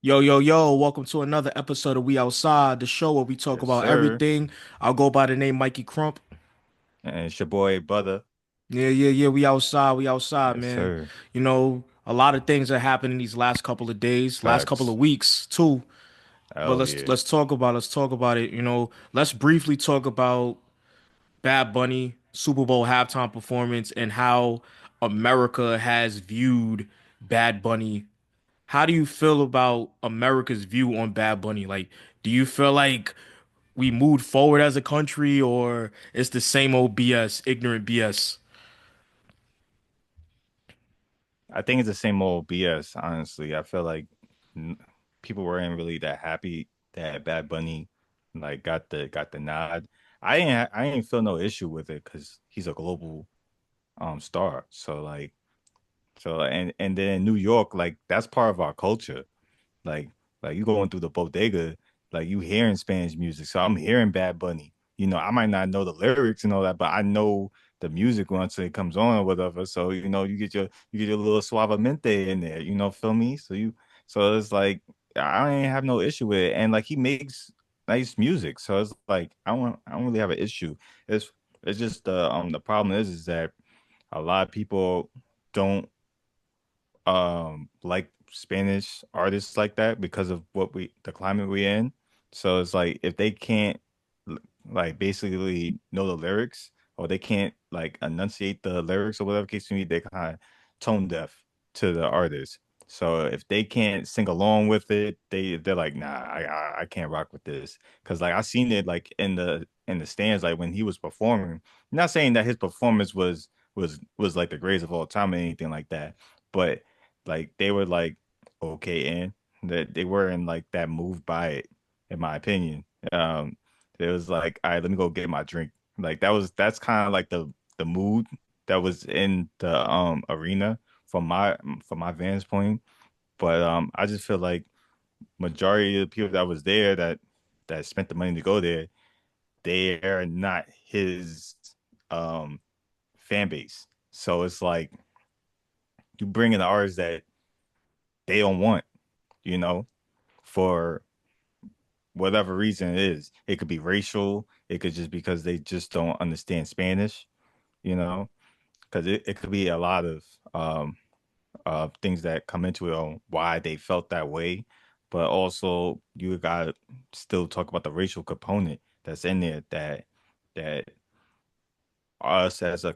Yo, yo, yo, welcome to another episode of We Outside, the show where we talk Yes, about sir. everything. I'll go by the name Mikey Crump. And it's your boy Butter. Yeah, yeah, yeah, we outside, Yes, man. sir. A lot of things are happening these last couple of days, last couple of Facts. weeks too. But Oh let's yeah. let's talk about it. Let's briefly talk about Bad Bunny Super Bowl halftime performance and how America has viewed Bad Bunny. How do you feel about America's view on Bad Bunny? Like, do you feel like we moved forward as a country, or it's the same old BS, ignorant BS? I think it's the same old BS, honestly. I feel like n- people weren't really that happy that Bad Bunny like got the nod. I ain't feel no issue with it because he's a global star. And then New York, like that's part of our culture. Like like you going through the bodega, like you hearing Spanish music. So I'm hearing Bad Bunny. I might not know the lyrics and all that, but I know the music once it comes on or whatever. So you get your little suavemente in there, feel me? So it's like I ain't have no issue with it. And like he makes nice music. So it's like I don't really have an issue. It's just the problem is that a lot of people don't like Spanish artists like that because of the climate we're in. So it's like if they can't like basically know the lyrics or they can't like enunciate the lyrics or whatever case may be, they kind of tone deaf to the artist. So if they can't sing along with it, they're like, nah, I can't rock with this. Cause like I seen it like in the stands, like when he was performing. Not saying that his performance was like the greatest of all time or anything like that, but like they were like okay and that they weren't like that moved by it, in my opinion. It was like, all right, let me go get my drink. Like that's kind of like the mood that was in the arena from my vantage point. But I just feel like majority of the people that was there that spent the money to go there, they are not his um fan base. So it's like you bring in the artists that they don't want, you know, for whatever reason it is. It could be racial. It could just because they just don't understand Spanish, you know, because it could be a lot of things that come into it on why they felt that way. But also you got to still talk about the racial component that's in there that us as a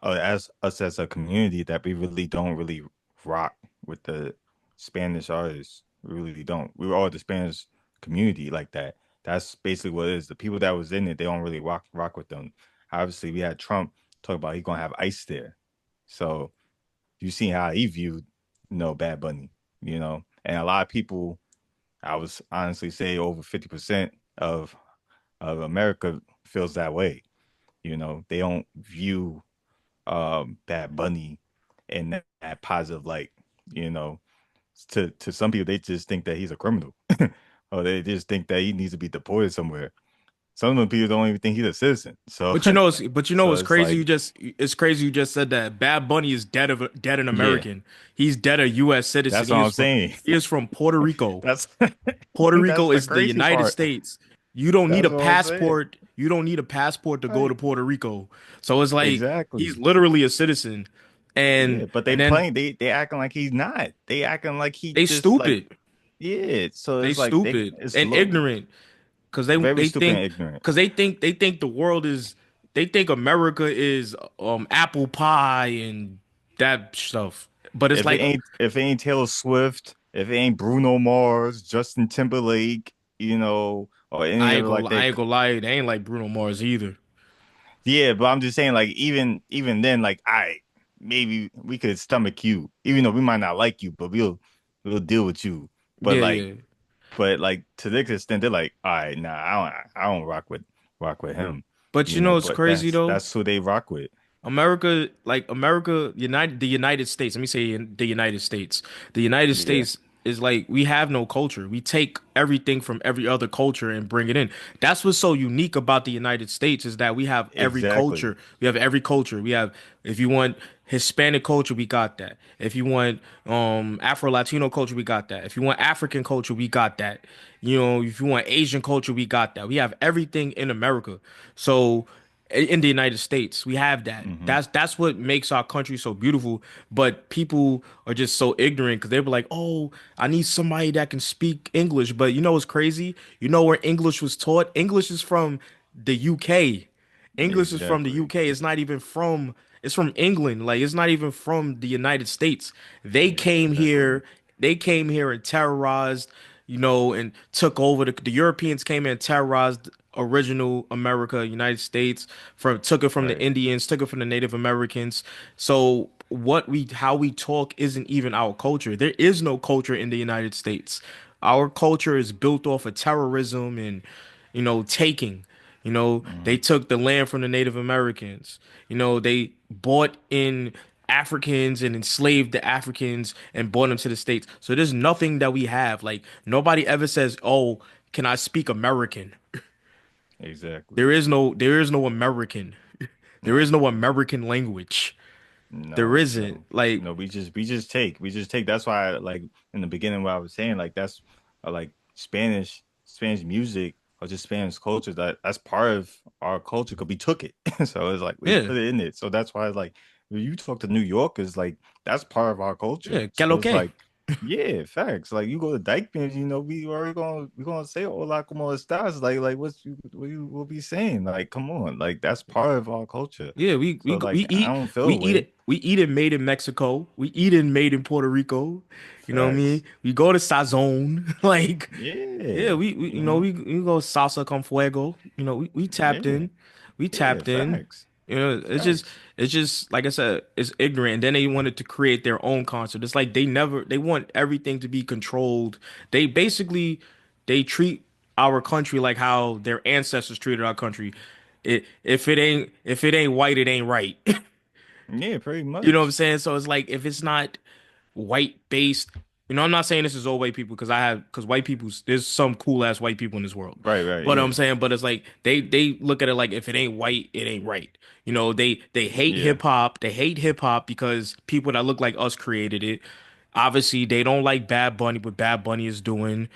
as us as a community that we really don't really rock with the Spanish artists. We really don't. We were all the Spanish community like that. That's basically what it is. The people that was in it, they don't really rock with them. Obviously, we had Trump talk about he gonna have ICE there. So you see how he viewed, Bad Bunny, and a lot of people, I was honestly say over 50% of America feels that way. They don't view Bad Bunny in that positive light. You know, to some people, they just think that he's a criminal, or they just think that he needs to be deported somewhere. Some of the people don't even think he's a citizen. So, But so it's it's crazy. like, It's crazy you just said that Bad Bunny is dead an yeah, American. He's dead a U.S. citizen. that's what I'm saying. He is from Puerto Rico. That's Puerto that's Rico the is the crazy United part. States. You don't need That's a what I'm saying. passport. You don't need a passport to go to Right. Puerto Rico. So it's like he's Exactly. literally a citizen. And Yeah, but they and then playing. They acting like he's not. They acting like he they just like stupid. yeah. So They it's like stupid it's and low, ignorant because very they stupid and think ignorant. the world is they think America is apple pie and that stuff. But it's like If it ain't Taylor Swift, if it ain't Bruno Mars, Justin Timberlake, or any other like I that. ain't gonna lie, they ain't like Bruno Mars either. Yeah, but I'm just saying, like even then, like maybe we could stomach you, even though we might not like you, but we'll deal with you. But Yeah, like yeah. but like to this extent, they're like, all right, nah, I don't rock with him, But you know it's but crazy though. that's who they rock with. America, the United States. Let me say the United States. The United Yeah, States is like we have no culture. We take everything from every other culture and bring it in. That's what's so unique about the United States is that we have every exactly. culture. We have every culture. We have if you want. Hispanic culture, we got that. If you want Afro Latino culture, we got that. If you want African culture, we got that. You know, if you want Asian culture, we got that. We have everything in America. So in the United States, we have that. Hmm. That's what makes our country so beautiful. But people are just so ignorant because they're like, "Oh, I need somebody that can speak English." But you know what's crazy? You know where English was taught? English is from the UK. English is from the Exactly. UK. It's not even from it's from England. Like it's not even from the United States. They came Exactly. here, they came here and terrorized, and took over the Europeans came in and terrorized original America, United States, took it from the Right. Indians, took it from the Native Americans. So how we talk isn't even our culture. There is no culture in the United States. Our culture is built off of terrorism and taking. They Hmm. took the land from the Native Americans. They bought in Africans and enslaved the Africans and brought them to the States. So there's nothing that we have. Like nobody ever says, "Oh, can I speak American?" Exactly. There is no American. There is no American language. There No, isn't. no, Like, no. We just take. That's why, like in the beginning, what I was saying, like that's like Spanish music or just Spanish culture. That's part of our culture because we took it. So it's like we yeah, put it in it. So that's why, like when you talk to New Yorkers, like that's part of our culture. yeah, que So lo it's que? like, yeah, facts. Like you go to Dykeman, we already gonna say hola como estás. Like what we saying? Like come on, like that's part of our culture. Yeah, we So we go- we like I eat don't feel we a eat way. it we eat it made in Mexico. We eat it made in Puerto Rico. You know what I mean? Facts. We go to Sazon. Like, yeah, Yeah. we go salsa con fuego. We tapped Yeah. in. We Yeah. tapped in. Facts. It's Facts. just like I said, it's ignorant. And then they wanted to create their own concept. It's like they want everything to be controlled. They treat our country like how their ancestors treated our country. If it ain't white, it ain't right. Yeah, pretty You know what I'm much. saying? So it's like if it's not white based, I'm not saying this is all white people because white people's there's some cool ass white people in this world. Right, right, But I'm yeah. saying, but it's like they look at it like if it ain't white, it ain't right. They hate Yeah. hip hop. They hate hip hop because people that look like us created it. Obviously, they don't like Bad Bunny, what Bad Bunny is doing,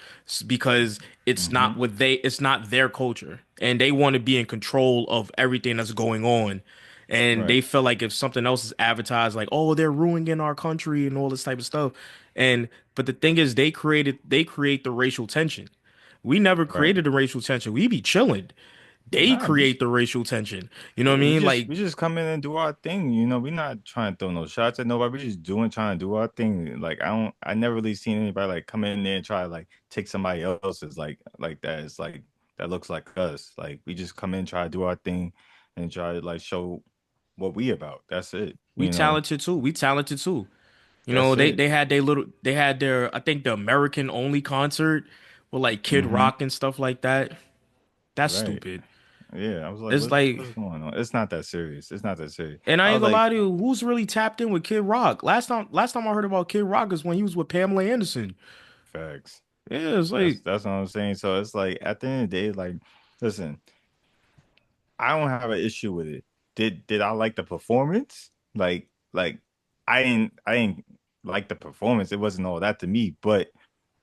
because Hmm. it's not their culture, and they want to be in control of everything that's going on. And they Right. feel like if something else is advertised, like, oh, they're ruining our country and all this type of stuff. And but the thing is, they create the racial tension. We never Right. created the racial tension. We be chilling. They Nah, create the racial tension. You know what I yeah, we mean? just Like, we just come in and do our thing. We're not trying to throw no shots at nobody. We just trying to do our thing. Like I never really seen anybody like come in there and try to like take somebody else's like that. It's like that looks like us. Like we just come in, try to do our thing, and try to like show what we about. That's it. we talented too. We talented too. That's They it. they had they had their I think the American only concert with like Kid Hmm. Rock and stuff like that. That's Right. stupid. Yeah. I was like, It's what's like, going on? It's not that serious. It's not that serious. and I I ain't was gonna like, lie to you, who's really tapped in with Kid Rock? Last time I heard about Kid Rock is when he was with Pamela Anderson. facts. Yeah, it's That's like, that's what I'm saying. So it's like at the end of the day, like, listen, I don't have an issue with it. Did I like the performance? Like I didn't like the performance. It wasn't all that to me, but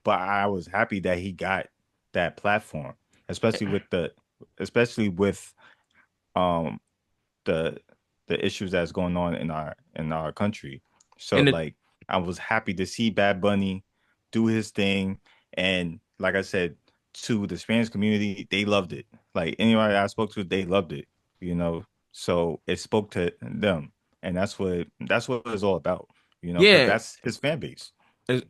I was happy that he got that platform, especially with the especially with um the the issues that's going on in our country. So and it like I was happy to see Bad Bunny do his thing, and like I said to the Spanish community, they loved it. Like anybody I spoke to, they loved it. You know, so it spoke to them, and that's what it's all about. Because yeah, that's his fan base.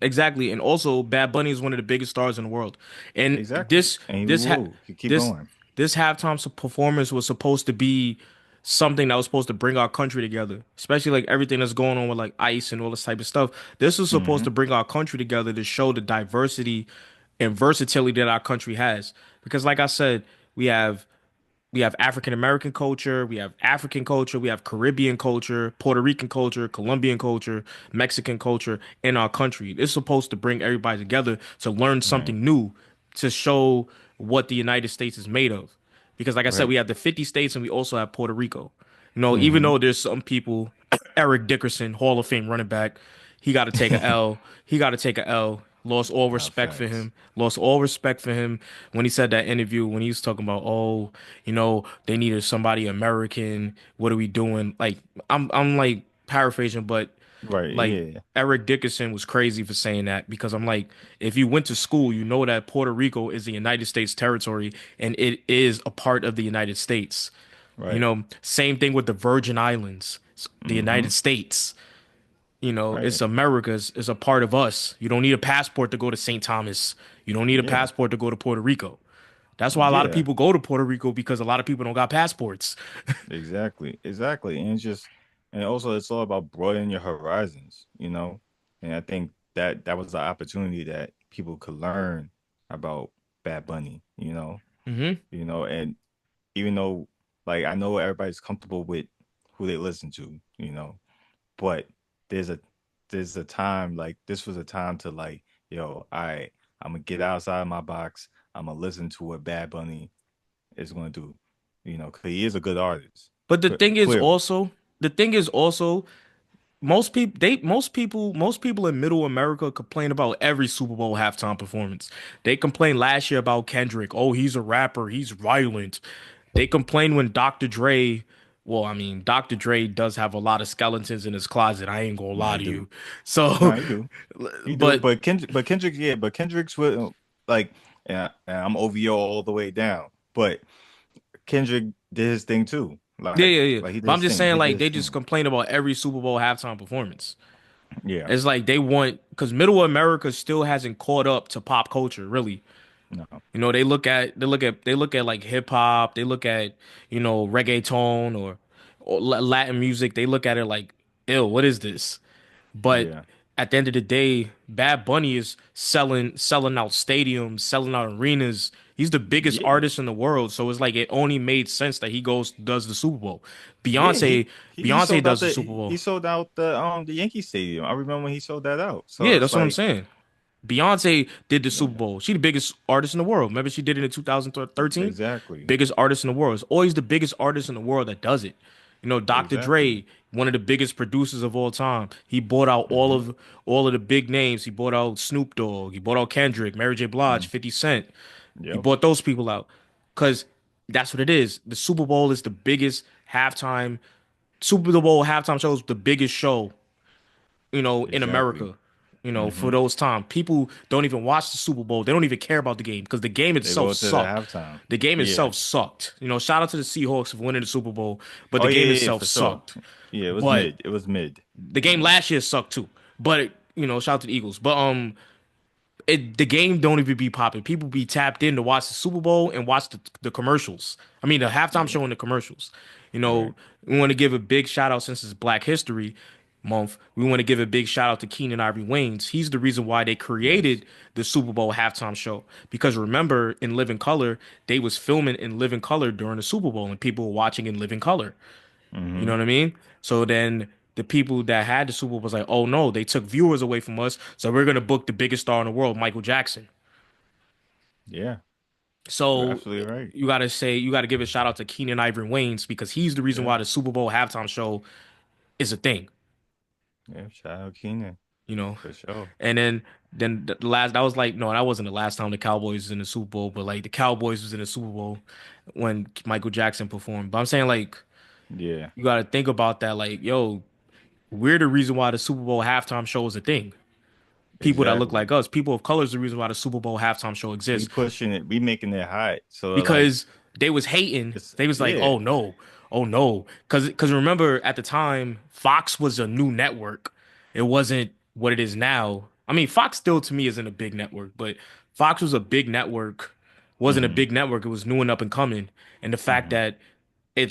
exactly. And also, Bad Bunny is one of the biggest stars in the world. And Exactly, and he this ha will keep this going. this performance was supposed to be something that was supposed to bring our country together, especially like everything that's going on with like ICE and all this type of stuff. This was supposed Hmm. to bring our country together to show the diversity and versatility that our country has. Because, like I said, we have we have African American culture, we have African culture, we have Caribbean culture, Puerto Rican culture, Colombian culture, Mexican culture in our country. It's supposed to bring everybody together to learn Right, something new, to show what the United States is made of. Because, like I said, right. we have the 50 states and we also have Puerto Rico. Even Hmm. though there's some people Eric Dickerson, Hall of Fame running back. He got to take a L. He got to take a L. Lost all Nah, respect for facts. him. Lost all respect for him when he said that interview when he was talking about, oh, they needed somebody American. What are we doing? Like, I'm like paraphrasing, but Right, like yeah. Eric Dickerson was crazy for saying that because I'm like, if you went to school, you know that Puerto Rico is the United States territory and it is a part of the United States. Right. Same thing with the Virgin Islands, the Mm-hmm. United States. It's Right. America's, it's a part of us. You don't need a passport to go to St. Thomas. You don't need a Yeah. passport to go to Puerto Rico. That's why a lot of Yeah. people go to Puerto Rico because a lot of people don't got passports. Exactly. Exactly. And it's just and also it's all about broadening your horizons, you know? And I think that that was the opportunity that people could learn about Bad Bunny, you know? Hmm. And even though like I know everybody's comfortable with who they listen to, but there's a there's a time like this was a time to like, yo, all right, I'm gonna get outside of my box. I'm gonna listen to what Bad Bunny is gonna do, because he is a good artist. But Clearly. the thing is also most people in middle America complain about every Super Bowl halftime performance. They complained last year about Kendrick. Oh, he's a rapper, he's violent. They complained when well, I mean, Dr. Dre does have a lot of skeletons in his closet. I ain't gonna No, lie he to you. do. So, No, he do. He do. but But Kendrick, yeah, but Kendrick's with like, and I'm OVO all the way down. But Kendrick did his thing too. yeah, Like, yeah, yeah. like he did But I'm his just thing. saying, He did like, his they just thing. complain about every Super Bowl halftime performance. Yeah. It's like they want because middle America still hasn't caught up to pop culture, really. No. They look at like hip hop, they look at, reggaeton or Latin music. They look at it like, ew, what is this? But Yeah. at the end of the day, Bad Bunny is selling out stadiums, selling out arenas. He's the biggest Yeah. artist in the world, so it's like it only made sense that he goes does the Super Bowl. Yeah. Beyonce He Beyonce sold out does the the Super he Bowl. sold out the Yankee Stadium. I remember when he sold that out. So Yeah, it's that's what I'm like, saying. Beyonce did the Super yeah, Bowl. She the biggest artist in the world. Remember she did it in 2013? exactly. Biggest artist in the world. It's always the biggest artist in the world that does it. Dr. Exactly. Dre, one of the biggest producers of all time. He bought out Hmm. all of the big names. He bought out Snoop Dogg. He bought out Kendrick, Mary J. Blige, Mm. 50 Cent. He Yep. bought those people out. Cause that's what it is. The Super Bowl is the biggest halftime Super Bowl halftime show is the biggest show in Exactly. America, for Hmm. those time. People don't even watch the Super Bowl. They don't even care about the game because the game They itself go to the sucked. halftime. The game Yeah. itself sucked. Shout out to the Seahawks for winning the Super Bowl, but Oh the yeah, game yeah, yeah, itself for sure. sucked. Yeah, it was But mid. It was mid. the game Yeah. last year sucked too. But shout out to the Eagles. But the game don't even be popping. People be tapped in to watch the Super Bowl and watch the commercials. I mean, the halftime Yeah. show and the commercials. Right. We want to give a big shout out since it's Black History Month. We want to give a big shout out to Keenan Ivory Wayans. He's the reason why they Yes. created the Super Bowl halftime show. Because remember, in Living Color, they was filming in Living Color during the Super Bowl, and people were watching in Living Color. You know Hmm. what I mean? So then the people that had the Super Bowl was like, oh no, they took viewers away from us, so we're gonna book the biggest star in the world, Michael Jackson. Yeah. You're So absolutely right. you gotta give a shout out to Keenan Ivory Wayans because he's the reason Yeah. why the Super Bowl halftime show is a thing, Yeah. Shout out Keenan you know. for sure. And then the last that was like no, that wasn't the last time the Cowboys was in the Super Bowl, but like the Cowboys was in the Super Bowl when Michael Jackson performed. But I'm saying like Yeah. you gotta think about that, like, yo, we're the reason why the Super Bowl halftime show is a thing. People that look like Exactly. us, people of color is the reason why the Super Bowl halftime show We exists. pushing it. We making it hot. So like Because they was hating. it's They was like, yeah. "Oh no, oh no," because remember at the time Fox was a new network. It wasn't what it is now. I mean, Fox still to me isn't a big network, but Fox was a big network. Wasn't a Hmm. big network. It was new and up and coming. And the fact Hmm. that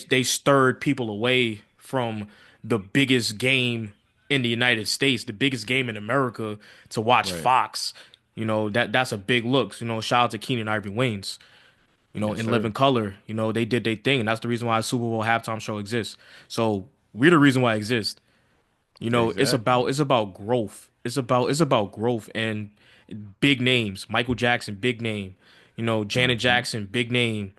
they stirred people away from the biggest game in the United States, the biggest game in America to watch Right. Fox. That's a big look. Shout out to Keenan Ivory Wayans Yes, in Living sir. Color. They did their thing, and that's the reason why a Super Bowl halftime show exists. So we're the reason why it exists. Exactly. It's about growth. It's about growth and big names. Michael Jackson, big name. Janet Hmm. Jackson, big name.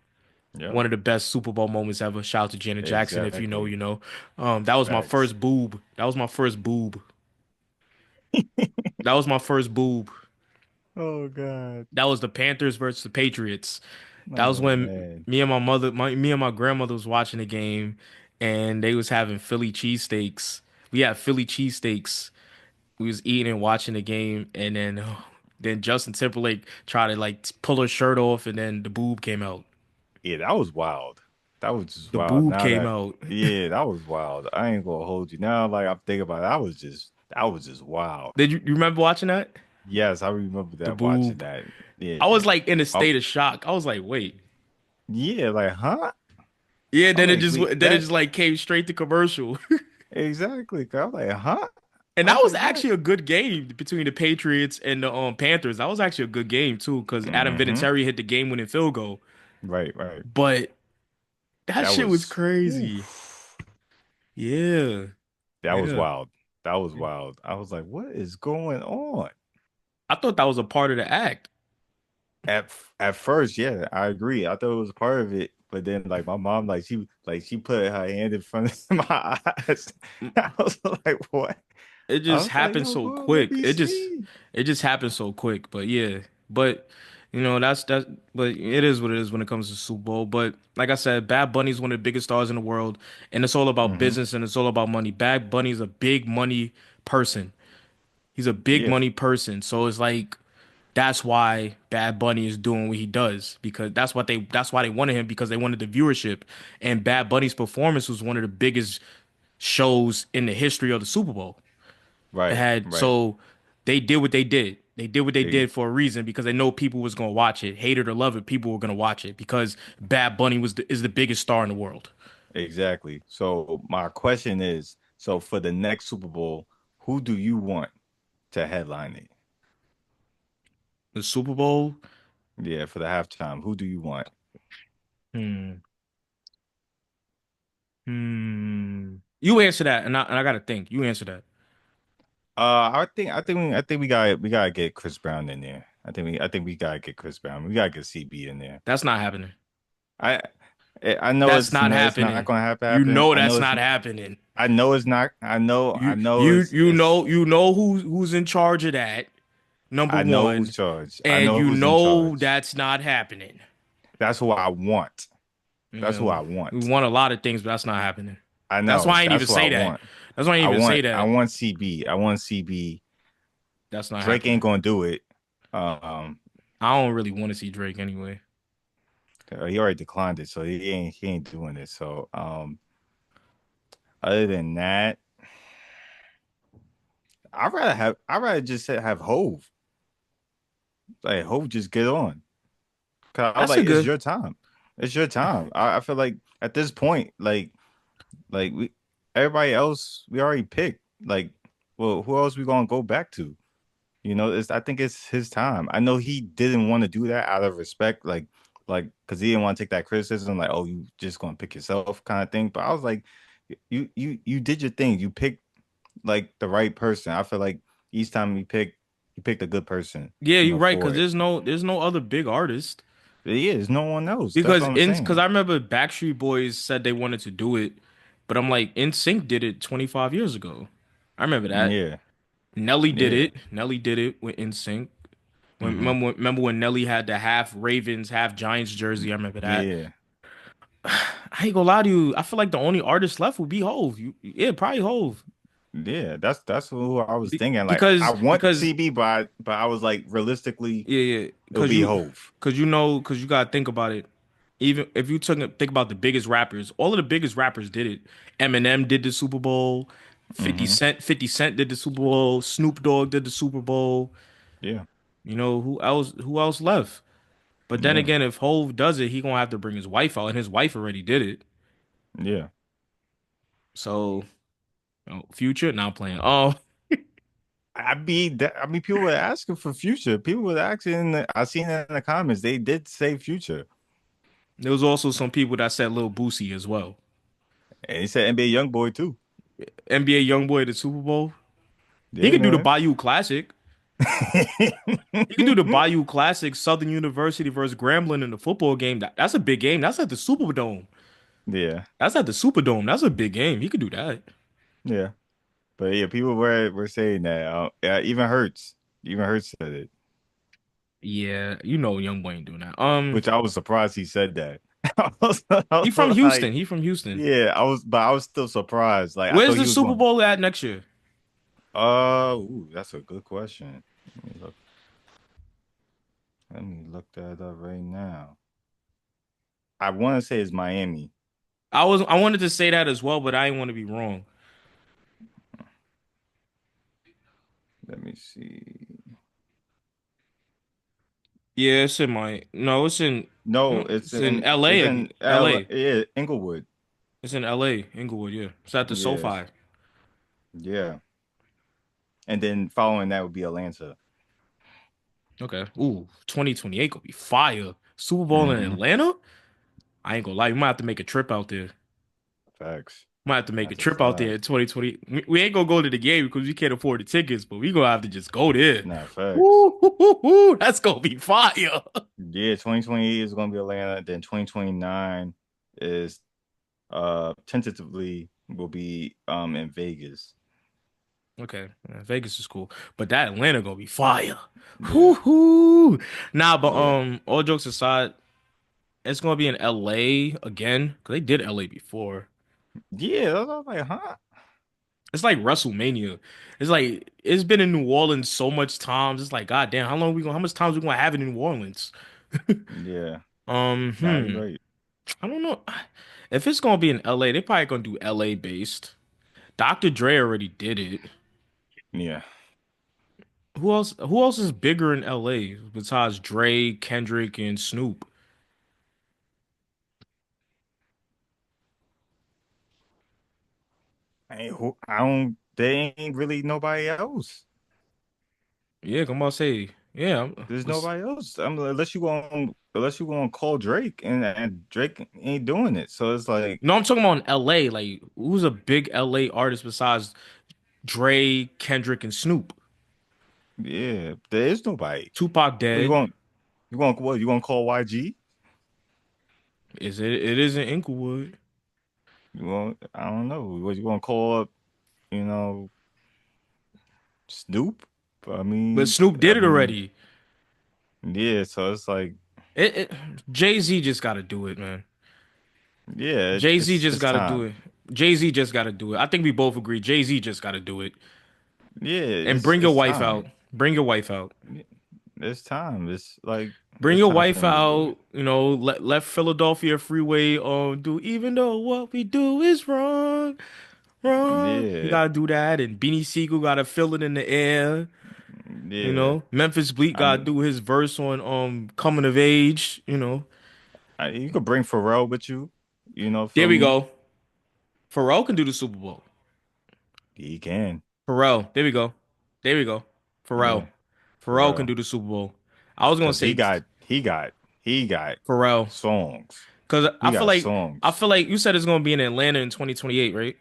Yep. One of the best Super Bowl moments ever. Shout out to Janet Jackson. If you know, Exactly. you know. That was my Facts. first boob. That was my first boob. That was my first boob. Oh God. That was the Panthers versus the Patriots. That was Oh when man. me and my grandmother was watching the game, and they was having Philly cheesesteaks. We had Philly cheesesteaks. We was eating and watching the game, and then Justin Timberlake tried to like pull her shirt off, and then the boob came out. Yeah, that was wild. That was just The wild. boob Now came that out. yeah, that was wild. I ain't gonna hold you. Now like I'm thinking about it, that was just wild. Did you remember watching that? Yes, I remember The that watching boob. that. Yeah. I was like in a Oh, state of shock. I was like, wait. yeah, like, huh? Yeah, I'm then like, wait, it that just like came straight to commercial. exactly. I'm like, huh? And I that was was like, what? actually a good game between the Patriots and the Panthers. That was actually a good game too, because Adam Hmm. Vinatieri hit the game-winning field goal. Right, right. But that That shit was was crazy. oof. Yeah, That was yeah. wild. That was wild. I was like, what is going on? I thought that was a part of the act. At first, yeah, I agree. I thought it was a part of it, but then like my mom, she put her hand in front of my eyes. I was like, what? It I just was like, happened yo, so bro, let quick. me see. It just happened so quick. But yeah, but that's but it is what it is when it comes to Super Bowl. But like I said, Bad Bunny's one of the biggest stars in the world, and it's all about Hmm. business and it's all about money. Bad Bunny's a big money person. He's a big Yeah, money person. So it's like that's why Bad Bunny is doing what he does because that's why they wanted him because they wanted the viewership. And Bad Bunny's performance was one of the biggest shows in the history of the Super Bowl. It right, had right. so they did what they did. They did what they E- did for a reason because they know people was gonna watch it, hate it or love it. People were gonna watch it because Bad Bunny is the biggest star in the world. exactly. So my question is, so for the next Super Bowl, who do you want to headline it? The Super Bowl. Yeah, for the halftime, who do you want? Hmm. You answer that, and I gotta think. You answer that. I think we gotta get Chris Brown in there. I think we gotta get Chris Brown. We gotta get CB in there. That's not happening. I I know That's not it's not happening. gonna You happen. know I know that's it's not happening. I know it's not. I know You know who's in charge of that. Number I know who's one, charged. I and know you who's in know charge. that's not happening. That's who I want. You That's who I know, we want. want a lot of things, but that's not happening. I That's know. why I ain't even That's who I say that. want. That's why I ain't even say I that. want CB. I want CB. That's not Drake ain't happening. gonna do it. Um, I don't really want to see Drake anyway. he already declined it, so he ain't doing it. So other than that, I'd rather just have Hove. Like Hove, just get on. Cause I was That's a like, it's good. your time. It's your time. I feel like at this point, we everybody else we already picked. Like, well, who else we gonna go back to? You know, I think it's his time. I know he didn't want to do that out of respect, because he didn't want to take that criticism, like, oh, you just gonna pick yourself kind of thing. But I was like, you did your thing. You picked like the right person. I feel like each time you picked a good person, Yeah, you you're know, right. for Cause it. there's no other big artist. But yeah, there's no one else. That's what I'm Cause saying. I remember Backstreet Boys said they wanted to do it, but I'm like, NSYNC did it 25 years ago. I remember that. Yeah, Nelly did yeah. it. Nelly did it with NSYNC. Hmm. Remember when Nelly had the half Ravens, half Giants jersey? I remember that. Yeah, I ain't gonna lie to you. I feel like the only artist left would be Hove. Yeah, probably Hove. yeah. That's who I was thinking. Like, I Because want CB, but I was like, realistically, yeah, yeah. it'll be Hove. Cause you gotta think about it. Even if you think about the biggest rappers, all of the biggest rappers did it. Eminem did the Super Bowl. Hmm. 50 Cent did the Super Bowl. Snoop Dogg did the Super Bowl. Yeah, You know who else left? But then yeah, again, if Hove does it, he gonna have to bring his wife out, and his wife already did it. yeah. So, Future, not playing. Oh, I mean, people were asking for Future. People were asking. I seen it in the comments. They did say Future, there was also some people that said Lil Boosie as well. and he said NBA YoungBoy too. NBA YoungBoy at the Super Bowl. He Yeah, could do the man. Bayou Classic. You can do the Bayou Classic, Southern University versus Grambling in the football game. That's a big game. That's at the Superdome. Yeah, That's at the Superdome. That's a big game. He could do that. yeah. But yeah, people were saying that. Yeah, even Hurts said it, Yeah, you know, young boy ain't doing that. which I was surprised he said that. I He from was Houston. like, He from Houston. yeah, but I was still surprised. Like, I Where's thought the he was Super going. Bowl at next year? Ooh, that's a good question. Let me look. Let me look that up right now. I want to say it's Miami. I wanted to say that as well, but I didn't want to be wrong. Let me see. Yeah, it's in my no, No, it's it's in in it's LA. in L. LA. Yeah, Inglewood. It's in LA, Inglewood, yeah. It's at the Yes, SoFi. yeah. And then following that would be Atlanta. Okay. Ooh, 2028 gonna be fire. Super Bowl in Hmm. Atlanta? I ain't gonna lie, you might have to make a trip out there. Facts. Might have to make a That's a trip out there fact. in 2020. We ain't gonna go to the game because we can't afford the tickets, but we gonna have to just go there. Nah, facts. Woo, hoo, hoo, hoo. That's gonna be fire. Yeah, 2028 is going to be Atlanta. Then 2029 is tentatively will be in Vegas. Okay, yeah, Vegas is cool, but that Atlanta gonna be fire. Whoo, Yeah, hoo. Nah, but yeah, all jokes aside, it's gonna be in LA again because they did LA before. yeah. I was like, huh? It's like WrestleMania. It's like it's been in New Orleans so much times. It's like, God damn, how much times we gonna have it in New Orleans? Yeah. Um, Nah, you're hmm. right. I don't know. If it's gonna be in LA, they probably gonna do LA based. Dr. Dre already did it. Yeah. Who else is bigger in LA besides Dre, Kendrick, and Snoop? I don't. They ain't really nobody else. Yeah, come on, say, yeah. There's nobody else. Unless you going to call Drake, and Drake ain't doing it. So it's like, No, I'm talking about in LA. Like, who's a big LA artist besides Dre, Kendrick, and Snoop? yeah, there is nobody. Tupac What you dead. going? You going what? You going to call YG? Is it? It is in Inglewood, You want? I don't know. What you going to call up? You know, Snoop? I but mean, Snoop I did it mean, already. yeah. So it's like, It Jay-Z just got to do it, man. yeah, Jay-Z just it's got to do time. it. Jay-Z just got to do it. I think we both agree. Jay-Z just got to do it. Yeah, And it's bring your it's wife out. time. Bring your wife out. It's time. It's like Bring it's your time for wife him to do out. it. You know, let Philadelphia Freeway do even though what we do is wrong, wrong. You Yeah, gotta do that. And Beanie Siegel gotta feel it in the air. You yeah. know, Memphis Bleak I gotta mean, do his verse on coming of age. You know, you could bring Pharrell with you. there Feel we me? go. Pharrell can do the Super Bowl. He can. Pharrell, there we go. There we go. Pharrell. Yeah, Pharrell can Pharrell. do the Super Bowl. I was gonna Cause he say got he got Pharrell songs. because He got I songs. feel like you said it's gonna be in Atlanta in 2028, right?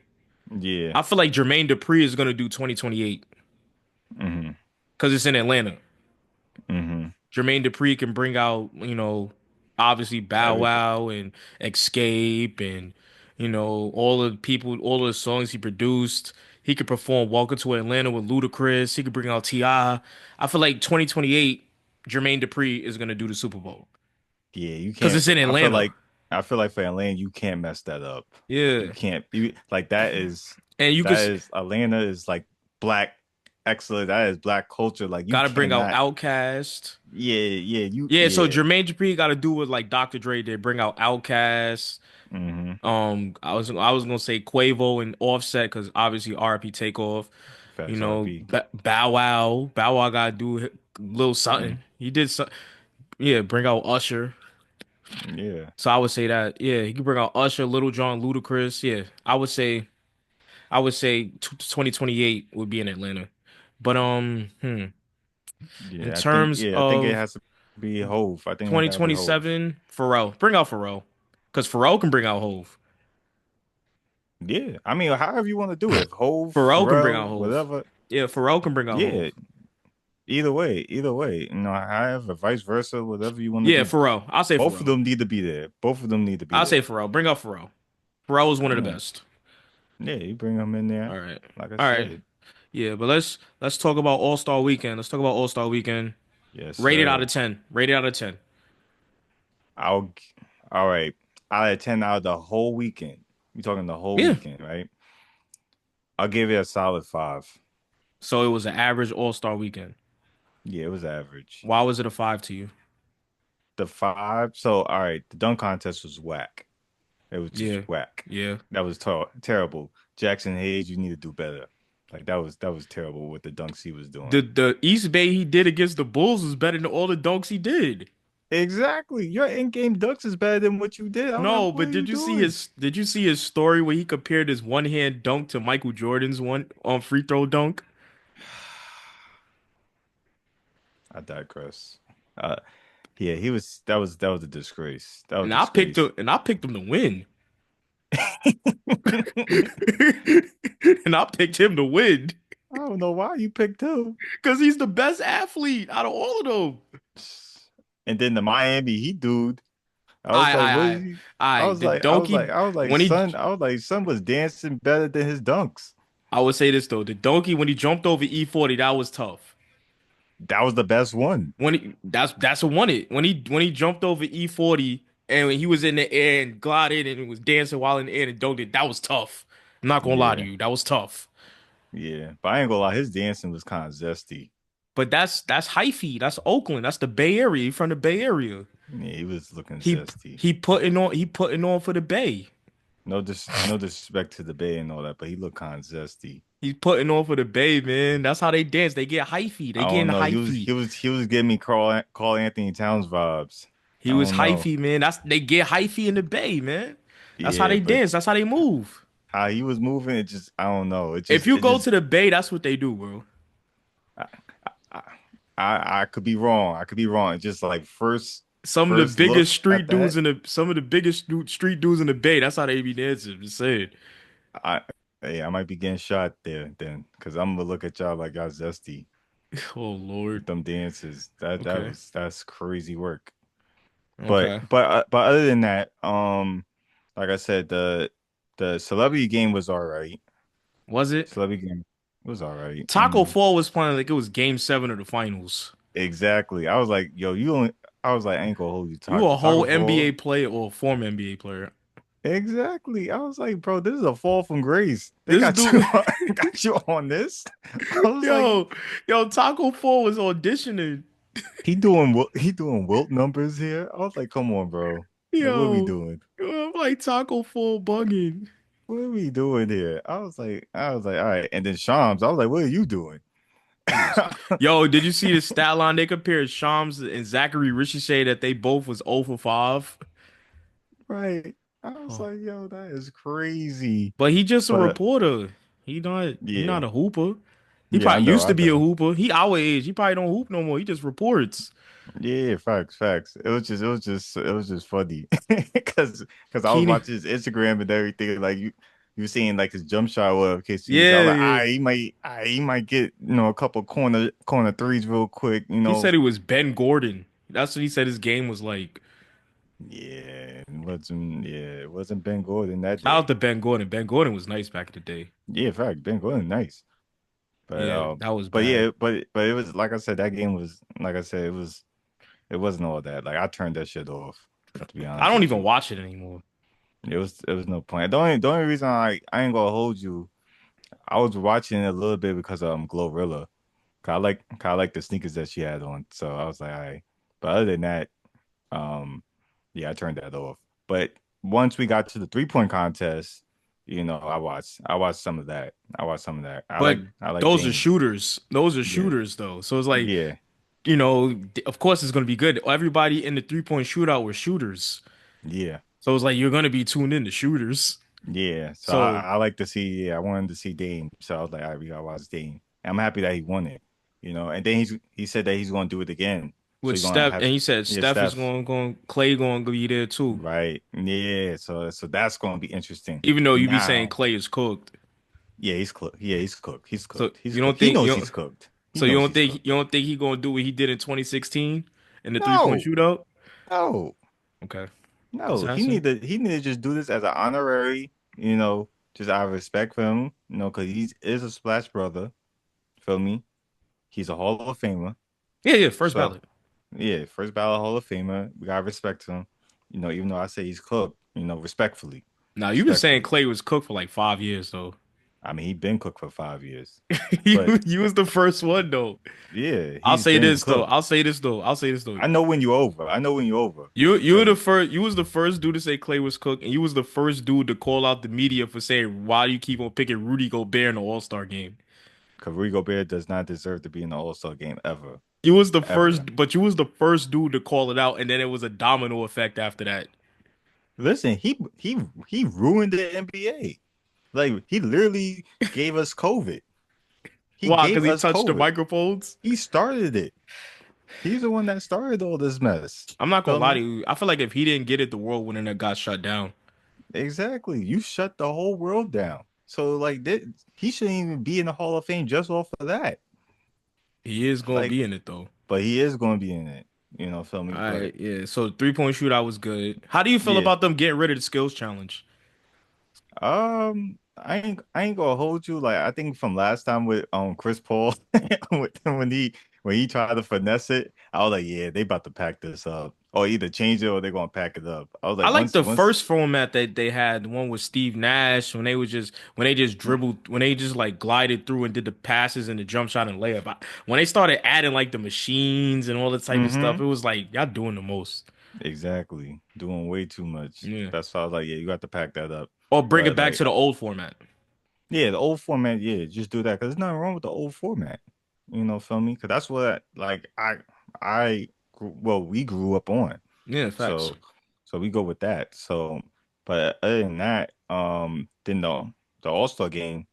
Yeah. I feel like Jermaine Dupri is gonna do 2028 Hmm. because it's in Atlanta. Hmm. Jermaine Dupri can bring out, obviously Bow Everything. Wow and Escape and, all the people, all the songs he produced. He could perform Welcome to Atlanta with Ludacris. He could bring out T.I. I feel like 2028, Jermaine Dupri is going to do the Super Bowl Yeah, you because can't. it's in Atlanta. I feel like for Atlanta, you can't mess that up. You Yeah. can't. Like that is And you could Atlanta is like black excellence. That is black culture. Like you got to bring out cannot. Outkast. Yeah, so Yeah. Jermaine Dupri got to do what like Dr. Dre did, bring out Outkast. Mm-hmm. I was gonna say Quavo and Offset because obviously RP Takeoff. Facts RP. Bow Wow gotta do a little Mm, something. He did some, yeah. Bring out Usher. yeah. So I would say that, yeah, he could bring out Usher, Little John, Ludacris. Yeah, I would say 2028 would be in Atlanta. But in Yeah. terms I think it of has to be Hove. I think it gotta be Hove. 2027, Pharrell, bring out Pharrell, because Pharrell can bring out Hove. Yeah. I mean, however you want to do it. Hove, Pharrell can bring out Pharrell, Hove. whatever. Yeah, Pharrell can bring out Yeah. Hove. either way, however, vice versa, whatever you want to Yeah, do. Pharrell. I'll say Both of Pharrell. them need to be there. Both of them need to be I'll say there. Pharrell. Bring up Pharrell. Pharrell was one of the Yeah, best. yeah, you bring them in there. All right. Like I All right. said, Yeah, but let's talk about All-Star Weekend. Let's talk about All-Star Weekend. yes, Rated out sir. of 10. Rated out of 10. I'll, all right. Out of 10 out of the whole weekend. You talking the whole Yeah. weekend, right? I'll give it a solid five. So it was an average All-Star Weekend. Yeah, it was average. Why was it a 5 to you? The five. So, all right, the dunk contest was whack. It was just Yeah. whack. Yeah. That was terrible. Jackson Hayes, you need to do better. Like that was terrible with the dunks he was The doing. the East Bay he did against the Bulls was better than all the dunks he did. Exactly. Your in-game dunks is better than what you did. I was like, No, what but are you doing? did you see his story where he compared his one-hand dunk to Michael Jordan's one on free throw dunk? I digress. Uh, yeah, he was. That was a disgrace. That was a And disgrace. I picked him to win. And I picked him to win I don't know why you picked him. because he's the best athlete out of all of them. And then the Miami Heat dude, I was like, what is I, he? I, the donkey when he Son was dancing better than his dunks. I would say this though, the donkey when he jumped over E40, that was tough. That was the best one. When he that's what won it. When he jumped over E40 and when he was in the air and glided and was dancing while in the air and dunked it, that was tough. I'm not gonna lie to Yeah, you, that was tough. yeah. But I ain't gonna lie, his dancing was kind of zesty. But that's Hyphy, that's Oakland, that's the Bay Area, he from the Bay Area. Yeah, he was looking He zesty. he putting on for the Bay. No disrespect to the Bay and all that, but he looked kind of zesty. He's putting on for the Bay, man. That's how they dance. They get hyphy. They I getting don't know. He was hyphy. he was he was giving me Carl Anthony Towns vibes. He I was don't know. hyphy, man. They get hyphy in the Bay, man. That's how Yeah, they but dance. That's how they move. how he was moving, it just I don't know. It If just you it go just to the Bay, that's what they do, bro. I I, I could be wrong. I could be wrong. It's just like first look at that. Some of the biggest street dudes in the Bay. That's how they be dancing. Just saying. I I might be getting shot there then, because I'm gonna look at y'all like y'all zesty Oh with Lord. them dances. Okay. That's crazy work. But Okay. but uh, but other than that, like I said, the celebrity game was all right. Was it? Celebrity game was all right. Taco Fall was playing like it was game 7 of the finals. Exactly. I was like, yo, you only. I was like, I ain't gonna hold you, You a whole Taco NBA Fall. player or former NBA player. Exactly. I was like, bro, this is a fall from grace. They This got you, dude, got you on this. I was like, yo, Taco Fall was auditioning. he doing Wilt numbers here. I was like, come on, bro. Like, what are we Yo, doing? I'm like Taco Fall bugging. What are we doing here? All right. And then Shams, I was like, what are you doing? Yo, did you see the stat line? They compared Shams and Zachary Ricochet that they both was 0 for 5. Right. I was Oh. like, yo, that is crazy. But he just a But reporter. He not yeah, a hooper. He yeah, I probably know, used I to be a know. hooper. He our age. He probably don't hoop no more. He just reports. Yeah, facts. It was just funny because I was Keenan. watching his Instagram and everything. Like you were seeing like his jump shot with KC's. I was Yeah, like, yeah. he might get a couple corner threes real quick. He said it was Ben Gordon. That's what he said his game was like. It wasn't Ben Gordon that Shout out day. to Ben Gordon. Ben Gordon was nice back in the day. Yeah, fact, Ben Gordon nice. But Yeah, that was but bad. yeah, but it was like I said, that game was like I said, it wasn't all that. Like I turned that shit off, to be I honest don't with even you. watch it anymore. It was no point. The only reason I ain't gonna hold you, I was watching it a little bit because of Glorilla. 'Cause I like the sneakers that she had on. So I was like, all right. But other than that, um, yeah, I turned that off. But once we got to the 3-point contest, I watched some of that. I watched some of that. I But like I like those are Dame. shooters. Those are Yeah. shooters though. So it's like, Yeah. of course it's gonna be good. Everybody in the 3-point shootout were shooters. Yeah. So it's like you're gonna be tuned in to shooters. Yeah. So I, So I like to see, I wanted to see Dame. So I was like, all right, we gotta watch Dame. And I'm happy that he won it. And then he said that he's gonna do it again. So with he's gonna Steph, have and he said yeah, Steph is Steph. going Clay going to be there too. Right. Yeah. So that's gonna be interesting. Even though you be saying Now, Clay is cooked. yeah, he's cooked. Yeah, he's cooked. He's So cooked. He's you don't cooked. He think knows you he's cooked. He So you knows don't he's think cooked. he gonna do what he did in 2016 in the 3-point No, shootout? no, Okay, just no. asking. He need to just do this as an honorary, just out of respect for him, because he is a Splash Brother. Feel me? He's a Hall of Famer. Yeah, yeah, first So ballot. yeah, first ballot Hall of Famer. We gotta respect him. Even though I say he's cooked, respectfully. Now you've been saying Respectfully. Clay was cooked for like 5 years, though. I mean, he been cooked for 5 years. But You was the first one though. yeah, I'll he's say been this though. cooked. I'll say this though. I'll say this though. I know when you're over. I know when you're over. You Feel were the me? first. You was the first dude to say Clay was cooked, and you was the first dude to call out the media for saying why you keep on picking Rudy Gobert in the All Star game. Because Rudy Gobert does not deserve to be in the All-Star game ever. You was the Ever. first, but you was the first dude to call it out, and then it was a domino effect after that. Listen, he ruined the NBA. Like he literally gave us COVID. He Why? gave Because he us touched the COVID. microphones. He started it. He's the one that started all this mess. I'm not gonna Feel lie to me? you. I feel like if he didn't get it, the world wouldn't have got shut down. Exactly. You shut the whole world down. So like he shouldn't even be in the Hall of Fame just off of that. He is gonna Like, be in it though. but he is going to be in it. Feel All me? But right, yeah. So 3-point shootout was good. How do you feel yeah. about them getting rid of the skills challenge? I ain't gonna hold you. Like I think from last time with Chris Paul when he tried to finesse it, I was like, yeah, they about to pack this up. Or either change it or they're gonna pack it up. I was I like, like once the once first format that they had, the one with Steve Nash, when they just dribbled, when they just like glided through and did the passes and the jump shot and layup. When they started adding like the machines and all that type of stuff, mm-hmm. it was like y'all doing the most. Exactly. Doing way too much. Yeah. That's why I was like, yeah, you got to pack that up. Or bring it But back like, to the old format. yeah, the old format, yeah, just do that because there's nothing wrong with the old format. Feel me? Because that's what like we grew up on. Yeah, facts. So we go with that. So, but other than that, then the All-Star game,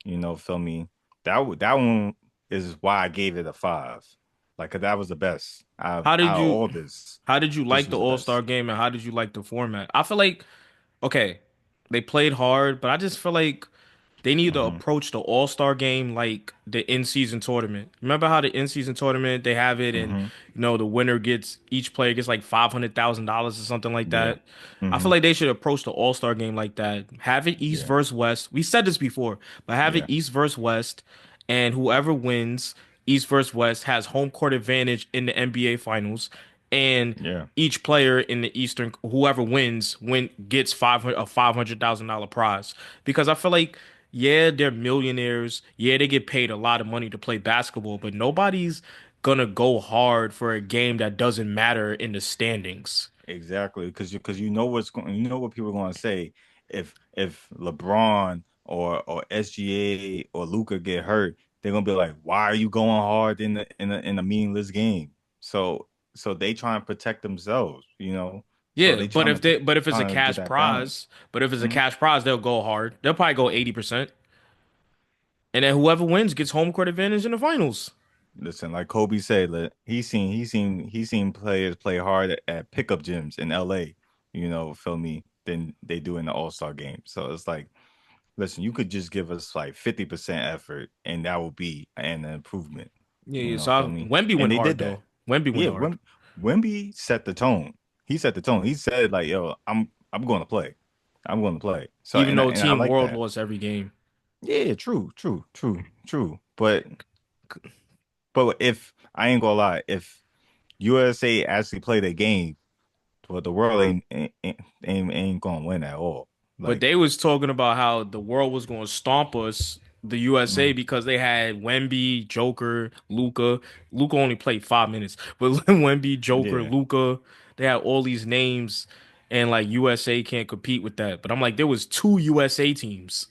feel me? That one is why I gave it a 5. Like, 'cause that was the best. How did Out of you all this, how did you this like the was the All-Star best. game and how did you like the format? I feel like okay, they played hard, but I just feel like they need to Hmm. approach the All-Star game like the in-season tournament. Remember how the in-season tournament they have it and Hmm. the winner gets each player gets like $500,000 or something like Yeah. that. I feel Hmm. like they should approach the All-Star game like that. Have it East Yeah. versus West. We said this before, but have it Yeah. East versus West, and whoever wins East versus West has home court advantage in the NBA Finals, and Yeah. each player in the Eastern, whoever win gets 500 a $500,000 prize. Because I feel like yeah, they're millionaires. Yeah, they get paid a lot of money to play basketball, but nobody's gonna go hard for a game that doesn't matter in the standings. Exactly, because you know what people are going to say if LeBron or SGA or Luca get hurt, they're gonna be like, why are you going hard in a meaningless game? So they try and protect themselves, So Yeah, they trying to but if it's a trying to get cash that balance. prize, but if it's a Mhm. cash prize, they'll go hard. They'll probably go 80%. And then whoever wins gets home court advantage in the finals. Listen, like Kobe said, he seen players play hard at pickup gyms in LA, feel me, than they do in the All-Star game. So it's like, listen, you could just give us like 50% effort and that will be an improvement, Yeah, yeah. feel me? Wemby And went they hard did that. though. Wemby went Yeah, hard. Wemby set the tone. He set the tone. He said like, yo, I'm going to play. I'm going to play. So Even though and I Team like World that. lost every game. Yeah, true, true, true, true. But if I ain't gonna lie, if USA actually play the game, well, the world ain't gonna win at all. But Like, they was talking about how the world was going to stomp us, the USA, mm, because they had Wemby, Joker, Luca. Luca only played 5 minutes, but Wemby, Joker, yeah, Luca, they had all these names, and like USA can't compete with that. But I'm like, there was two USA teams,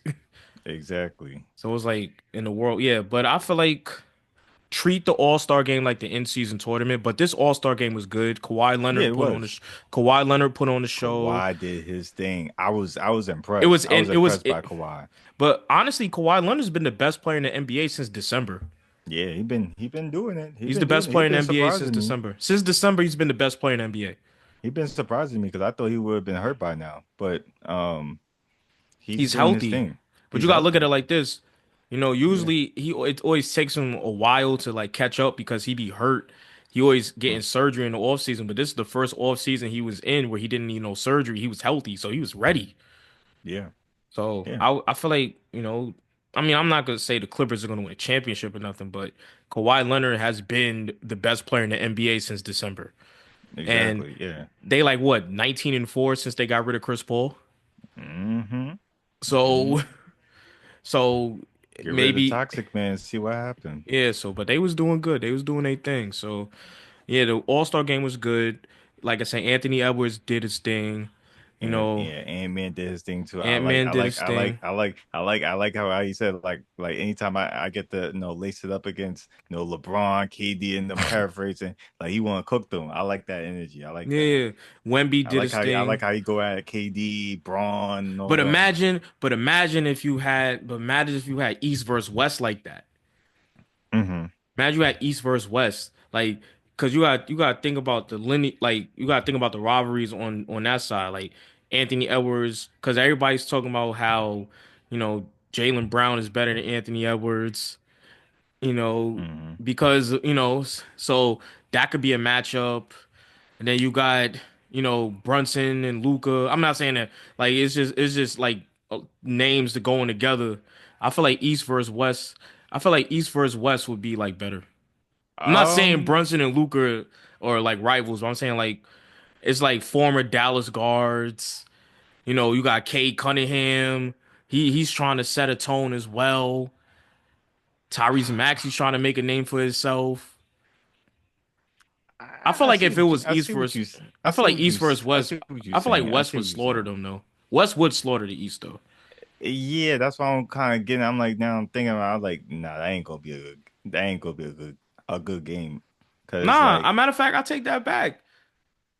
exactly. so it was like in the world, yeah. But I feel like treat the All-Star game like the in-season tournament. But this All-Star game was good. Yeah, it was. Kawhi Leonard put on the show. Kawhi did his thing. I was impressed. I was It was impressed by it. Kawhi. But honestly, Kawhi Leonard's been the best player in the NBA since December. Yeah, he been doing it. He He's the been doing best it. He player in the been NBA since surprising me. December. Since December, he's been the best player in the NBA. He been surprising me because I thought he would have been hurt by now. But he's He's doing his healthy. thing. But He's you gotta look at it healthy. like this. Yeah. Usually it always takes him a while to like catch up because he be hurt. He always getting Mm. surgery in the off season, but this is the first off season he was in where he didn't need no surgery. He was healthy, so he was ready. Yeah. So Yeah. I feel like, I mean, I'm not gonna say the Clippers are gonna win a championship or nothing, but Kawhi Leonard has been the best player in the NBA since December. And Exactly. Yeah. they like what, 19-4 since they got rid of Chris Paul. Mm-hmm. So Mm-hmm. so Get rid of the maybe toxic man. See what happened. yeah, so but they was doing good. They was doing their thing. So yeah, the All-Star game was good. Like I said, Anthony Edwards did his thing. You And know, yeah, Ant-Man did his thing too. Ant-Man did his thing. I like how he said like anytime I get to lace it up against LeBron, KD and them paraphrasing, like he want to cook them. I like that energy. I like that. Yeah, Wemby did his I like thing. how he go at KD, Braun, and all But them. imagine if you had East versus West like that. Hmm. Imagine you had East versus West, like, cause you got to think about the lineage, like you got to think about the rivalries on that side, like Anthony Edwards, cause everybody's talking about how, Jaylen Brown is better than Anthony Edwards, you know, Hmm. because so that could be a matchup. And then you got, Brunson and Luca. I'm not saying that like it's just like names that going together. I feel like East versus West. I feel like East versus West would be like better. I'm not saying Um, Brunson and Luca are like rivals, but I'm saying like it's like former Dallas guards. You got Cade Cunningham. He's trying to set a tone as well. Tyrese Maxey's trying to make a name for himself. I feel like if it was East versus, I I feel see like what East versus I West. see what you're I feel like saying. I West see would what you're slaughter saying. them though. West would slaughter the East though. Yeah, that's why I'm kind of getting. I'm like now I'm thinking about. I'm like, nah, that ain't gonna be a good game. Cause Nah, a like, matter of fact, I take that back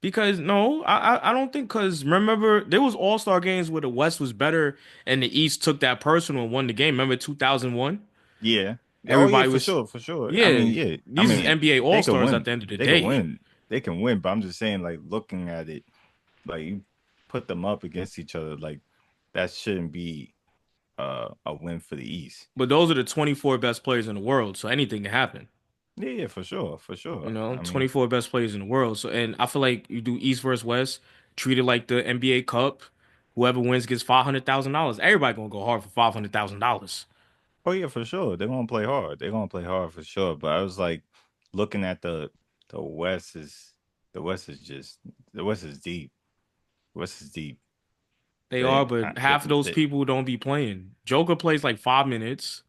because no, I don't think because remember there was All Star games where the West was better and the East took that personal and won the game. Remember 2001? yeah, oh yeah, Everybody was for sure. I yeah. mean, yeah, I These is mean, NBA All they can Stars at win. the end of the They can day. win. They can win. But I'm just saying, like, looking at it, like you put them up against each other, like that shouldn't be a win for the East. But those are the 24 best players in the world, so anything can happen. Yeah, yeah, for sure, for sure. I mean, 24 best players in the world. So, and I feel like you do East versus West, treat it like the NBA Cup. Whoever wins gets $500,000. Everybody gonna go hard for $500,000. oh yeah, for sure. They're gonna play hard. They're gonna play hard for sure. But I was like looking at the West is the West is just the West is deep. West is deep. They are, They I, but half of those they people don't be playing. Joker plays like 5 minutes.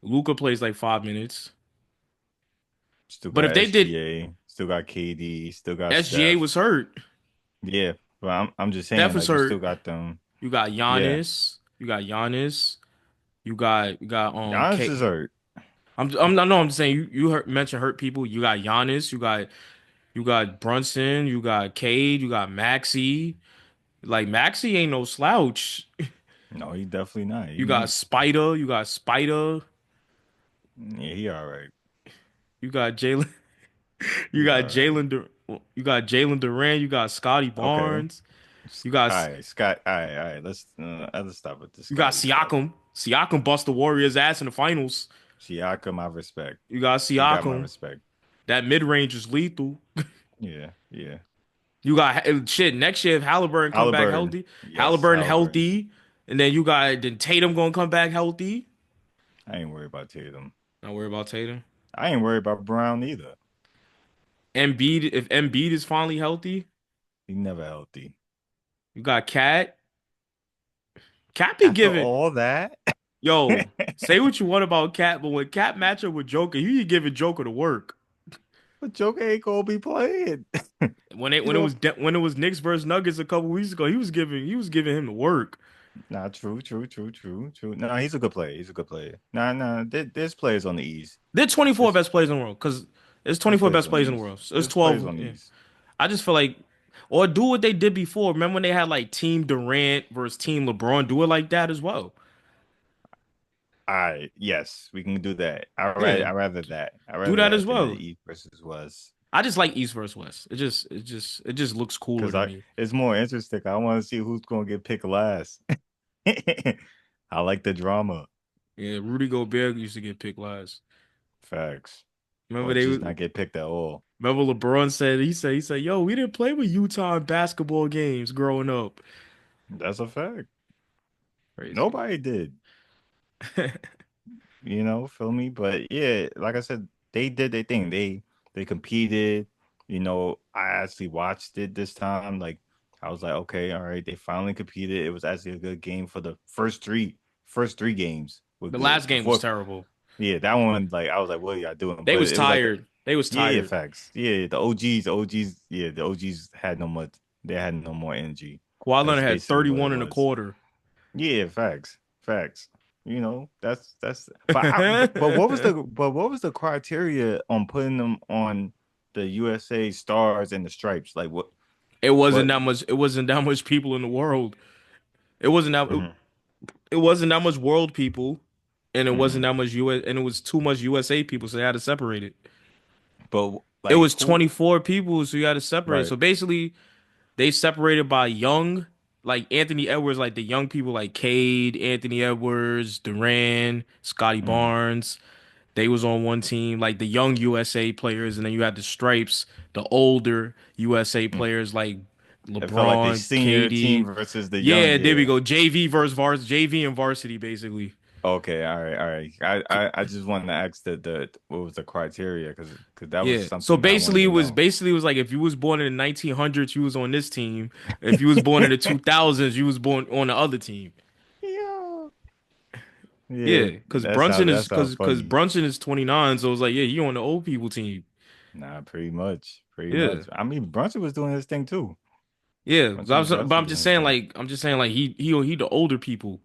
Luca plays like 5 minutes. still But got if they did, SGA, still got KD, still got SGA Steph. was hurt. Yeah, but I'm just Steph saying was like you still hurt. got them. You got Yeah, Giannis. You got Giannis. You got Giannis is K. hurt. I'm not. No, I'm just saying you mentioned hurt people. You got Giannis. You got Brunson, you got Cade, you got Maxey. Like Maxey ain't no slouch. No, he definitely not. He You got nice. Spider, you got Spider, Yeah, he all right. you got Jalen, you He got all right. You got Jalen Durant, you got Scotty Okay. Barnes, you got All right, Scott. All right. Let's stop with the you got Scotty stuff. Siakam. Siakam bust the Warriors ass in the finals. Siakam, I respect. You got He got my Siakam. respect. That mid range is lethal. Yeah, yeah. You got shit next year if Halliburton come back Halliburton. healthy. Yes, Halliburton Halliburton. healthy, and then you got then Tatum gonna come back healthy. I ain't worried about Tatum. Not worry about Tatum. I ain't worried about Brown either. Embiid, if Embiid is finally healthy, He never healthy. you got Cat. Cat be After giving, all that, yo, say what you want about Cat, but when Cat match up with Joker, he be giving Joker to work. but Joker ain't gonna be playing. When it He's when it gonna was when it was Knicks versus Nuggets a couple weeks ago, he was giving him the work. Nah, true. No, he's a good player. He's a good player. Nah. There's players on the East. They're 24 There's best players in the world because it's there's 24 players best on the players in the East. world. So it's There's players 12. on the Yeah. East. I just feel like, or do what they did before. Remember when they had like Team Durant versus Team LeBron? Do it like that as well. All right, yes, we can do that. Yeah, I rather that. I do rather that that as than the well. East versus West. I just like East versus West. It just looks cooler Because to I me. it's more interesting. I want to see who's gonna get picked last. I like the drama. Yeah, Rudy Gobert used to get picked last. Facts. Remember Or they just not get picked at all. remember LeBron said he said, "Yo, we didn't play with Utah in basketball games growing up." That's a fact. Crazy. Nobody did, feel me? But yeah, like I said, they did their thing. They competed. I actually watched it this time. Like I was like, okay, all right, they finally competed. It was actually a good game for the first three games were The good. last The game was fourth, terrible. yeah, that one, like I was like, what are y'all doing? They But was it was like tired. They was yeah, tired. facts. Yeah, the OGs had no much. They had no more energy. Kawhi That's Leonard had basically what it 31 and a was. quarter. Yeah, facts. That's. But what was the criteria on putting them on the USA stars and the stripes? Like what? It wasn't that much people in the world. It wasn't that it, Hmm. it wasn't that much world people, and it wasn't Hmm. that much US, and it was too much USA people, so they had to separate it. But It like was who? 24 people, so you had to separate. Right. So basically, they separated by young, like Anthony Edwards, like the young people like Cade, Anthony Edwards, Duran, Scotty Hmm. Barnes. They was on one team, like the young USA players, and then you had the stripes, the older USA players like It felt like the LeBron, senior team KD. versus the young. Yeah, there we Yeah. go. JV versus varsity, JV and varsity basically. Okay, all right, all right. I just wanted to ask the what was the criteria because that was Yeah. So something that I wanted basically to it know. was like if you was born in the 1900s, you was on this team. If you was born in the 2000s, you was born on the other team. Yeah, Yeah, yeah. because Brunson is That sounds because funny. Brunson is 29, so it's like, yeah, you on the old people team. Nah, pretty much, pretty Yeah. much. I mean, Brunson was doing his thing too. Yeah. Brunson was But definitely doing his thing. I'm just saying like he the older people.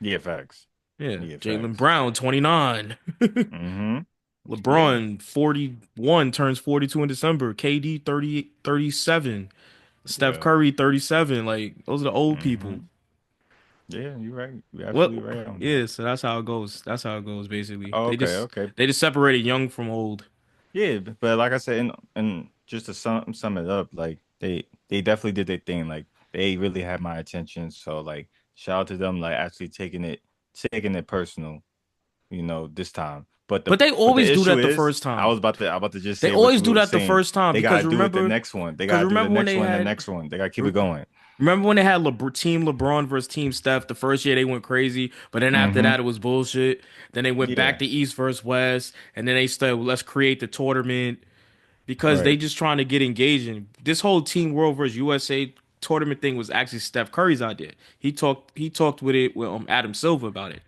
Yeah, facts. Yeah. Yeah, Jaylen facts. Brown, 29. Mm-hmm. Yeah, LeBron, 41, turns 42 in December. KD, 30, 37. Steph yeah. Curry, 37. Like, those are the old people. Mm-hmm. Yeah, you're right. You're What? absolutely right on that. Yeah, so that's how it goes. That's how it goes, basically. Oh, okay, okay. They just separated young from old. Yeah, but like I said, and just to sum it up, like they definitely did their thing. Like they really had my attention. So like shout out to them, like actually taking it personal, this time. But the But they but the always do issue that the is, first time. I about to just They say what always you do were that the saying. first time They gotta because do it the next one. They gotta do the remember when next they one, the had next one. They gotta keep it going. remember when they had Team LeBron versus Team Steph? The first year they went crazy, but then after Mm-hmm. that it was bullshit. Then they went back Yeah, to East versus West, and then they said, well, let's create the tournament because they right. just trying to get engaging. This whole Team World versus USA tournament thing was actually Steph Curry's idea. He talked with it with Adam Silver about it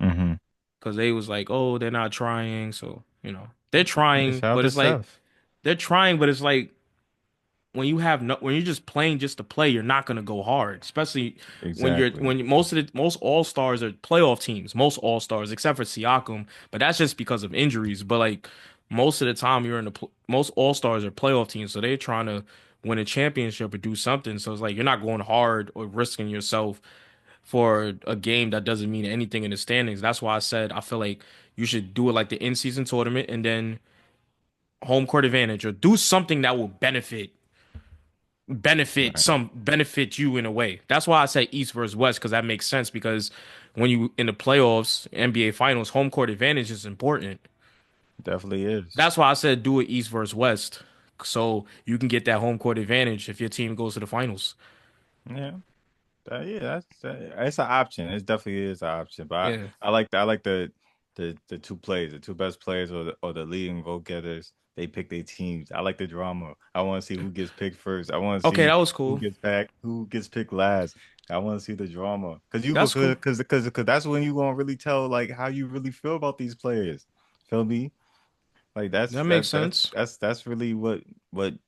Mm-hmm. because they was like, oh, they're not trying, so they're Yeah, trying, shout out but to it's like Steph. they're trying, but it's like when you're just playing just to play, you're not gonna go hard. Especially Exactly. most all stars are playoff teams, most all stars except for Siakam, but that's just because of injuries. But like most of the time, most all stars are playoff teams, so they're trying to win a championship or do something. So it's like you're not going hard or risking yourself for a game that doesn't mean anything in the standings. That's why I said I feel like you should do it like the in-season tournament and then home court advantage or do something that will Right. benefit you in a way. That's why I say East versus West because that makes sense because when you in the playoffs, NBA Finals, home court advantage is important. Definitely is. That's why I said do it East versus West so you can get that home court advantage if your team goes to the finals. Yeah. Yeah, it's an option. It definitely is an option. But Yeah. I like the two players, the two best players or the leading vote getters. They pick their teams. I like the drama. I want to see who gets picked first. I want to Okay, see that was who cool. gets back, who gets picked last. I want to see the drama because you go That's cool. because that's when you gonna really tell like how you really feel about these players. Feel me? Like That makes sense. that's really what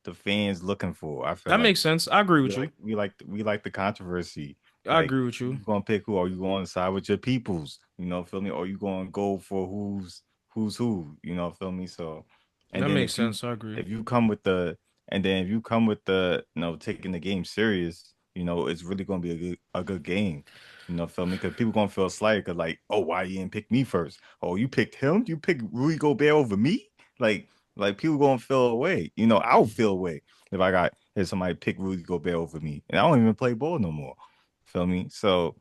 the fans looking for. I feel That like makes sense. I agree we with you. like we like we like the controversy. I Like agree with you. you gonna pick who? Are you going to side with your peoples? Feel me? Or you going to go for who's who? Feel me? So, and That then makes sense. I agree. if you come with the and then if you come with the taking the game serious, it's really gonna be a good game. Feel me? Because people gonna feel slighted. Cause like, oh, why you didn't pick me first? Oh, you picked him? You picked Rudy Gobert over me? Like, people gonna feel away. I'll feel away if somebody pick Rudy Gobert over me, and I don't even play ball no more. Feel me? So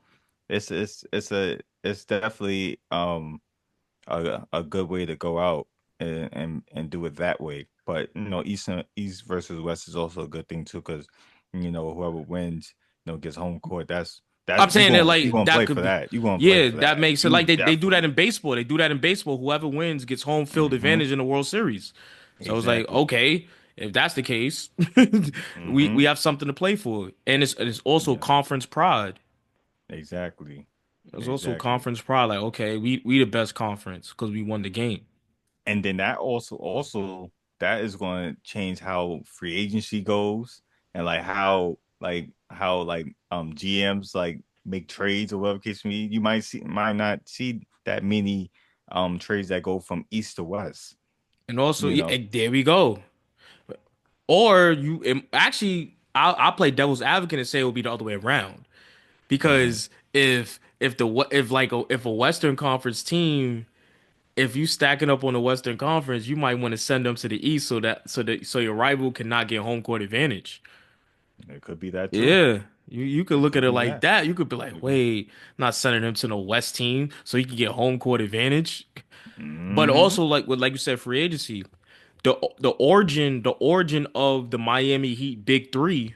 it's definitely a good way to go out and do it that way. But East versus West is also a good thing too, because whoever wins, gets home court. That's I'm saying that you like gonna that play could for be, that. You gonna play yeah, for that that. makes it You like they do that definitely. in baseball. They do that in baseball. Whoever wins gets home field Hmm. advantage in the World Series. So it's like, Exactly. okay, if that's the case, we Hmm. have something to play for, and it's also Yeah. conference pride. Exactly. It's also Exactly. conference pride. Like, okay, we the best conference because we won the game. And then that also that is going to change how free agency goes, and like how GMs like make trades or whatever case may be. You might not see that many trades that go from east to west, And also, you yeah, know. and there we go. Or actually, I'll play devil's advocate and say it will be the other way around. Hmm. Because if a Western Conference team, if you stacking up on the Western Conference, you might want to send them to the East so your rival cannot get home court advantage. It could be that too. Yeah, you could It look at could it be like that. that. You could be like, Hmm. wait, not sending him to the West team so he can get home court advantage. But Hmm. also like you said, free agency, the origin of the Miami Heat Big Three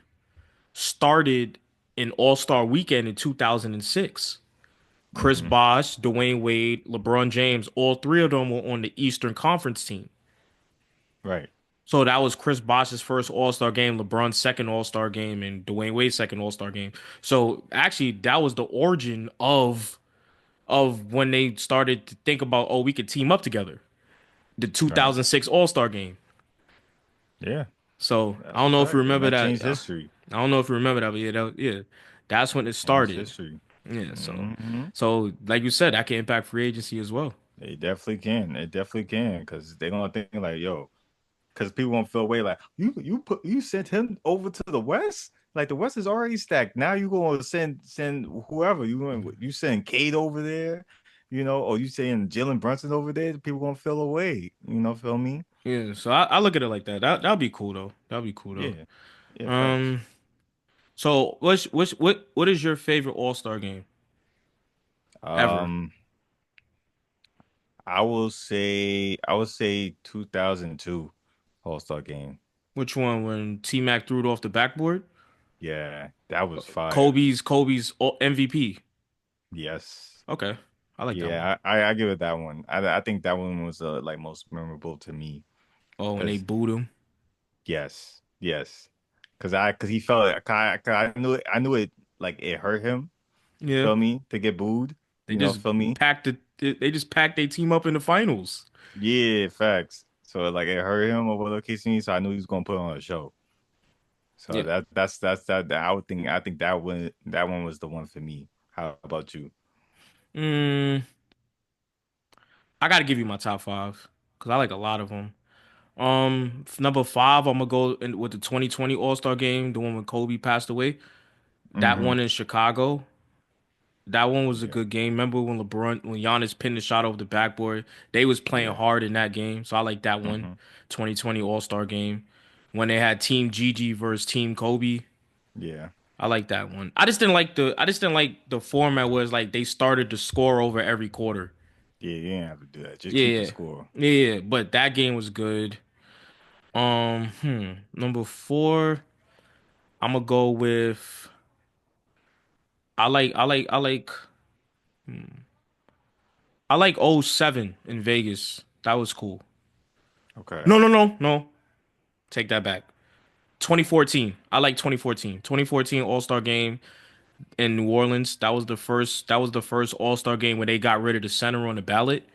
started in All-Star Weekend in 2006. Chris Hmm. Bosh, Dwayne Wade, LeBron James, all three of them were on the Eastern Conference team. Right. So that was Chris Bosh's first All-Star game, LeBron's second All-Star game, and Dwayne Wade's second All-Star game. So actually, that was the origin of when they started to think about, oh, we could team up together. The Right. 2006 All-Star game. Yeah. So I That's a don't know if you fact, and remember that that. changed history. I don't know if you remember that, but yeah, yeah, that's when it Changed started. history. Yeah, Hmm. so like you said, that can impact free agency as well. They definitely can. They definitely can, because they're gonna think like, yo, because people won't feel away like you sent him over to the West. Like the West is already stacked. Now you gonna send whoever you send Cade over there, or you saying Jalen Brunson over there. People gonna feel away. Feel me? Yeah, so I look at it like that. That'd be cool though. That'd be cool Yeah, though. yeah, facts. Um, so what is your favorite All-Star game ever? Um, I would say 2002 All-Star game. Which one? When T-Mac threw it off the backboard? Yeah, that was fire. Kobe's MVP. Yes. Okay, I like that one. Yeah, I give it that one. I think that one was like most memorable to me Oh, and they because booed him. yes, yes, because he felt it. 'Cause I knew it like it hurt him. Yeah, Feel me to get booed. they just Feel me. they just packed their team up in the finals. Yeah, facts. So like it hurt him or whatever the case may be. So I knew he was gonna put on a show. So Yeah. that I think that one was the one for me. How about you? Mm, I gotta give you my top five because I like a lot of them. Number five, I'm gonna go with the 2020 All-Star game, the one when Kobe passed away. That Mm-hmm. one in Chicago. That one was a Yeah. good game. Remember when Giannis pinned the shot over the backboard? They was playing Yeah. hard in that game, so I like that one. Mm-hmm. 2020 All-Star game when they had Team Gigi versus Team Kobe. Yeah. I like that one. I just didn't like the format where it's like they started to score over every quarter. Yeah, you didn't have to do that. Just keep the Yeah, score. yeah, yeah. But that game was good. Number four, I'm gonna go with I like I like '07 in Vegas. That was cool. Okay. No, no, no, no. Take that back. 2014. I like 2014. 2014 All-Star game in New Orleans. That was the first All-Star game where they got rid of the center on the ballot.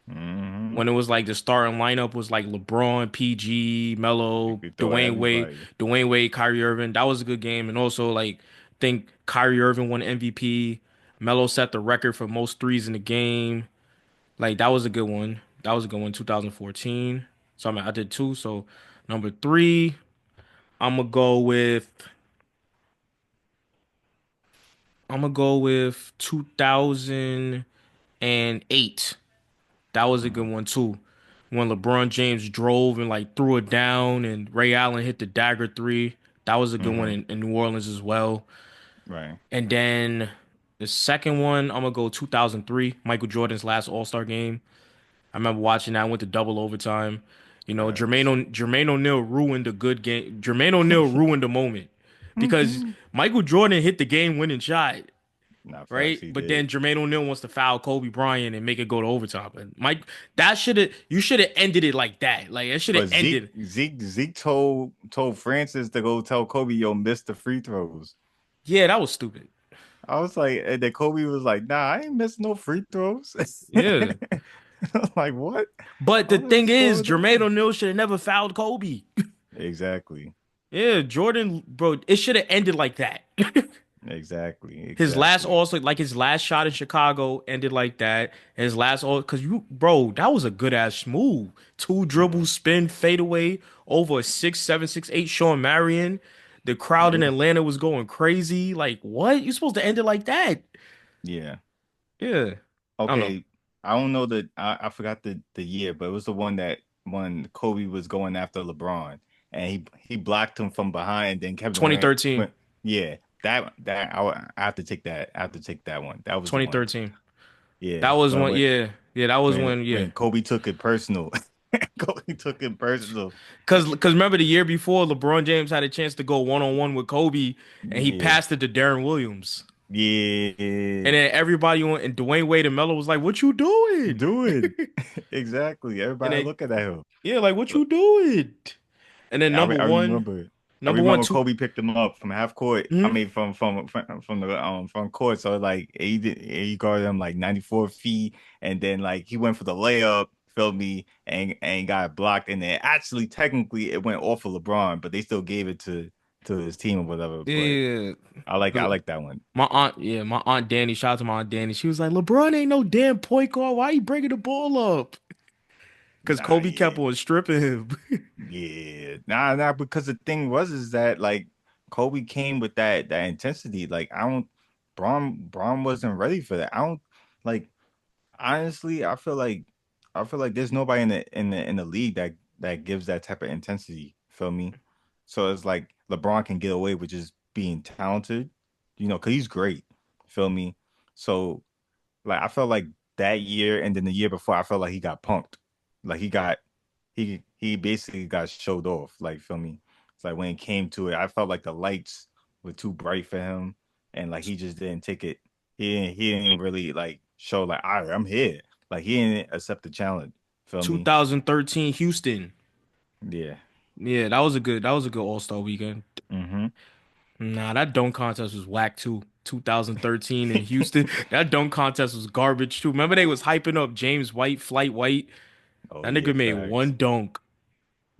Mm-hmm. When it was like the starting lineup was like LeBron, PG, You Melo, could throw everybody. Dwayne Wade, Kyrie Irving. That was a good game. And also like think Kyrie Irving won MVP. Melo set the record for most threes in the game. Like that was a good one. That was a good one. 2014. So I mean I did two. So number three, I'm gonna go with I'm gonna go with 2008. That was a good Mhm. one too. When LeBron James drove and like threw it down and Ray Allen hit the dagger three. That was a good one Mhm. in New Orleans as well. Right. And then The second one, I'm gonna go 2003, Michael Jordan's last All-Star game. I remember watching that. I went to double overtime. Facts. Jermaine O'Neal ruined a good game. Jermaine O'Neal ruined the moment because Michael Jordan hit the game-winning shot, Not facts. right? He But did. then Jermaine O'Neal wants to foul Kobe Bryant and make it go to overtime. And Mike, that should have you should have ended it like that. Like it should have But ended. Zeke told Francis to go tell Kobe, yo, miss the free throws. Yeah, that was stupid. I was like, and then Kobe was like, nah, I ain't missing no free throws. Yeah. I was like, what? But I the was like, thing what's is, going Jermaine on? O'Neal should have never fouled Kobe. Exactly. Yeah, Jordan, bro, it should have ended like that. Exactly. His last Exactly. also like his last shot in Chicago ended like that. His last all because you bro, that was a good ass move. Two Yeah. dribble spin fadeaway over a 6'7", 6'8" Sean Marion. The crowd in Yeah. Atlanta was going crazy. Like, what? You supposed to end it like that? Yeah. Yeah. I don't know. Okay. I don't know I forgot the year, but it was the one that when Kobe was going after LeBron and he blocked him from behind and then Kevin Durant 2013. went, yeah, I have to take that. I have to take that one. That was the one. 2013. That Yeah. was when yeah. Yeah, that was when yeah. When Kobe took it personal. Kobe took it personal. Cause remember the year before LeBron James had a chance to go one-on-one with Kobe and he Yeah. passed it to Darren Williams. Yeah. And then everybody on and Dwayne Wade and Melo was like, "What you doing?" Do it. Exactly. And Everybody then looking at him. yeah, like what you doing? And then I remember. I number one, remember two. Kobe picked him up from half court. I Mhm. mean, from the front court. So like he guarded him like 94 feet, and then like he went for the layup. Feel me, and got blocked, and then actually technically it went off of LeBron, but they still gave it to his team or whatever. But Yeah, I 'cause like that one. my aunt Danny. Shout out to my aunt Danny. She was like, "LeBron ain't no damn point guard. Why you bringing the ball up?" Because Nah, Kobe yeah. kept on stripping him. Yeah, nah, because the thing was is that like Kobe came with that intensity. Like I don't, Braun wasn't ready for that. I don't like honestly. I feel like there's nobody in the league that gives that type of intensity. Feel me? So it's like LeBron can get away with just being talented, you know, because he's great. Feel me? So like I felt like that year and then the year before, I felt like he got punked. Like he basically got showed off. Like feel me? It's like when it came to it, I felt like the lights were too bright for him, and like he just didn't take it. He didn't really like show like all right, I'm here. Like he didn't accept the challenge. Feel me? 2013 Houston. Yeah. Yeah, that was a good All-Star weekend. Mm-hmm. Nah, that dunk contest was whack too. 2013 in Houston. That dunk contest was garbage too. Remember they was hyping up James White, Flight White. Oh That yeah, nigga made facts. one dunk.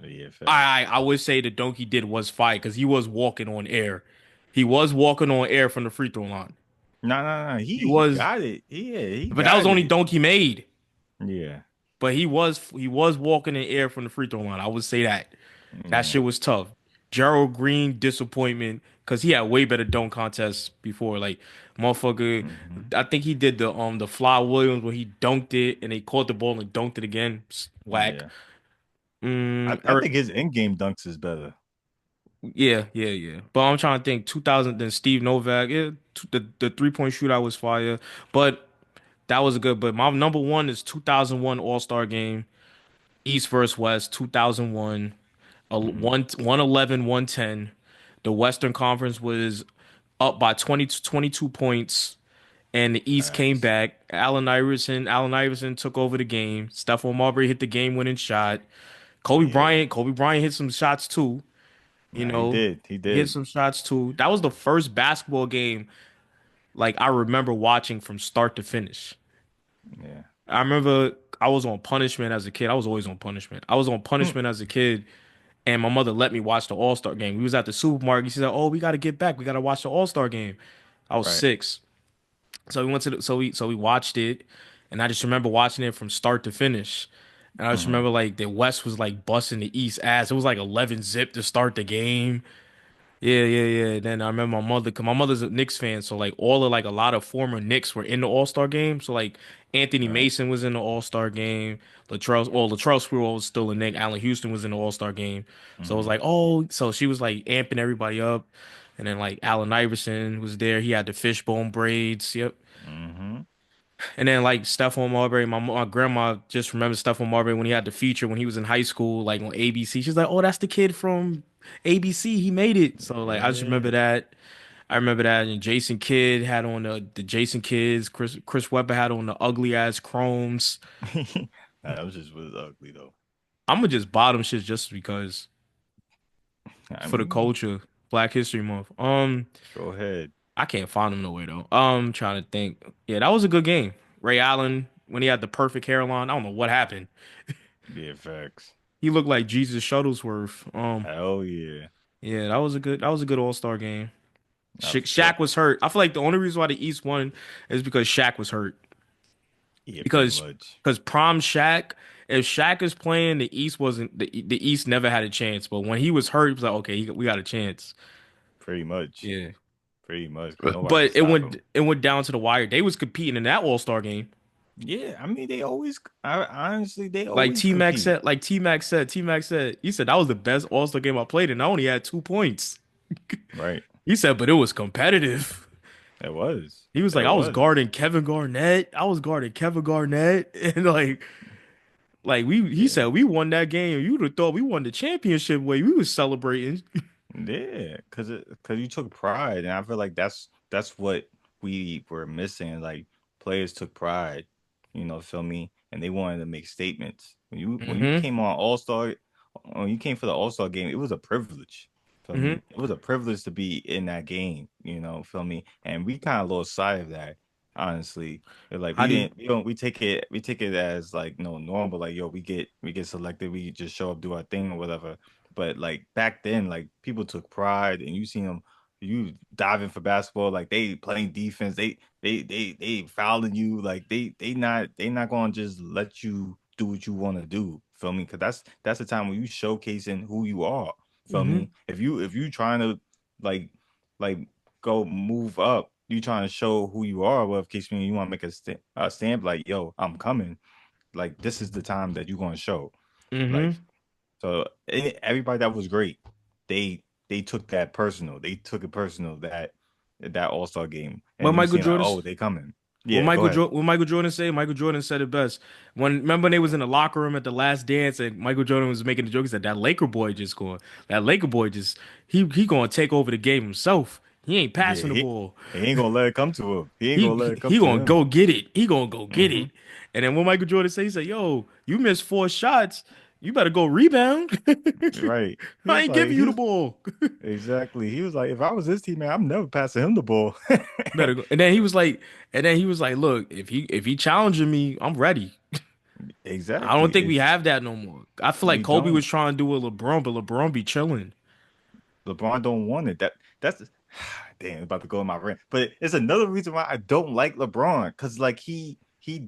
Yeah, facts. I would say the dunk he did was fire because he was walking on air. He was walking on air from the free throw line. No. He He was, got it. Yeah, he but that was got the only it. dunk he made. Yeah. But he was walking in air from the free throw line. I would say that. That Yeah. shit was tough. Gerald Green disappointment because he had way better dunk contests before. Like motherfucker, Mm-hmm. I think he did the Fly Williams where he dunked it and they caught the ball and dunked it again. Whack. Yeah. I Eric, think his in-game dunks is better. yeah. But I'm trying to think. 2000, then Steve Novak. Yeah, the 3-point shootout was fire. But that was good. But my number one is 2001 All-Star Game, East versus West, 2001. Hmm. 111, 110. The Western Conference was up by 20 to 22 points, and the East came Facts. back. Allen Iverson took over the game. Stephon Marbury hit the game-winning shot. Yeah. Kobe Bryant hit some shots too. You Nah, he know, did. He he hit did. some shots too. That was the first basketball game like I remember watching from start to finish. Yeah. I remember I was on punishment as a kid. I was always on punishment. I was on Hmm. punishment as a kid, and my mother let me watch the All-Star game. We was at the supermarket. She said, "Oh, we got to get back. We got to watch the All-Star game." I was Right. 6, so we went to so we watched it, and I just remember watching it from start to finish. And I just Hmm. remember like the West was like busting the East ass. It was like 11 zip to start the game. Yeah. Then I remember my mother, cause my mother's a Knicks fan, so like all of like a lot of former Knicks were in the All-Star game. So like Anthony Right. Mason was in the All-Star game. Latrell Sprewell was still a Knick. Allen Houston was in the All-Star game. So it was Hmm. like, oh, so she was like amping everybody up. And then like Allen Iverson was there. He had the fishbone braids. Yep. Mm-hmm. And then like Stephon Marbury, my grandma just remembers Stephon Marbury when he had the feature when he was in high school, like on ABC. She's like, "Oh, that's the kid from ABC. He made it." So like I just remember Yeah. that. I remember that. And Jason Kidd had on the Jason Kidds. Chris Webber had on the ugly ass Chromes. Nah, that was just was ugly though. I'm gonna just bottom shit just because I for the mean, culture, Black History Month. go ahead. I can't find him nowhere though. Trying to think. Yeah, that was a good game. Ray Allen when he had the perfect hairline. I don't know what happened. Yeah, facts. He looked like Jesus Shuttlesworth. Hell yeah. Yeah, that was a good All-Star game. That was Shaq tough. was hurt. I feel like the only reason why the East won is because Shaq was hurt. Yeah, pretty Because much. prime Shaq, if Shaq is playing, the East wasn't the East never had a chance. But when he was hurt, he was like, okay, we got a chance. Pretty much. Yeah. Pretty much. Because nobody But could stop him. it went down to the wire. They was competing in that All-Star game. Yeah, I mean, they always, honestly, they Like always T-Mac compete. said, T-Mac said, he said that was the best All-Star game I played, and I only had 2 points. Right. He said, but it was competitive. It was. He was It like, I was was. guarding Kevin Garnett. I was guarding Kevin Garnett. And like he Yeah. said, we won that game. You would have thought we won the championship way. We was celebrating. Yeah, because you took pride, and I feel like that's what we were missing. Like players took pride, feel me, and they wanted to make statements. When you Hmm. came on All Star, when you came for the All Star game, it was a privilege. Feel Hmm. me? It was a privilege to be in that game. Feel me? And we kind of lost sight of that, honestly. It's like How we do you? didn't, we don't, we take it as like no normal. Like yo, we get selected, we just show up, do our thing or whatever. But like back then, like people took pride, and you seen them, you diving for basketball, like they playing defense, they fouling you, like they not gonna just let you do what you want to do. Feel me? Because that's the time when you showcasing who you are. Feel Hmm. me? If you trying to like like go move up, you trying to show who you are. Well, if case me, you want to make a stamp like yo, I'm coming. Like this is the time that you're gonna show. Like Hmm. so everybody that was great, they took that personal. They took it personal that All-Star game. What And you Michael seen like, Jordan? oh, they coming. Yeah, go ahead. What Michael Jordan say? Michael Jordan said it best. When remember when they was in the locker room at the last dance and Michael Jordan was making the joke, he said that Laker boy just going, that Laker boy just he gonna take over the game himself. He ain't Yeah, passing the ball. he ain't gonna let it come to him. He ain't gonna let it come He to gonna him. go get it. He gonna go get Hmm. it. And then what Michael Jordan say, he said, "Yo, you missed 4 shots. You better go rebound. Right. He I was ain't like, giving he you the was ball. exactly. He was like, if I was his teammate, I'm never passing him the ball. Better go." And then he was like, "Look, if he challenging me, I'm ready. I don't Exactly. think we have that no more. I feel like We Kobe was don't. trying to do with LeBron, but LeBron be chilling. LeBron don't want it. That's damn about to go in my rant. But it's another reason why I don't like LeBron because like he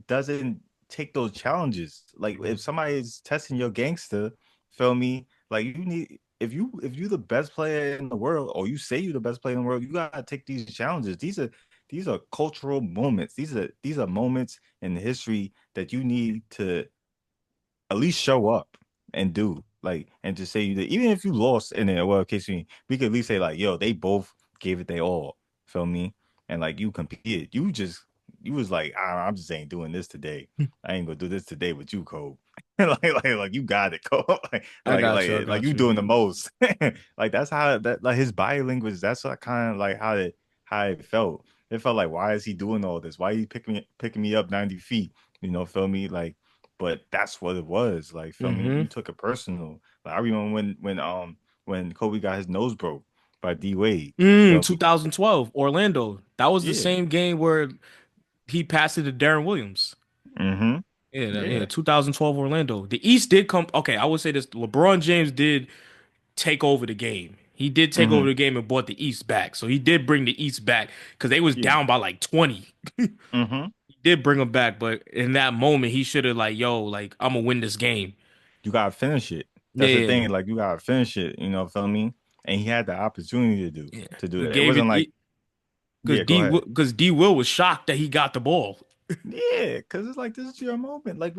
doesn't take those challenges. Like if somebody is testing your gangster, feel me? Like you need if you the best player in the world or you say you're the best player in the world, you gotta take these challenges. These are cultural moments. These are moments in history that you need to at least show up and do like and to say that even if you lost in it, well, in case we could at least say like, yo, they both gave it their all. Feel me? And like you competed, you was like, I'm just ain't doing this today. I ain't gonna do this today with you, Cole. like you got it, Cole. like I like got you. I like like got you you. doing the most. Like that's how that like his body language. That's what kind of like how it felt. It felt like why is he doing all this? Why he picking me up 90 feet? Feel me? Like but that's what it was. Like, feel me? Hmm. You took it personal. Like I remember when Kobe got his nose broke by D Wade. Feel me? 2012, Orlando. That was the Yeah. same game where he passed it to Darren Williams. Mm-hmm. Yeah, Yeah. 2012 Orlando. The East did come. Okay, I would say this: LeBron James did take over the game. He did take over Mm-hmm. the game and brought the East back. So he did bring the East back because they was Yeah. down by like 20. Mm-hmm. He did bring them back, but in that moment, he should have like, yo, like I'm gonna win this game. You gotta finish it. That's the Yeah, thing. Like you gotta finish it. Feel me? And he had the opportunity to do yeah. to do He that. It gave wasn't it like, yeah, go ahead. because D Will was shocked that he got the ball. Yeah, because it's like this is your moment. Like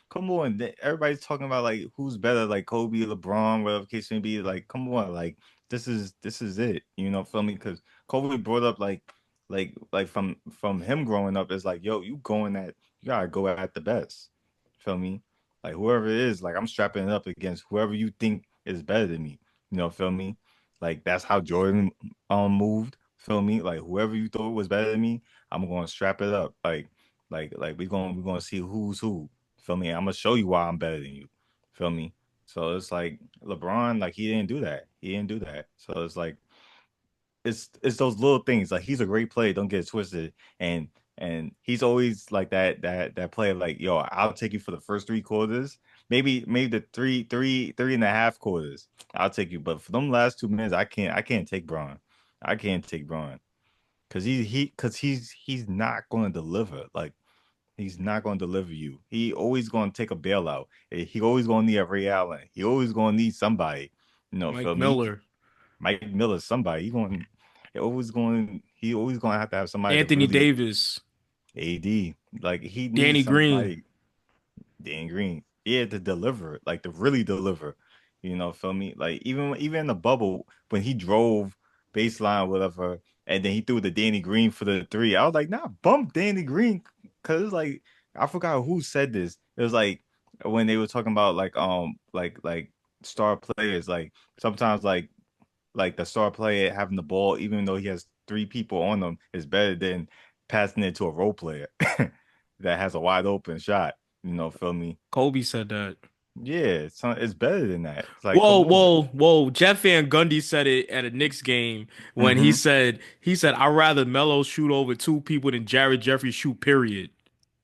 come on. Everybody's talking about like who's better, like Kobe, LeBron, whatever the case may be. Like, come on, like this is it. Feel me? Because Kobe brought up like from him growing up, it's like, yo, you gotta go at the best. Feel me? Like whoever it is, like I'm strapping it up against whoever you think is better than me. Feel me? Like that's how Jordan moved. Feel me? Like whoever you thought was better than me, I'm gonna strap it up. Like we're gonna see who's who. Feel me? I'm gonna show you why I'm better than you. Feel me? So it's like LeBron, like he didn't do that. He didn't do that. So it's like it's those little things. Like he's a great player, don't get it twisted. And he's always like that player, like, yo, I'll take you for the first 3 quarters. Maybe the three and a half quarters. I'll take you. But for them last 2 minutes, I can't take Braun. I can't take Braun. Cause he's not gonna deliver. Like he's not going to deliver you. He always going to take a bailout. He always going to need a Ray Allen. He always going to need somebody. Mike Feel me? Miller, Mike Miller, somebody. He always going to have somebody to Anthony really Davis, AD. Like he needs Danny Green. somebody. Dan Green. Yeah, to deliver, like to really deliver. Feel me? Like even in the bubble when he drove baseline, whatever, and then he threw the Danny Green for the three. I was like, nah, bump Danny Green. Cause it's like I forgot who said this. It was like when they were talking about like star players, like sometimes like the star player having the ball, even though he has 3 people on them, is better than passing it to a role player that has a wide open shot. Feel me? Kobe said that. Yeah, it's better than that. It's like, Whoa, come on. whoa, whoa. Jeff Van Gundy said it at a Knicks game when he Mm-hmm. said I'd rather Melo shoot over 2 people than Jared Jeffrey shoot, period.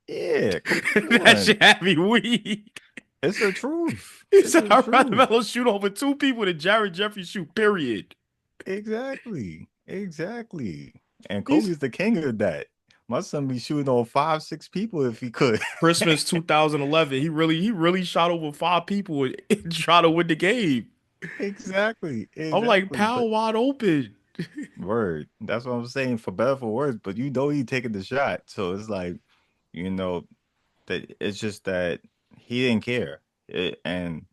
Yeah, come That on. shit had me weak. It's the truth. He It's said the I'd rather truth. Melo shoot over 2 people than Jared Jeffrey shoot, period. Exactly. Exactly. And He's Kobe's the king of that. My son be shooting on 5, 6 people if he could. Christmas 2011. He really shot over 5 people and tried to win the game. Exactly. I'm like, Exactly. power But wide open. word. That's what I'm saying. For better for worse. But he taking the shot. So it's like, you know, that it's just that he didn't care. And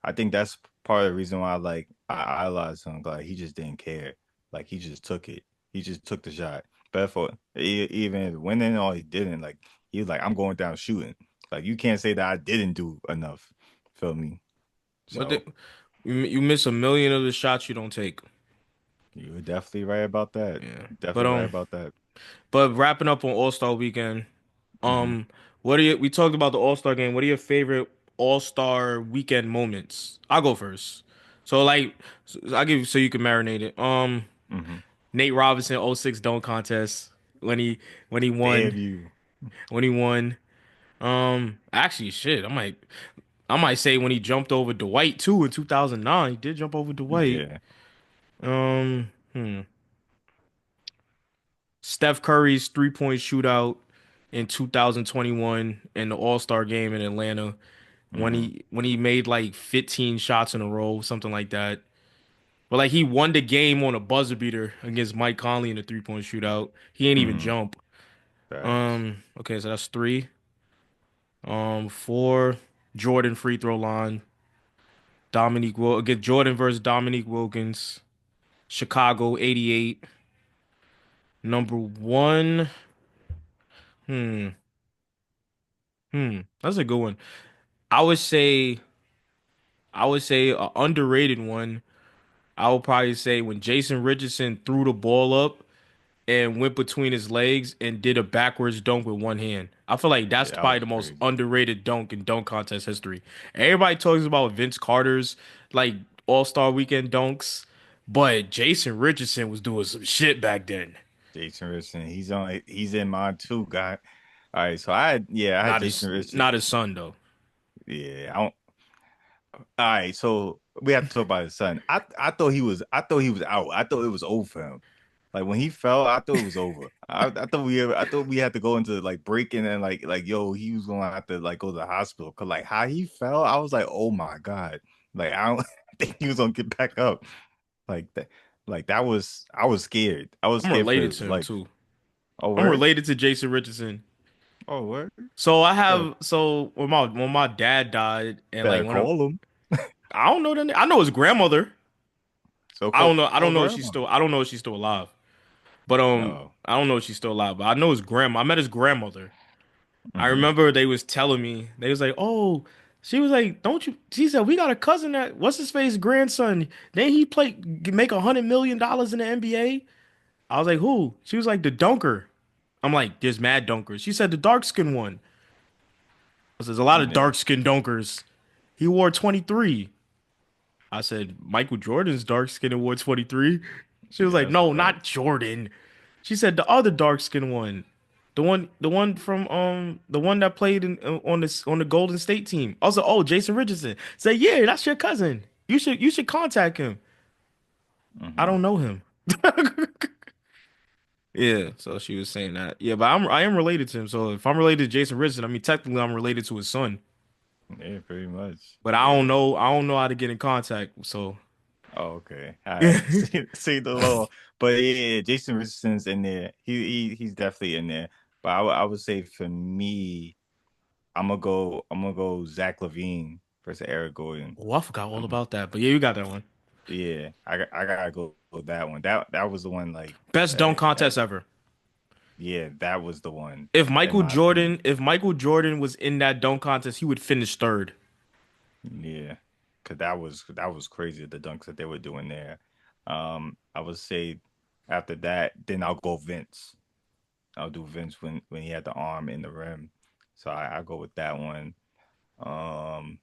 I think that's part of the reason why I idolize him. Like he just didn't care. Like he just took it. He just took the shot. But for even winning or he didn't, like he was like, I'm going down shooting. Like you can't say that I didn't do enough. Feel me? But So you miss a million of the shots you don't take. you were definitely right about that. Yeah. But Definitely right about that. wrapping up on All-Star weekend. Hmm. What are you we talked about the All-Star game. What are your favorite All-Star weekend moments? I'll go first. So like I'll give you so you can marinate it. Hmm. Nate Robinson '06 dunk contest when he when he Damn won you. when he won. Actually shit, I might say when he jumped over Dwight too in 2009. He did jump over Dwight. Yeah. Um, hmm. Steph Curry's three-point shootout in 2021 in the All-Star game in Atlanta when Hmm. he made like 15 shots in a row, something like that. But like he won the game on a buzzer beater against Mike Conley in the three-point shootout. He ain't even Hmm. jump. Facts. Okay, so that's three. Four, Jordan free throw line. Again, Jordan versus Dominique Wilkins. Chicago 88. Number one. Hmm. That's a good one. I would say I would say a underrated one. I would probably say when Jason Richardson threw the ball up and went between his legs and did a backwards dunk with one hand. I feel like that's Yeah, that probably was the most crazy. underrated dunk in dunk contest history. Everybody talks about Vince Carter's like All-Star weekend dunks, but Jason Richardson was doing some shit back then. Jason Richardson, he's in mine too, guy. All right, so I had Jason Richardson. Not his son though. Yeah, I don't. All right, so we have to talk about his son. I thought he was out. I thought it was over for him. Like when he fell, I thought it was over. I thought we had to go into like breaking and like yo, he was gonna have to like go to the hospital because like how he fell, I was like, oh my God. Like I don't think he was gonna get back up. Like that, like that I was scared. I was I'm scared for related his to him life. too. Oh, I'm word? related to Jason Richardson. Oh, what? So I Better, have so when my dad died and like better when call him. I don't know I know his grandmother. So I call don't know if she's grandma. still I don't know if she's still alive. But No. I don't know if she's still alive, but I know his grandma. I met his grandmother. I Hmm. remember they was telling me, they was like, "Oh, she was like, don't you?" She said, "We got a cousin that what's his face grandson. Then he play make $100 million in the NBA." I was like, "Who?" She was like, "The dunker." I'm like, "There's mad dunkers." She said, "The dark skin one." I said, "There's a lot of Yeah. dark skin dunkers." He wore 23. I said, "Michael Jordan's dark skin and wore 23." She was Yeah, like, that's a "No, fact. not Jordan." She said the other dark skin one. The one from the one that played in on the Golden State team. Also, oh, Jason Richardson. Say, "Yeah, that's your cousin. You should contact him." I Hmm. don't know him. Yeah, so she was saying that. Yeah, but I am related to him. So if I'm related to Jason Richardson, I mean technically I'm related to his son. Yeah, pretty much. But Yeah. I don't know how to get in contact. So Oh, okay. All right. See the law. But yeah, Jason Richardson's in there. He's definitely in there. But I would say for me, I'm gonna go Zach LaVine versus Eric Gordon. oh, I forgot all Um, about that. But yeah, you got that one. yeah, I gotta go with that one. That was the one like Best dunk contest ever. yeah, that was the one in my opinion. If Michael Jordan was in that dunk contest, he would finish third. Yeah, because that was crazy the dunks that they were doing there. I would say after that, then I'll go Vince. I'll do Vince when he had the arm in the rim. So I go with that one. Um,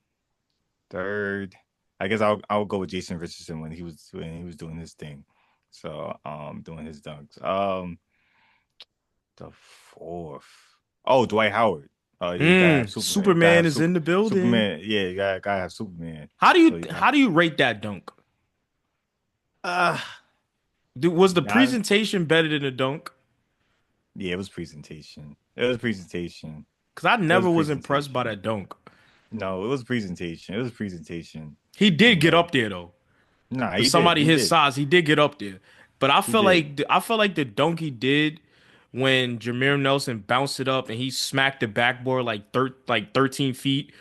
Third, I guess I'll go with Jason Richardson when he was doing his thing. So doing his dunks. The fourth. Oh, Dwight Howard. Yeah, you gotta have Superman. You gotta Superman have is in the building. Superman. Yeah, you gotta have Superman. So you got How do you rate that dunk? uh Was the not presentation better than the dunk? yeah, it was presentation. It was presentation. Because I It was never was impressed by presentation. that dunk. No, it was presentation. It was presentation. He You did get know. up there though. Nah, For he did. somebody He his did. size, he did get up there. But He did. I feel like the dunk he did when Jameer Nelson bounced it up and he smacked the backboard like 13 feet.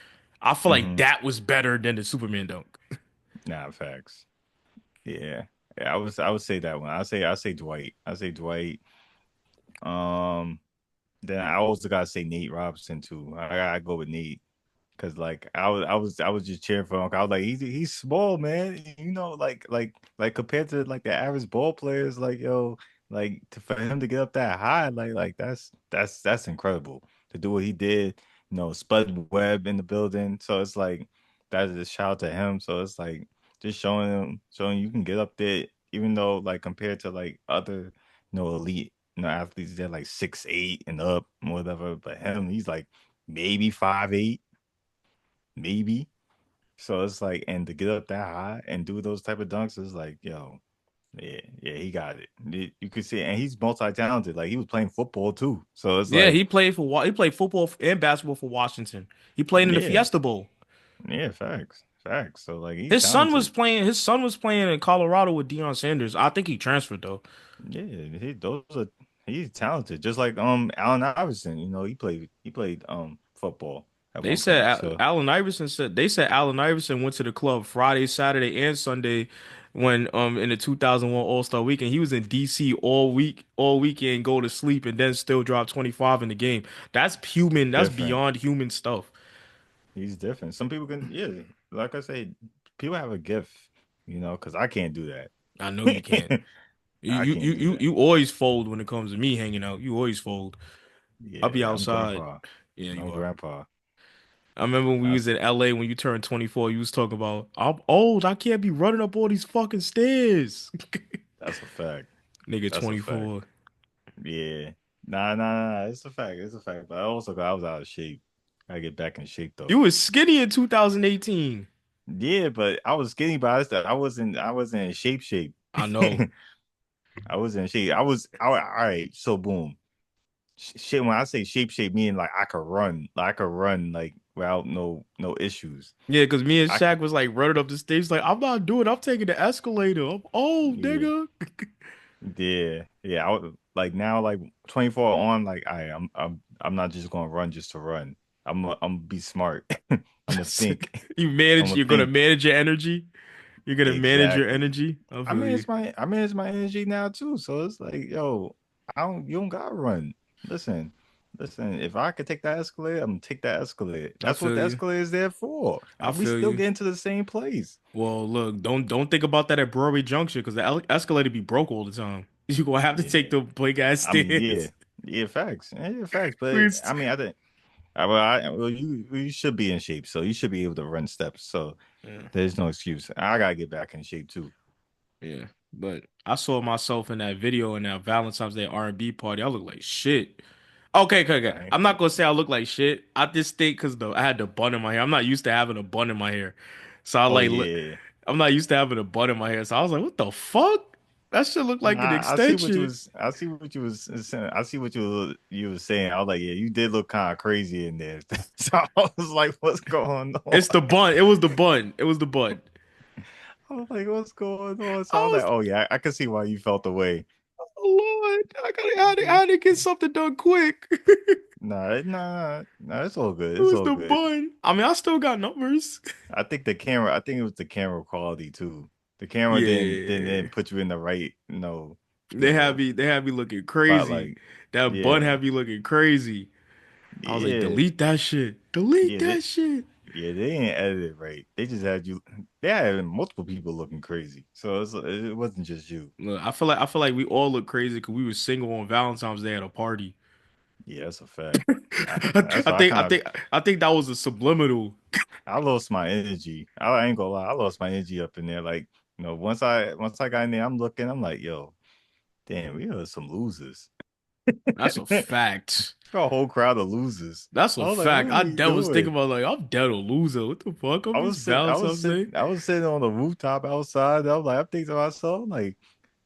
I feel like Hmm. that was better than the Superman dunk. Nah, facts. Yeah. Yeah, I would say that one. I say Dwight. I say Dwight. Um, then I also gotta say Nate Robinson too. I gotta go with Nate because like I was just cheering for him. I was like he's small man, like compared to like the average ball players, like yo, like for him to get up that high, like that's incredible to do what he did. Spud Webb in the building, so it's like that's a shout out to him. So it's like just showing you can get up there, even though like compared to like other elite athletes, they're like 6'8" and up, whatever. But him, he's like maybe 5'8", maybe. So it's like, and to get up that high and do those type of dunks is like, yo, yeah, he got it. You could see, and he's multi-talented. Like he was playing football too. So it's Yeah, like, he played football and basketball for Washington. He played in the yeah, Fiesta Bowl. yeah, facts. So like, he's talented. His son was playing in Colorado with Deion Sanders. I think he transferred though. Yeah, he's talented. Just like Allen Iverson. He played football at They one said point. So They said Allen Iverson went to the club Friday, Saturday, and Sunday when in the 2001 All-Star weekend. He was in DC all weekend, go to sleep, and then still drop 25 in the game. That's human. That's different. beyond human stuff. He's different. Some people can, yeah, like I say, people have a gift, because I can't do I know you can't. that. I can't do that. You always fold when it comes to me hanging out. You always fold. I'll Yeah, be yeah, I'm outside. grandpa. Yeah, you I'm are. grandpa. I remember when we I, was in LA when you turned 24, you was talking about, I'm old, I can't be running up all these fucking stairs. that's a fact. Nigga That's a fact. 24. Yeah. Nah. It's a fact. It's a fact. But I was out of shape. I get back in shape though. You was skinny in 2018. Yeah, but I was skinny, but I wasn't in shape. I know. I was in shape. All right. So boom. Shit, when I say shape, meaning like I could run like without no issues. Yeah, because me and I Shaq was like running up the stairs, like, I'm not doing it. I'm taking the escalator. I'm old, yeah nigga. yeah. I was like now like 24 on like I'm I'm not just gonna run just to run. I'm gonna be smart. I'm gonna think. I'm You're gonna gonna think manage your energy. You're gonna manage your exactly. energy. I feel you. I manage my energy now too. So it's like, yo, I don't you don't gotta run. Listen, listen, if I could take that escalator, I'm gonna take that escalator. I That's what feel the you. escalator is there for. I We feel still you. getting to the same place. Well, look, don't think about that at Broadway Junction because the escalator be broke all the time. You gonna have to take Yeah. the big ass I mean, yeah. stairs. Yeah, facts. Yeah, facts. But Please. I mean, I think well, you should be in shape, so you should be able to run steps. So Yeah, there's no excuse. I gotta get back in shape too. yeah. But I saw myself in that video in that Valentine's Day R&B party. I look like shit. Okay, okay, okay. Right? I'm not gonna say I look like shit. I just think because I had the bun in my hair. I'm not used to having a bun in my hair, so I Oh like. yeah. I'm not used to having a bun in my hair, so I was like, "What the fuck? That shit look like an Nah, I see what you extension." was. I see what you was saying. I see what you was saying. I was like, yeah, you did look kind of crazy in there. So I was like, what's going on? It's the bun. It was the bun. It was the bun. I was like, what's going on? So I was I like, was, oh yeah, I can see why you felt the way. oh Lord, I had to get something done quick. Nah, it's all good. It It's was all the good. bun. I mean, I still got numbers. I think it was the camera quality too. The camera didn't Yeah, put you in the right, you know, they had me looking crazy. spotlight. That bun Yeah. had me looking crazy. I was like, Yeah. delete that shit. Delete Yeah, that shit. yeah, they didn't edit it right. They just had you they had multiple people looking crazy. So it wasn't just you. Look, I feel like we all look crazy because we were single on Valentine's Day at a party. Yeah, that's a fact. That's I why think I think I think that was a subliminal. I lost my energy. I ain't gonna lie, I lost my energy up in there. Like, once I got in there, I'm looking, I'm like, yo, damn, we are some losers. That's a fact. A whole crowd of losers. That's I a was like, what fact. are we I was thinking doing? about like I'm dead or loser. What the fuck? I'm just Valentine's Day. I was sitting on the rooftop outside. I was like, I'm thinking to myself,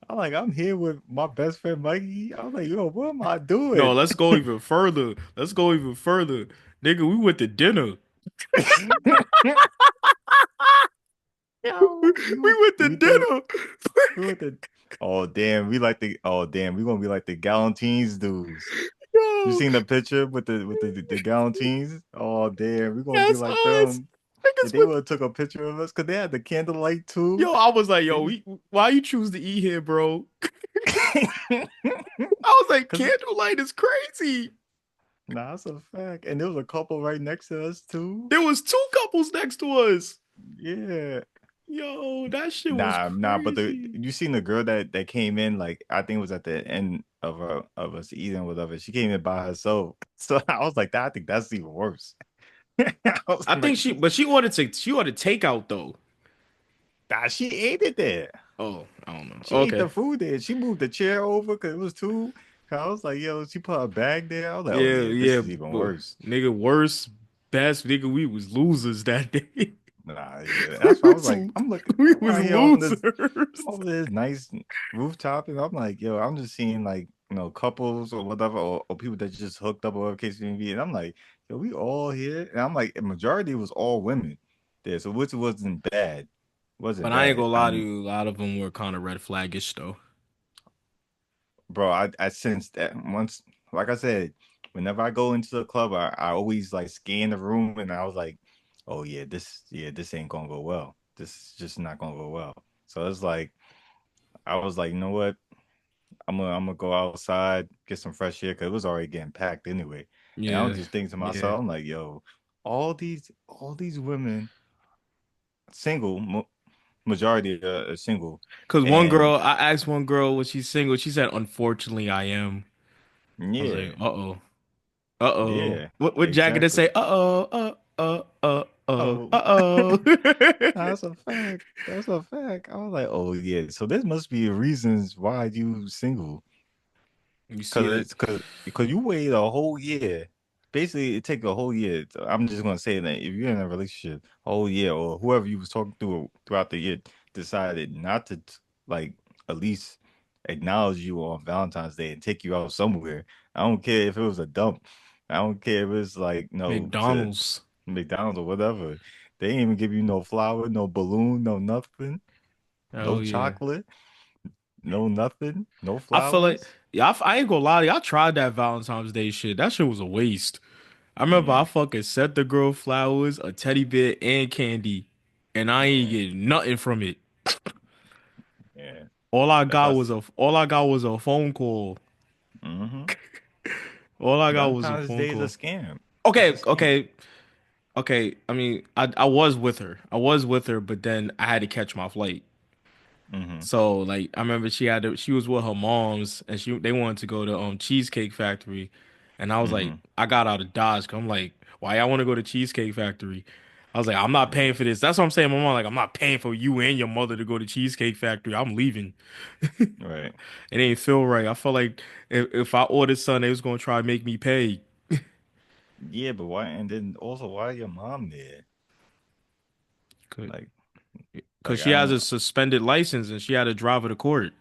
I'm here with my best friend Mikey. I was like, yo, what am I No, doing? let's go even further. Let's go even further. Nigga, we went to dinner. Yo, We went to we did dinner. we went to oh damn, we gonna be like the Galantines dudes. You Yo, seen the picture with the Galantines? Oh damn, we gonna be that's like us. them. Yeah, Niggas they went. would have took a picture of us because they had the candlelight too. Yo, I was like, yo, They why you choose to eat here, bro? I was like, Cause candlelight is crazy. nah, that's a fact. And there was a couple right next to us too. There was two couples next to us. Yeah. Yo, that shit was But the crazy. you seen the girl that came in like I think it was at the end of us eating whatever. She came in by herself. So I was like, I think that's even worse. I was I think like, but she ordered takeout though. nah, she ate it there. Oh, I don't know. She ate Okay. the food there. She moved the chair over because it was too. 'Cause I was like, yo, she put her bag there. I was like, oh Yeah, yeah, this yeah, is even but worse. nigga, worst, best, nigga, we was losers that day. Nah, yeah. We That's why I was was, like, we I'm was out here losers. over this nice rooftop, and I'm like, yo, I'm just seeing like couples or whatever, or people that just hooked up or whatever case may be, and I'm like, yo, we all here, and I'm like, a majority was all women there, so which wasn't But I ain't bad. gonna I lie to mean, you, a lot of them were kind of red flaggish though. bro, I sensed that once, like I said, whenever I go into the club, I always like scan the room, and I was like, oh this ain't gonna go well. This is just not gonna go well. So it's like I was like, you know what? I'm gonna go outside, get some fresh air because it was already getting packed anyway. And I was Yeah, just thinking to yeah. myself, I'm like, yo, all these women, single, majority are single, Cause one and girl, I asked one girl was she single. She said, "Unfortunately, I am." I was like, yeah, "Uh-oh, uh-oh." yeah, What jacket did say? exactly. Oh, Uh-oh. that's a fact. That's a fact. I was like, oh yeah, so there must be reasons why you single. You see Cause that? because you wait a whole year. Basically, it take a whole year. I'm just gonna say that if you're in a relationship, a whole year, or whoever you was talking to throughout the year decided not to like at least acknowledge you on Valentine's Day and take you out somewhere. I don't care if it was a dump. I don't care if it's like no to McDonald's. McDonald's or whatever. They ain't even give you no flower, no balloon, no nothing, no Oh yeah. chocolate. No nothing, no I feel like, flowers. yeah, I ain't gonna lie to you. I tried that Valentine's Day shit. That shit was a waste. I remember I Yeah, fucking sent the girl flowers, a teddy bear, and candy, and I ain't yeah, getting nothing from it. yeah. That's us. All I got was a phone call. Mm-hmm. All I got was a Valentine's phone Day is a call. scam. It's a Okay, scam. okay, okay. I mean, I was with her. I was with her, but then I had to catch my flight. Mm-hmm. So like I remember she was with her mom's and they wanted to go to Cheesecake Factory, and I was like Mm-hmm. I got out of Dodge 'cause I'm like, why y'all want to go to Cheesecake Factory? I was like, I'm not paying Yeah. for this. That's what I'm saying. My mom like, I'm not paying for you and your mother to go to Cheesecake Factory. I'm leaving. Right. It ain't feel right. I felt like if I ordered something, they was gonna try to make me pay. Yeah, but why? And then also, why your mom there? Cause, Like, 'Cause I she has don't. a suspended license and she had to drive her to court.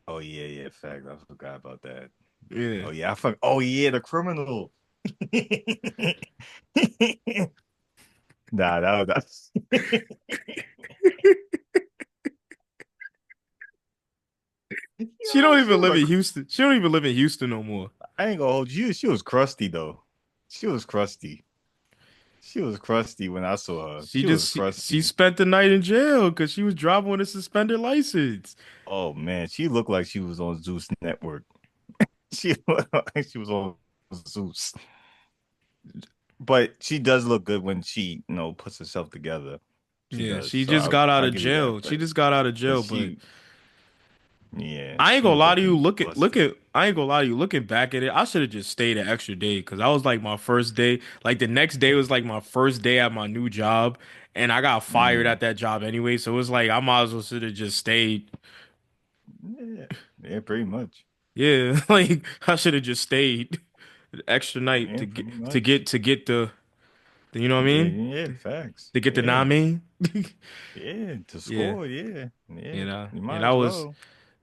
Oh yeah, yeah. Fact, I forgot about that. Yeah. Oh yeah, I forgot. Oh yeah, the criminal. Nah, that was. She Yo, don't she even was live a. in Houston. She don't even live in Houston no more. I ain't gonna hold you. She was crusty though. She was crusty. She was crusty when I saw her. She was She crusty. spent the night in jail because she was driving with a suspended license. Oh man, she looked like she was on Zeus Network. She looked like she was on Zeus. But she does look good when she, puts herself together. She Yeah, does. she So just got out I'll of give you that jail. She credit. just got out of But jail, but yeah, I ain't she gonna was lie to you. looking busted. I ain't gonna lie to you. Looking back at it, I should have just stayed an extra day because that was like my first day. Like the next day was like my first day at my new job, and I got fired Mm, at that job anyway. So it was like I might as well should have just stayed. yeah, yeah, pretty much. Yeah, like I should have just stayed extra night Yeah, pretty much. to get the you know what I Yeah, mean? yeah, facts. To get the Yeah, 9 yeah, to Yeah, score. Yeah, yeah, you yeah, might as well.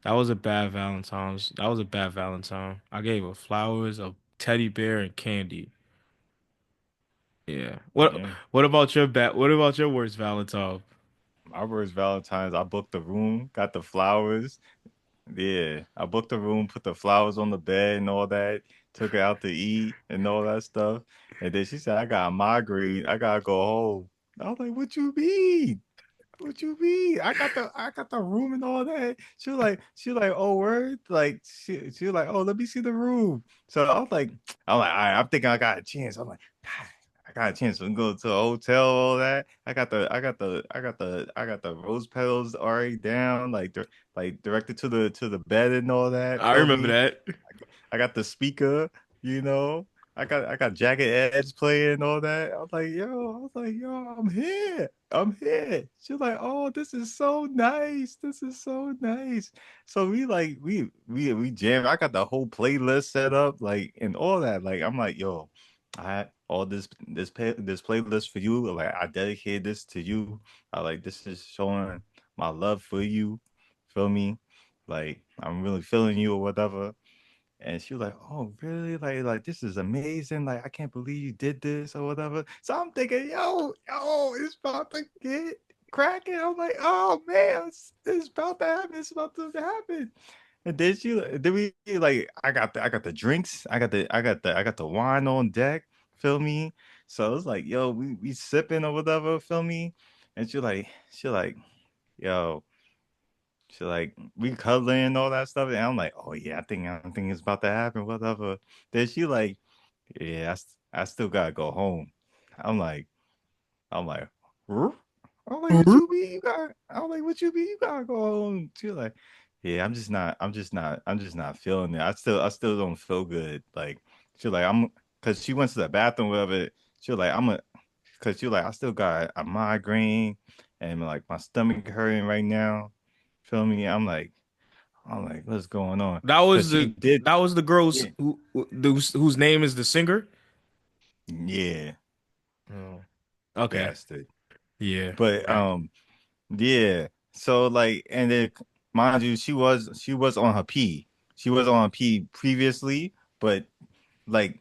that was a bad Valentine's. That was a bad Valentine. I gave her flowers, a teddy bear, and candy. Yeah. Yeah. What about your worst Valentine? My worst Valentine's, I booked the room, got the flowers. Yeah, I booked a room, put the flowers on the bed and all that, took her out to eat and all that stuff. And then she said, I got a migraine. I gotta go home. I was like, what you mean? What you mean? I got the room and all that. She was like, oh word? Like she was like, oh, let me see the room. So I'm like, all right, I'm thinking I got a chance. I'm like, God, I got a chance to go to a hotel, all that. I got the rose petals already down, like directed to the bed and all that. I Feel remember me? that. I got the speaker, you know. I got Jagged Edge playing and all that. I was like, yo, I'm here. I'm here. She was like, oh, this is so nice. This is so nice. So we jam. I got the whole playlist set up, like and all that. Like I'm like, yo, I had all this playlist for you. Like I dedicate this to you. I like this is showing my love for you. Feel me? Like I'm really feeling you or whatever. And she was like, "Oh, really? Like this is amazing. Like I can't believe you did this or whatever." So I'm thinking, yo, it's about to get cracking. I'm like, "Oh man, it's about to happen. It's about to happen." And then we like, I got the drinks, I got the wine on deck. Feel me? So it's like, yo, we sipping or whatever. Feel me? And she like, yo. She like we cuddling and all that stuff, and I'm like, oh yeah, I think it's about to happen, whatever. Then she like, yeah, I still gotta go home. I'm like, I'm like, "Huh?" I'm like, what you mean you got? I'm like, what you mean you gotta go home? She like, yeah, I'm just not feeling it. I still don't feel good. Like, she like, cause she went to the bathroom, whatever. She like, cause she like, I still got a migraine, and like my stomach hurting right now. Feel me? I'm like, what's going on? Because she did, That was the girls yeah, whose name is the singer. yeah, Oh, okay. bastard. Yeah. But Right. yeah. So like, and then mind you, she was on her P. She was on P previously, but like,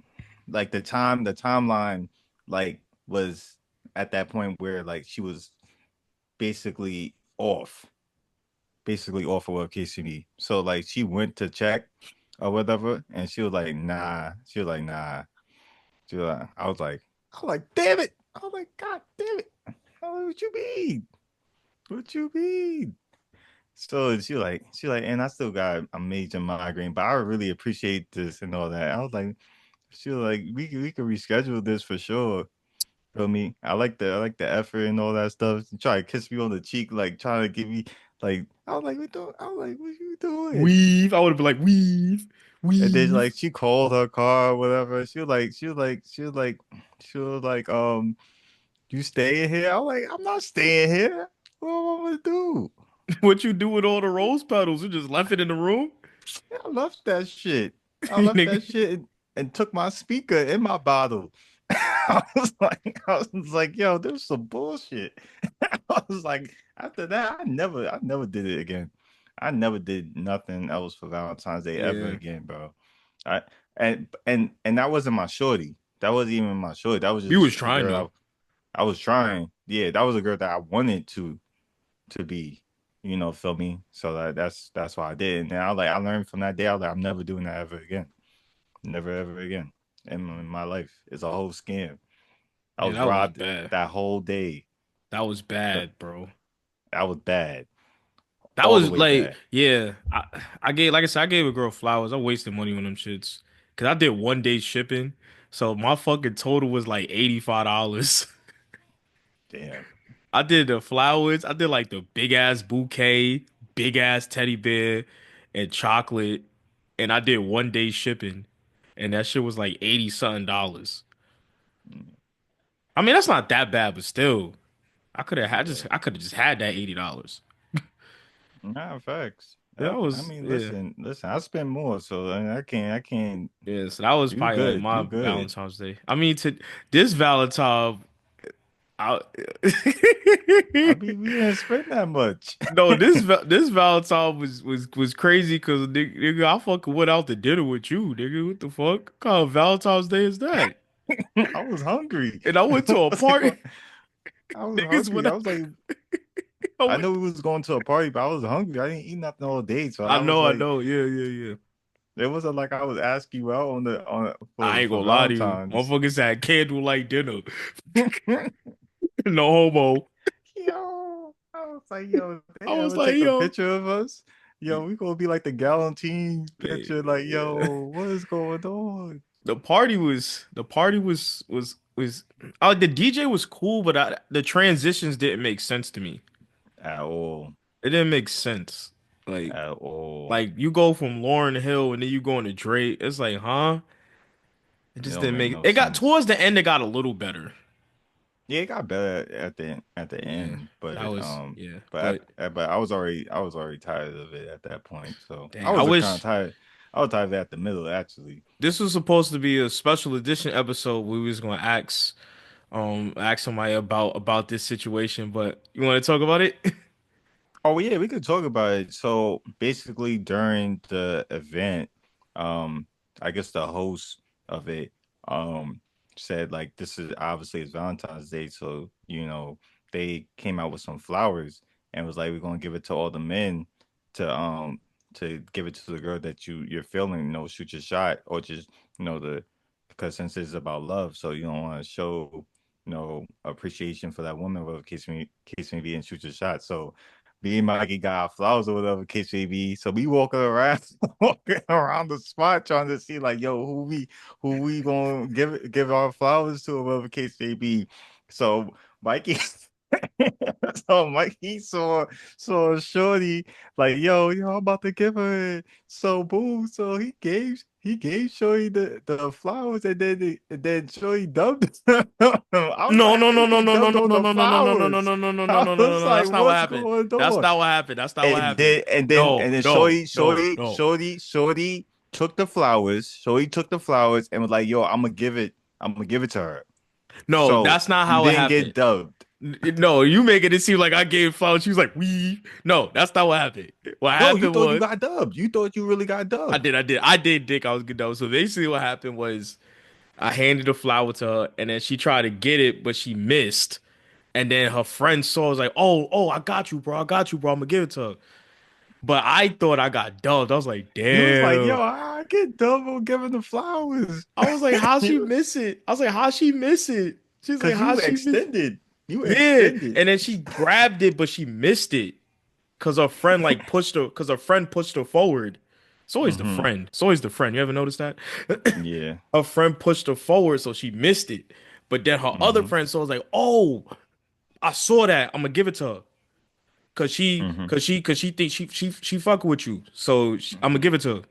the timeline, like, was at that point where like she was basically off. basically offer with KCB. So like she went to check or whatever, and she was like, nah. She was like, nah. She was like, I was like, damn it. I was like, God damn it. I was like, what you mean? What you mean? So she like, and I still got a major migraine, but I really appreciate this and all that. I was like, she was like, we could reschedule this for sure. Feel me? I like the effort and all that stuff. She try to kiss me on the cheek, like trying to give me like I was like, what doing? I was like, what you doing? Weave. I would have been like, weave, And then weave. like she called her car or whatever. You staying here? I'm like, I'm not staying here. What am I gonna do? What you do with all the rose petals? You just left it in the room? I left that shit. I left that Nigga, shit and took my speaker in my bottle. I was like, yo, this is some bullshit. I was like, after that, I never did it again. I never did nothing else for Valentine's Day ever yeah. again, bro. I and that wasn't my shorty. That wasn't even my shorty. That was You was just a trying though. girl I was trying. Yeah, that was a girl that I wanted to be, feel me? So that's why I did. And then I learned from that day, I was like, I'm never doing that ever again. Never ever again in my life. It's a whole scam. I Yeah, was that was robbed bad. that whole day. That was So bad, bro. that was bad. That All the was way like, bad. yeah. I gave, like I said, I gave a girl flowers. I wasted money on them shits. Cause I did 1 day shipping. So my fucking total was like $85. Damn. I did the flowers. I did like the big ass bouquet, big ass teddy bear, and chocolate. And I did 1 day shipping. And that shit was like 80 something dollars. I mean, that's not that bad, but still, Yeah. I could have just had that $80. Nah, facts. That Yep. I was mean, yeah. listen, I spend more, so I can't Yeah, so that was you probably like good. my You good. Valentine's Day. I mean, to this Valentine, I, I mean, we didn't spend that much. no, this Valentine was crazy because nigga, I fucking went out to dinner with you, nigga. What the fuck? What kind of Valentine's Day is that? I was hungry. And I went to a What's it party. going? I was Niggas hungry. went I out. was like, I I went. know we was going to a party, but I was hungry. I didn't eat nothing all day, so I was I like, know. Yeah, yeah, yeah. it wasn't like I was asking you out on I ain't for gonna lie to you, Valentine's. motherfuckers had candlelight dinner. No homo. Yo, I was like, yo, I they was ever like, take a yo. picture of us? Yo, we gonna be like the Galantine picture, like, Yeah. yo, what is going on? The party was oh, the DJ was cool, but the transitions didn't make sense to me. At all, It didn't make sense. Like at all. like you go from Lauryn Hill and then you go into Drake. It's like, huh? It It just don't didn't make make no it got sense. towards the end, it got a little better. Yeah, it got better at the Yeah. end, That was yeah. But but I was already tired of it at that point. So I dang, I was kind of wish tired. I was tired of it at the middle actually. this was supposed to be a special edition episode where we was gonna ask somebody about this situation, but you want to talk about it? Oh yeah, we could talk about it. So basically during the event, um, I guess the host of it said like this is obviously it's Valentine's Day, so they came out with some flowers and was like we're gonna give it to all the men to give it to the girl that you're feeling, shoot your shot or just the because since it's about love, so you don't want to show appreciation for that woman, whatever case may be, and shoot your shot. So me and Mikey got our flowers or whatever case may be. So we walking around, walking around the spot trying to see like, yo, who we gonna give our flowers to or whatever case may be. So Mikey, so Mikey saw Shorty like, yo, I'm about to give her it. So boom, so he gave Shorty the flowers and then Shorty dumped him. I was No, like, no, how no, you no, get no, no, dumped no, on no, the no, no, no, no, no, no, flowers? no, no, no, no, I no, no, was no. like, That's not what what's happened. going That's on? not what happened. That's not what happened. And then No, no, no, Shorty took the flowers. Shorty took the flowers and was like, yo, I'm gonna give it to her. no. So That's not you how it didn't get happened. dubbed. No, you making it seem like I gave flowers. She was like, we. No, that's not what happened. What No, you happened thought you was got dubbed. You thought you really got dubbed. I did think I was good though. So basically, what happened was I handed the flower to her, and then she tried to get it, but she missed. And then her friend saw, was like, "Oh, I got you, bro. I got you, bro. I'm gonna give it to her." But I thought I got dubbed. I was like, You was like, yo, damn. I get double giving the flowers. I was like, how she You, miss it? I was like, how she miss it? She's like, cause how you she miss? extended. You Yeah. extended. And then she grabbed it, but she missed it because her friend like pushed her because her friend pushed her forward. It's always the Hmm. friend. It's always the friend. You ever notice that? Yeah. Her friend pushed her forward, so she missed it. But then her other Hmm. friend saw was like, oh, I saw that. I'm gonna give it to her. Hmm. Cause she thinks she fucking with you. So I'm gonna give it to her.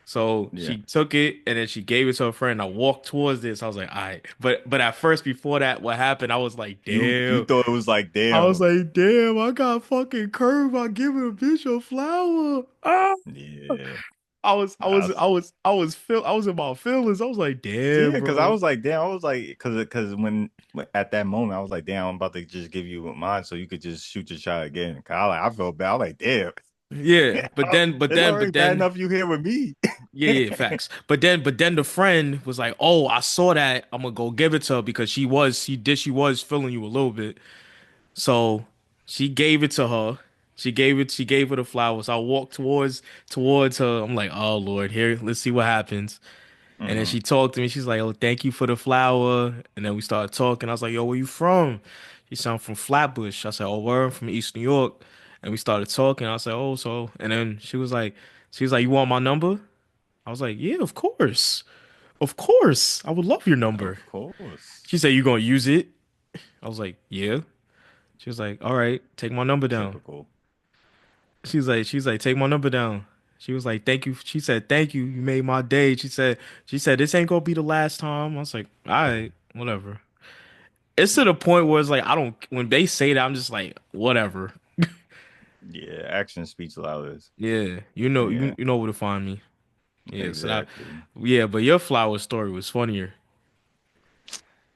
So Yeah. she took it and then she gave it to her friend. I walked towards this. I was like, all right. But at first, before that, what happened? I was like, You damn. thought it was like, I was damn. like, damn, I got fucking curved by giving a bitch a flower. Ah! Yeah. I was feel I was in my feelings. I was like, Yeah, damn, because I bro. was like, damn, I was like, because at that moment I was like, damn, I'm about to just give you mine so you could just shoot your shot again. 'Cause I felt bad. I was like, damn, Yeah, it's already but bad then, enough you here with me. yeah, facts. But then the friend was like, "Oh, I saw that. I'm gonna go give it to her because she was feeling you a little bit." So she gave it to her. She gave her the flowers. I walked towards her. I'm like, "Oh Lord, here, let's see what happens." And then Hmm. she talked to me. She's like, "Oh, thank you for the flower." And then we started talking. I was like, "Yo, where you from?" She said, "I'm from Flatbush." I said, "Oh, where? I'm from East New York." And we started talking. I said, "Oh, so." And then she was like, "You want my number?" I was like, "Yeah, of course, of course. I would love your number." Of course. She said, "You gonna use it?" I was like, "Yeah." She was like, "All right, take my number down." Typical. She's like, "Take my number down." She was like, "Thank you." She said, "Thank you. You made my day." She said, "This ain't gonna be the last time." I was like, "All right, whatever." It's to the point where it's like I don't. When they say that, I'm just like, whatever. Yeah, action speaks loudest. Yeah, Yeah, you know where to find me. Yeah, so that, exactly. yeah, but your flower story was funnier.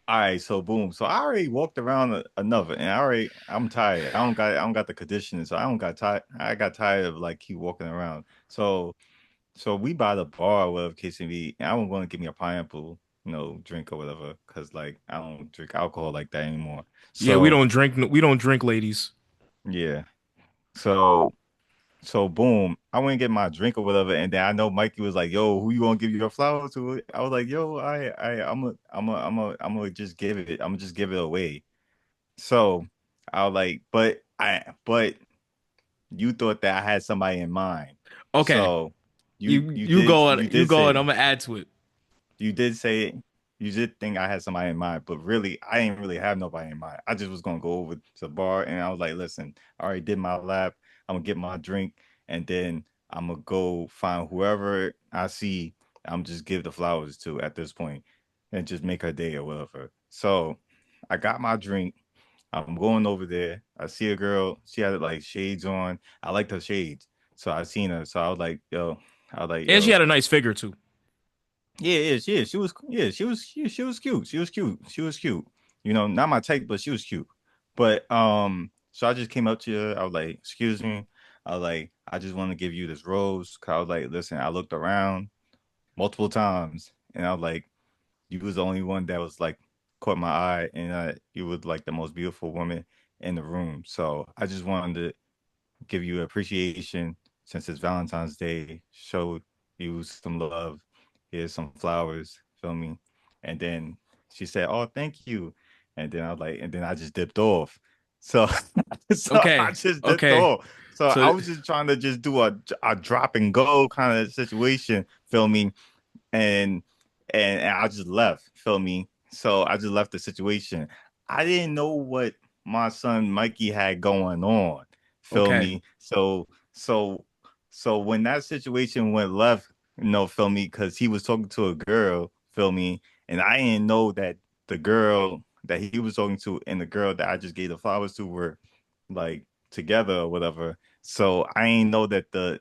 All right, so boom. So I already walked around enough, and I'm tired. I don't got the conditioning, so I don't got tired. I got tired of like keep walking around. So we by the bar, whatever case may be, and I was going to give me a pineapple, drink or whatever, because like I don't drink alcohol like that anymore. Yeah, So we don't drink, ladies. yeah, so so boom, I went and get my drink or whatever, and then I know Mikey was like, "Yo, who you gonna give your flowers to?" I was like, "Yo, I'm gonna just give it. I'm gonna just give it away." So I was like, but you thought that I had somebody in mind. Okay, So you you did go, and say I'm gonna add to it. you did say you did think I had somebody in mind, but really I didn't really have nobody in mind. I just was gonna go over to the bar and I was like, listen, I already did my lap. I'm gonna get my drink and then I'm gonna go find whoever I see. I'm just give the flowers to at this point and just make her day or whatever. So I got my drink. I'm going over there. I see a girl. She had like shades on. I liked her shades. So I seen her. So I was like, And she yo, had a nice figure too. she was cute. She was cute. She was cute. Not my type, but she was cute. But so I just came up to her. I was like, excuse me. I was like, I just want to give you this rose. 'Cause I was like, listen, I looked around multiple times and I was like, you was the only one that was like caught my eye and you was like the most beautiful woman in the room. So I just wanted to give you appreciation since it's Valentine's Day. Show you some love. Here's some flowers. Feel me? And then she said, "Oh, thank you." And then I was like, and then I just dipped off. So, so I Okay, just dipped okay. off. So I So was just trying to just do a drop and go kind of situation. Feel me? And and I just left. Feel me? So I just left the situation. I didn't know what my son Mikey had going on. Feel okay. me? So when that situation went left, feel me, because he was talking to a girl, feel me, and I didn't know that the girl that he was talking to and the girl that I just gave the flowers to were like together or whatever. So I ain't know that the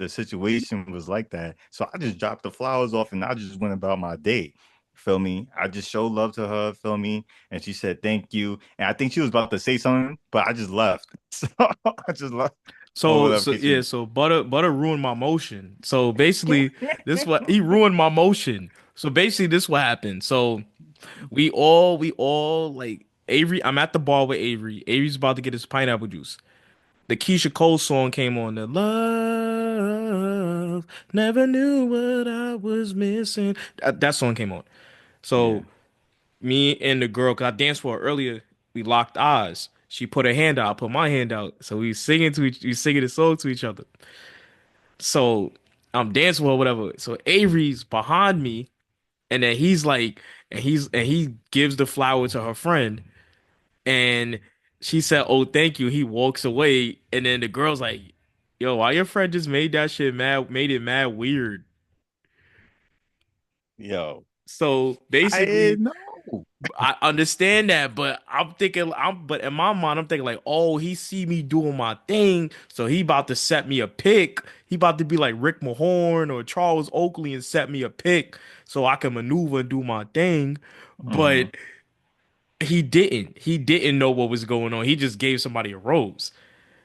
situation was like that. So I just dropped the flowers off and I just went about my day. Feel me? I just showed love to her, feel me? And she said thank you. And I think she was about to say something, but I just left. So I just left or whatever So case yeah, may so butter ruined my motion. So basically, be. he ruined my motion. So basically, this what happened. So we all like Avery. I'm at the bar with Avery. Avery's about to get his pineapple juice. The Keisha Cole song came on. The love never knew what I was missing. That song came on. Yeah. So me and the girl, cause I danced for her earlier, we locked eyes. She put her hand out, I put my hand out. So we singing the song to each other. So I'm dancing with her, whatever. So Avery's behind me, and then he's like, and he gives the flower to her friend, and she said, "Oh, thank you." He walks away, and then the girl's like, "Yo, why your friend just made that shit mad, made it mad weird?" Yo, So I basically, didn't know. I understand that, but but in my mind, I'm thinking like, oh, he see me doing my thing, so he about to set me a pick. He about to be like Rick Mahorn or Charles Oakley and set me a pick so I can maneuver and do my thing. Hmm. But he didn't. He didn't know what was going on. He just gave somebody a rose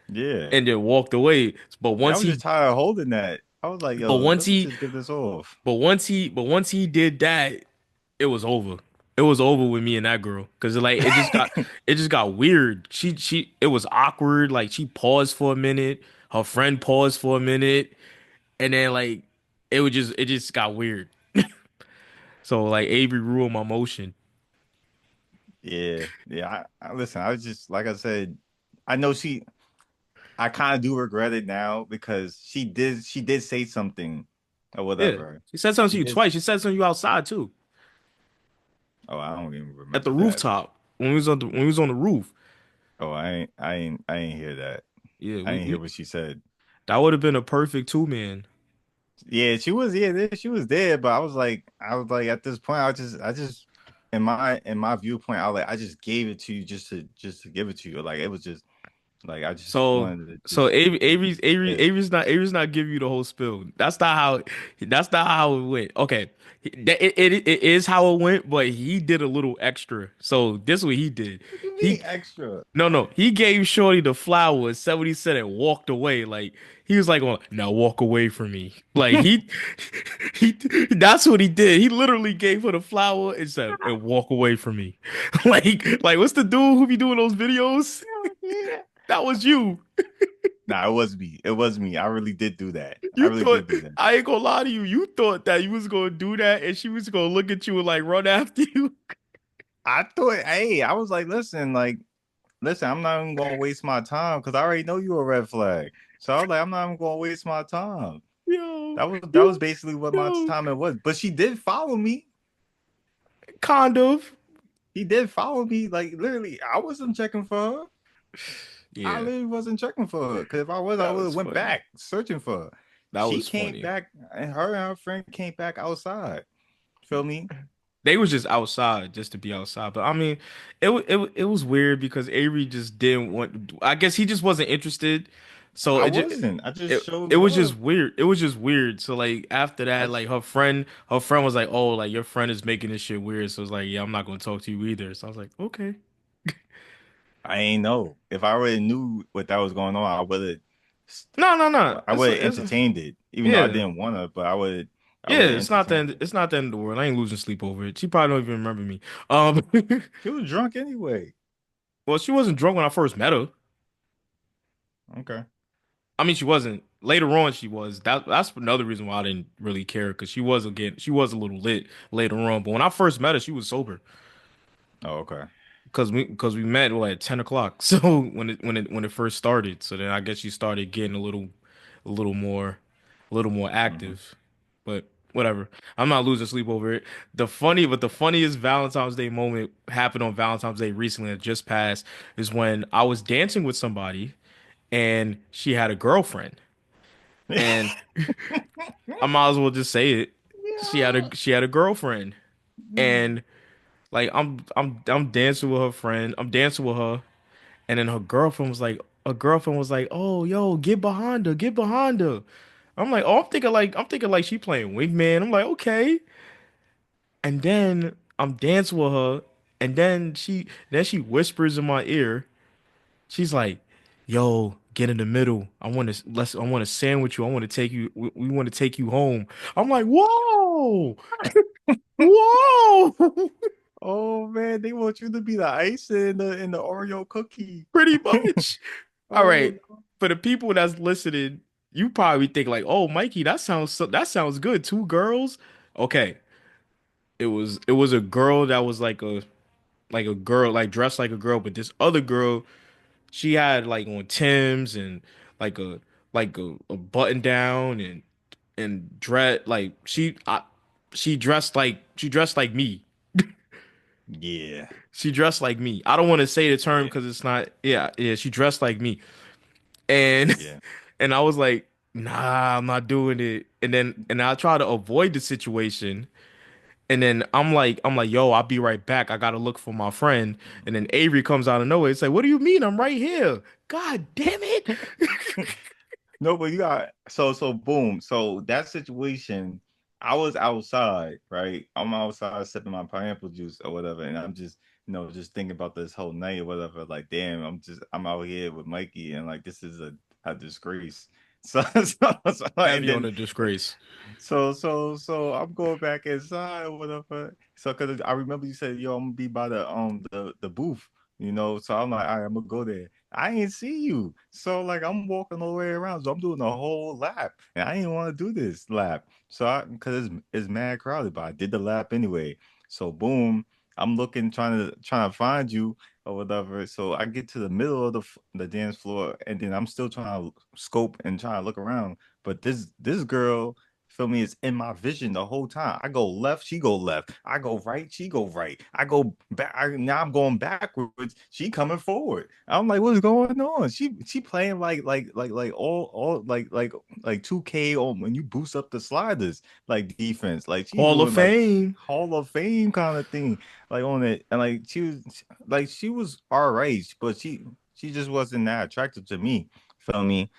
Yeah. and then walked away. But Yeah, I once was just he, tired of holding that. I was like, but yo, once let me he, just get this off. but once he did that, it was over. It was over with me and that girl because it just got weird. It was awkward. Like she paused for a minute, her friend paused for a minute, and then like it just got weird. So like Avery ruined my motion. Yeah, yeah. I listen. I was just like I said. I know she. I kind of do regret it now because she did say something or Yeah, whatever. she said something to She you did. twice. She said something to you outside too, Oh, I don't even at the remember that. rooftop when we was on when we was on the roof. Oh, I ain't hear that. Yeah, I didn't hear what she said. that would have been a perfect two man. Yeah, she was. Yeah, she was there. But I was like, at this point, I just, in my viewpoint, I just gave it to you just to give it to you. Like it was just like I just So wanted to so just say it. Avery's not giving you the whole spill. That's not how it went. Okay, it is how it went, but he did a little extra. So this is what he did. What do you mean He extra? no, he gave Shorty the flowers, said what he said, and walked away. Like he was like, "Oh, now walk away from me." Like he, that's what he did. He literally gave her the flower and said, "And walk away from me." Like what's the dude who be doing those videos? Yeah. That was you. Nah, it was me. It was me. I really did do that. I You really thought did do that. I ain't gonna lie to you. You thought that you was gonna do that, and she was gonna look at you and like run after you. I thought, hey, I was listen, I'm not even gonna waste my time because I already know you a red flag. So I was like, I'm not even gonna waste my time. Yo, That was you, basically what my yo, time it was. But she did follow me. kind of. He did follow me. Like literally, I wasn't checking for her. I Yeah, literally wasn't checking for her. Because if I was, I that would have was went funny. back searching for her. That She was came funny. back, and her friend came back outside. Feel me? They was just outside just to be outside. But I mean, it was weird because Avery just didn't want. I guess he just wasn't interested. So I wasn't. I just showed it was love. just weird. It was just weird. So like after I that, just, like her friend was like, "Oh, like your friend is making this shit weird." So it's like, "Yeah, I'm not gonna talk to you either." So I was like, "Okay." I ain't know. If I already knew what that was going on, No, no, no. I would have entertained it, even though I Yeah, didn't want to. But I yeah. would have entertained it. It's not the end of the world. I ain't losing sleep over it. She probably don't even remember me. She was drunk anyway. Well, she wasn't drunk when I first met her. Okay. I mean, she wasn't. Later on, she was. That's another reason why I didn't really care because she was a little lit later on. But when I first met her, she was sober Oh, okay. because we met what, at 10 o'clock. So when it first started, so then I guess she started getting a little more a little more Hmm. active. But whatever, I'm not losing sleep over it. The funniest Valentine's Day moment happened on Valentine's Day recently that just passed is when I was dancing with somebody and she had a girlfriend. And I might as well just say it. Yeah. She had a girlfriend, and like I'm dancing with her friend. I'm dancing with her, and then her girlfriend was like, "Oh, yo, get behind her." I'm like, "Oh, I'm thinking like she playing wingman." I'm like, "Okay," and then I'm dancing with her, and then she whispers in my ear. She's like, "Yo, get in the middle. I want to sandwich you. I want to take you. We want to take you home." I'm like, "Whoa, whoa!" Oh man, they want you to be the ice in the Oreo cookie. Pretty much. All Oh right. no. for the people that's listening, you probably think like, "Oh, Mikey, that sounds good. Two girls." Okay, it was a girl that was like a girl like dressed like a girl, but this other girl, she had like on Tim's and like a button down and dress like she dressed like me. Yeah, She dressed like me. I don't want to say the term yeah, because it's not. Yeah. She dressed like me, and yeah. and I was like, nah, I'm not doing it. And I try to avoid the situation. And then I'm like, yo, I'll be right back. I gotta look for my friend. And then Avery comes out of nowhere. It's like, what do you mean? I'm right here. God damn it. No, but you got so boom. So that situation, I was outside, right? I'm outside sipping my pineapple juice or whatever, and I'm just, just thinking about this whole night or whatever. Like, damn, I'm out here with Mikey, and like this is a disgrace. And Heavy on then the disgrace. so I'm going back inside or whatever. So because I remember you said, yo, I'm gonna be by the booth, So I'm like, all right, I'm gonna go there. I ain't see you. So like I'm walking all the way around. So I'm doing a whole lap. And I didn't want to do this lap. So I because it's mad crowded, but I did the lap anyway. So boom, I'm looking trying to find you or whatever. So I get to the middle of the dance floor and then I'm still trying to scope and trying to look around. But this girl, feel me, is in my vision the whole time. I go left, she go left. I go right, she go right. I go back. Now I'm going backwards. She coming forward. I'm like, what's going on? She playing like all like 2K on when you boost up the sliders like defense. Like she Hall of doing like Fame. Hall of Fame kind of thing, like on it. And she was our age, but she just wasn't that attractive to me. Feel me?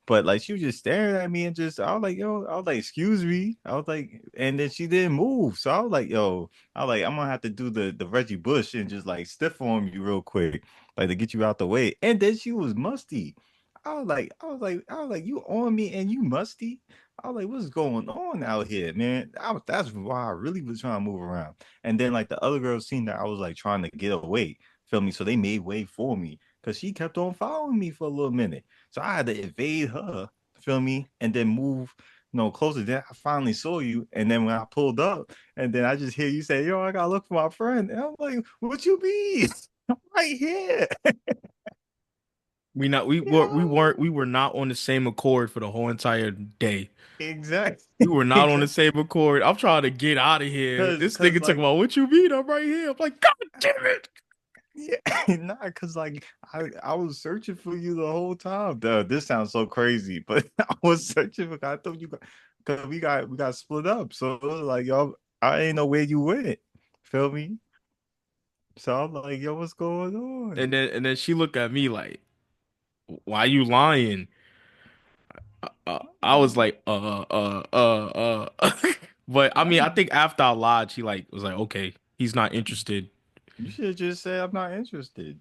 But like she was just staring at me and just I was like, yo, I was like, excuse me. I was like, and then she didn't move. So I was like, yo, I was like, I'm gonna have to do the Reggie Bush and just like stiff arm you real quick, like to get you out the way. And then she was musty. I was like, you on me and you musty. I was like, what's going on out here, man? That's why I really was trying to move around. And then like the other girls seen that I was like trying to get away, feel me? So they made way for me because she kept on following me for a little minute. So I had to evade her, feel me, and then move, closer. Then I finally saw you, and then when I pulled up, and then I just hear you say, "Yo, I gotta look for my friend," and I'm like, "What you mean? I'm right here." We not Yo, we were not on the same accord for the whole entire day. We exactly, were not on the exactly. same accord. I'm trying to get out of here. This Cause nigga talking like, about what you mean? I'm right here. I'm like, God damn it. yeah, nah, cause like I was searching for you the whole time. Duh, this sounds so crazy, but I was searching for. I thought you got, cause we got split up. So it was like, yo, I ain't know where you went. Feel me? So I'm like, yo, what's going on? And then she looked at me like, why you lying? I was like, but I mean, I think after I lied, she like was like, okay, he's not interested. You should just say I'm not interested.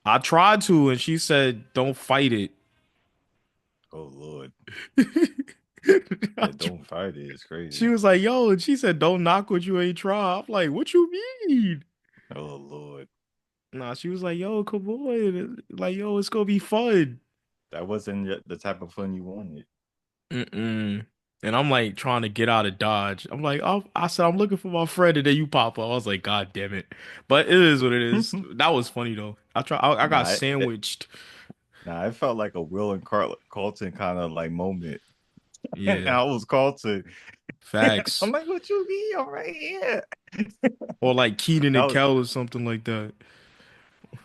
I tried to, and she said, don't fight it. Oh Lord. I Yeah, tr- don't fight it. It's She crazy. was like, yo, and she said, don't knock what you ain't try. I'm like, what you mean? Oh Lord. Nah, she was like, yo, come on. Like, yo, it's gonna be fun. That wasn't the type of fun you wanted. Mm-mm. And I'm like trying to get out of Dodge. I'm like, I said, I'm looking for my friend, and then you pop up. I was like, God damn it. But it is what it is. That was funny though. I got Nah, sandwiched. it felt like a Will and Carlton kind of like moment. And Yeah, I was Carlton. I'm facts. like, what you mean? I'm right here. Or like Keaton That and was Kel or something like that.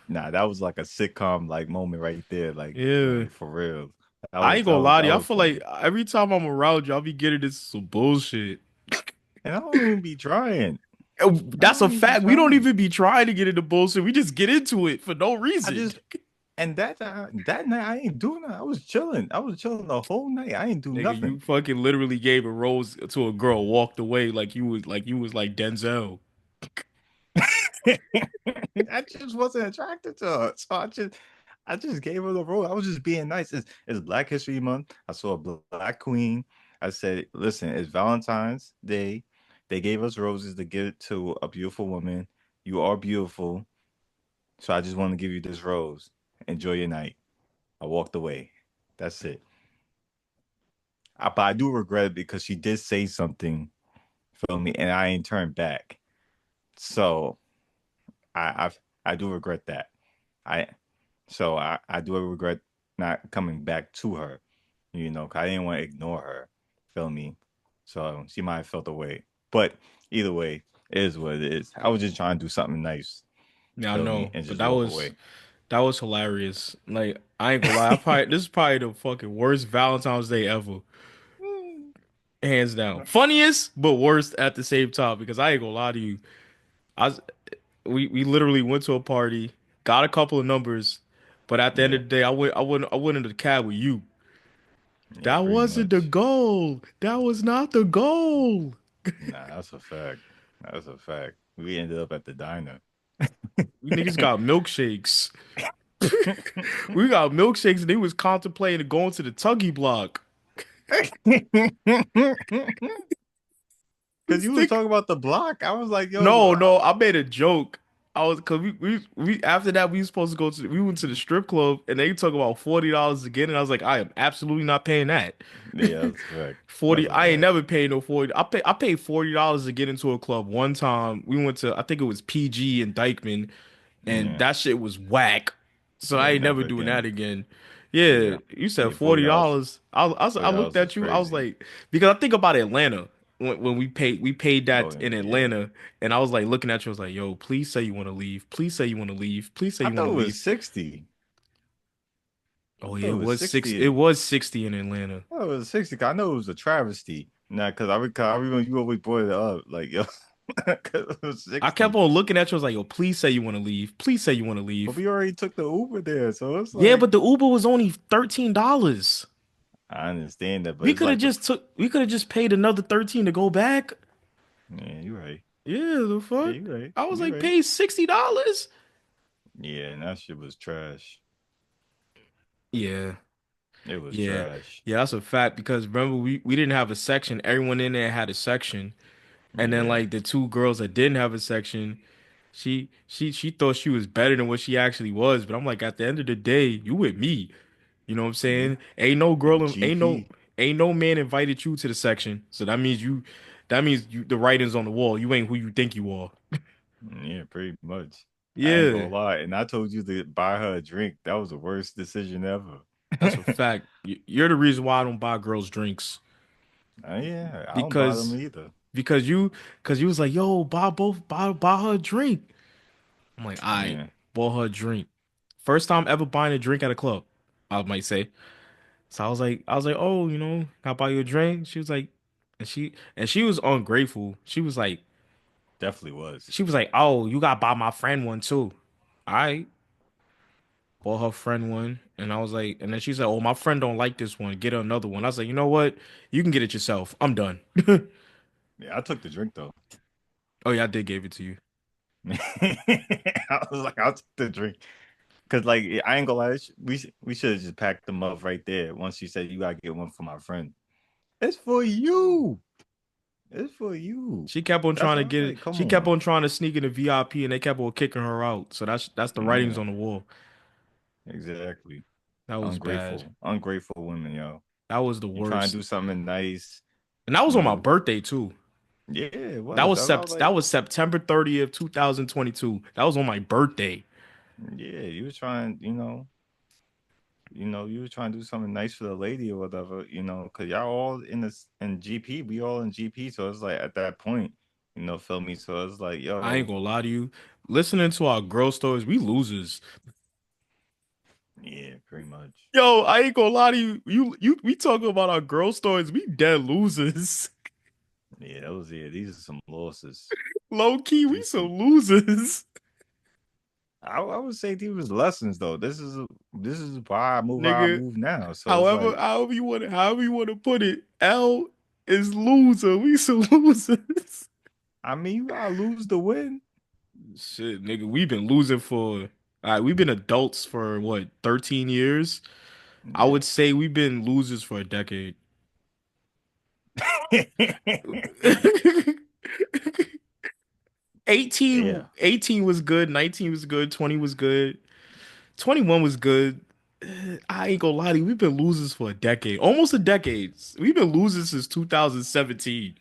that was like a sitcom like moment right there. Yeah. Like for real. That I was ain't that gonna was lie to that you. I was feel like funny. every time I'm around you, I'll be getting this some bullshit. And I don't even be trying. I That's don't a even be fact. We don't trying. even be trying to get into bullshit. We just get into it for no I reason. just and that night I ain't doing that. I was chilling. I was chilling the whole night. I ain't do Nigga, nothing. you fucking literally gave a rose to a girl, walked away like Denzel. I just wasn't attracted to her. So I just gave her the rose. I was just being nice. It's Black History Month. I saw a black queen. I said, listen, it's Valentine's Day. They gave us roses to give it to a beautiful woman. You are beautiful. So I just want to give you this rose. Enjoy your night. I walked away. That's it. But I do regret it because she did say something, feel me, and I ain't turned back. So I do regret that. I I do regret not coming back to her, 'cause I didn't want to ignore her, feel me. So she might have felt away, but either way, it is what it is. I was just trying to do something nice, Yeah, I feel me, know, and but just walk away. that was hilarious. Like I ain't gonna lie, this is probably the fucking worst Valentine's Day ever, hands down. Funniest, but worst at the same time because I ain't gonna lie to you. I was, we literally went to a party, got a couple of numbers, but at the end of Yeah, the day, I went into the cab with you. yeah, That pretty wasn't the much. goal. That was not the goal. Nah, that's a fact. That's a fact. We ended up at the diner. We niggas got milkshakes. We got milkshakes and they was contemplating going to the Tuggy Block. Because you was talking about the block. I was like, yo, No, no, I made a joke. I was because we after that we was supposed to go to we went to the strip club and they talk about $40 again and I was like I am absolutely not paying that. yeah, that's a fact. That's 40 a I ain't fact. never paid no 40. I paid $40 to get into a club one time. We went to I think it was PG and Dykeman and Yeah. that shit was whack. So I Yeah, ain't never never doing that again. again. Yeah, Yeah. you said Yeah, $40. $40. I looked $40 is at you. I was crazy. like, because I think about Atlanta when we paid Oh, that in and yeah. Atlanta, and I was like looking at you. I was like, yo, please say you want to leave. Please say you want to leave. Please say I you want thought to it was leave. 60. Oh I yeah, thought it was 60. it was 60 in Atlanta. I thought it was 60. 'Cause I know it was a travesty. Nah, because I remember you always brought it up. Like, yo, 'cause it was I kept 60. on looking at you. I was like, yo, please say you want to leave. Please say you want to But leave. we already took the Uber there. So it's Yeah, like, but the Uber was only $13. I understand that, but it's like We could have just paid another 13 to go back. yeah, you're right. Yeah, the Yeah, fuck? you're right. I was You're like, right. paid $60. Yeah, and that shit was trash. Yeah, It was yeah, trash. yeah. That's a fact because remember we didn't have a section. Everyone in there had a section, and then Yeah. like the two girls that didn't have a section, she thought she was better than what she actually was. But I'm like, at the end of the day, you with me. You know what I'm Yeah. saying? Ain't no You girl, GP. ain't no man invited you to the section. So that means you the writing's on the wall. You ain't who you think you are. Yeah, pretty much. I ain't gonna Yeah, lie. And I told you to buy her a drink. That was the worst decision ever. that's a fact. You're the reason why I don't buy girls drinks Yeah, I don't buy them because either. because you because you was like, yo, buy her a drink. I'm like, I Yeah, bought her a drink. First time ever buying a drink at a club, I might say. So I was like, oh, can I buy you a drink? She was like, and she was ungrateful. definitely was. She was like, oh, you gotta buy my friend one too. All right, bought her friend one, and I was like, and then she said, oh, my friend don't like this one. Get her another one. I was like, you know what? You can get it yourself. I'm done. Yeah, I took the drink though. Oh yeah, I did give it to you. I was like, I'll take the drink. Cause like I ain't gonna lie, we should have just packed them up right there. Once she said you gotta get one for my friend. It's for you. It's for you. She kept on That's trying to what I was get it. like. Come She kept on. on trying to sneak into VIP, and they kept on kicking her out. So that's the writings Yeah, on the wall. exactly. That was bad. Ungrateful women, yo. That was the You try and worst. do something nice, And that was you on my know. birthday too. Yeah, it was. I was That like, was September 30th, 2022. That was on my birthday. yeah, you were trying, you were trying to do something nice for the lady or whatever, because y'all all in GP, we all in GP, so it's like at that point, feel me. So it's like, I ain't yo, gonna lie to you. Listening to our girl stories, we losers. yeah, pretty much. Yo, I ain't gonna lie to you. We talking about our girl stories. We dead losers. Yeah, these are some losses. Low key, we These some some losers. I would say these was lessons though. This is why I move how I Nigga, move now. So it's like, however you want to put it, L is loser. We some losers. I mean, you gotta lose to win. Shit, nigga, we've been losing for all right, we've been adults for what, 13 years? I Yeah. would say we've been losers for a decade. 18, Yeah. 18 was good, 19 was good, 20 was good, 21 was good. I ain't gonna lie to you. We've been losers for a decade, almost a decade. We've been losing since 2017.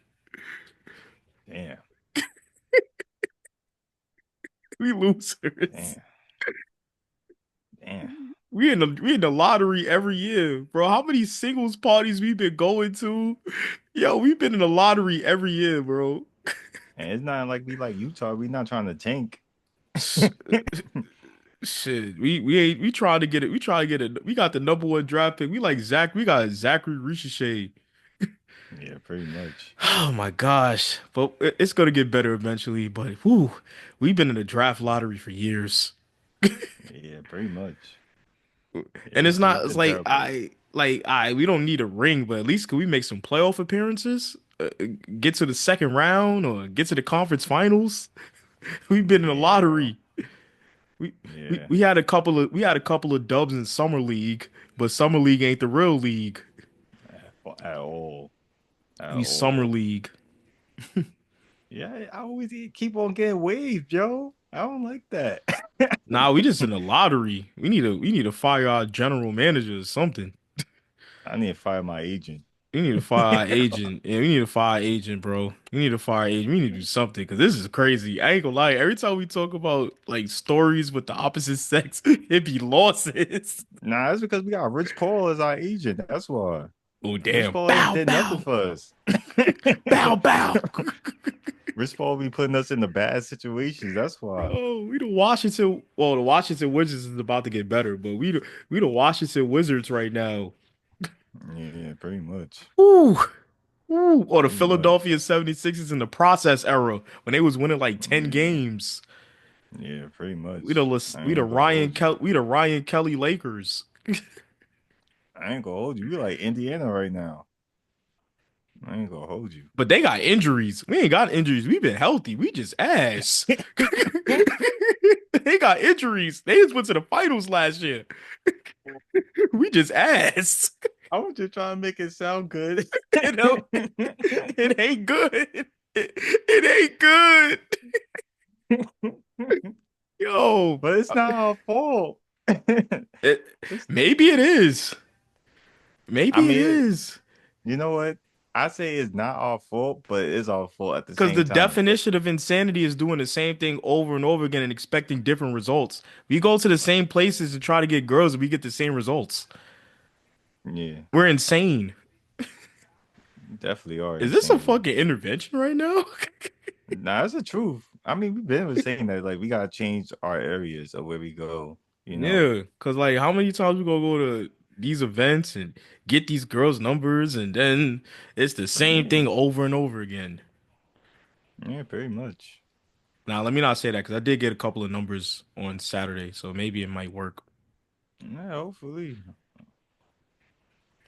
Damn, We losers. damn, damn. We in the lottery every year, bro. How many singles parties we been going to? Yo, we've been in the lottery every year, bro. And it's not like we like Utah. We not trying to tank. Shit, we ain't we trying to get it. We trying to get it. We got the number one draft pick. We like Zach. We got Zachary Ricochet. Yeah, pretty much. Oh my gosh, but it's gonna get better eventually. But whoo, we've been in the draft lottery for years, Yeah, pretty much. and it's It's not. It's been terrible. I we don't need a ring, but at least can we make some playoff appearances? Get to the second round or get to the conference finals. We've been in the Yeah, bro. lottery. We, we Yeah, we had a couple of dubs in summer league, but summer league ain't the real league. at all, at We summer all. league. Yeah, I always keep on getting waved, Joe. I don't like that. Nah, we just in the lottery. We need to fire our general manager or something. I need to fire my agent. We need to fire our agent. Yeah, we need to fire our agent, bro. We need to fire our agent. We need to do something because this is crazy. I ain't gonna lie. Every time we talk about like stories with the opposite sex, it be losses. Nah, that's because we got Rich Paul as our agent. That's why. Oh Rich damn! Paul ain't Bow did nothing bow for us. bow bow. Rich Paul be putting us in the bad situations. That's why. Bro, we the Washington. Well, the Washington Wizards is about to get better, but we the Washington Wizards right now. Yeah, pretty much. Ooh, ooh. Or the Pretty much. Philadelphia 76ers in the process era when they was winning like 10 Yeah, games. yeah, pretty We the much. Lis- I we the ain't gonna Ryan hold you. Kel we the Ryan Kelly Lakers. I ain't gonna hold you. We like Indiana right now. I ain't gonna hold you. But they got injuries. We ain't got injuries. We've been healthy. We just ass. They got injuries. They just went to the finals last year. We just ass. I was just trying to make it sound good. You know, it ain't good. It ain't good. Yo, But it's not our fault. it, It's, maybe it is. I Maybe it mean, is. you know what? I say it's not our fault, but it is our fault at the Because same the time because definition of insanity is doing the same thing over and over again and expecting different results. We go to the same places to try to get girls and we get the same results. yeah, We're insane. definitely are Is this a insane. fucking intervention right now? Nah, that's the truth. I mean, we've been saying that like we gotta change our areas of where we go, you know. Yeah, because like how many times we gonna go to these events and get these girls' numbers and then it's the same Yeah, thing over and over again. yeah, pretty much. Now, let me not say that because I did get a couple of numbers on Saturday, so maybe it might work. Yeah, hopefully.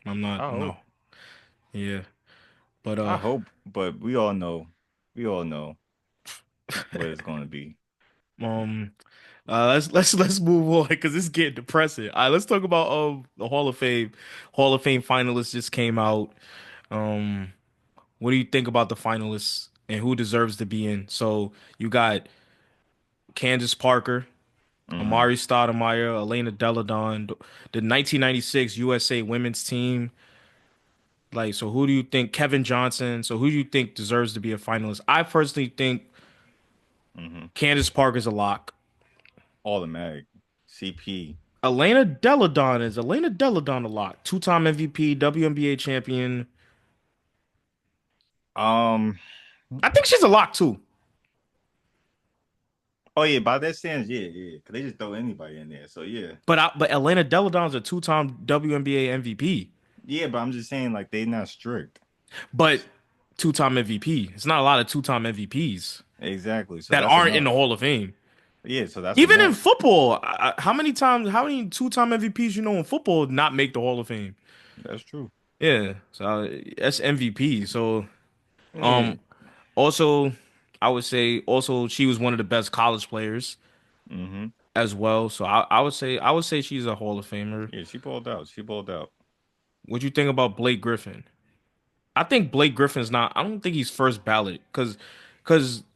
I'm not, I no. hope. Yeah. But I hope, but we all know. We all know what it's gonna be. um let's move on because it's getting depressing. All right, let's talk about the Hall of Fame. Hall of Fame finalists just came out. Um, what do you think about the finalists and who deserves to be in? So you got Candace Parker, Hmm. Amari Stoudemire, Elena Delle Donne, the 1996 USA women's team. Like, so who do you think? Kevin Johnson. So who do you think deserves to be a finalist? I personally think Hmm. Candace Parker's a lock. Automatic. CP. Elena Delle Donne is Elena Delle Donne a lock. Two-time MVP, WNBA champion. Um. I think she's a lock too. Oh yeah, by that stands, yeah, yeah. Cause they just throw anybody in there. So yeah, But Elena Delle Donne's a two-time WNBA MVP. yeah. But I'm just saying, like they not strict. But two-time MVP. It's not a lot of two-time MVPs Exactly. So that that's aren't in the enough. Hall of Fame. Yeah. So that's Even in enough. football, how many two-time MVPs you know in football not make the Hall of Fame? That's true. Yeah, so that's MVP. So, Yeah. um, also, I would say also she was one of the best college players Hmm. as well. So I would say she's a Hall of Famer. Yeah. She balled out. She balled out. What do you think about Blake Griffin? I think Blake Griffin's not. I don't think he's first ballot because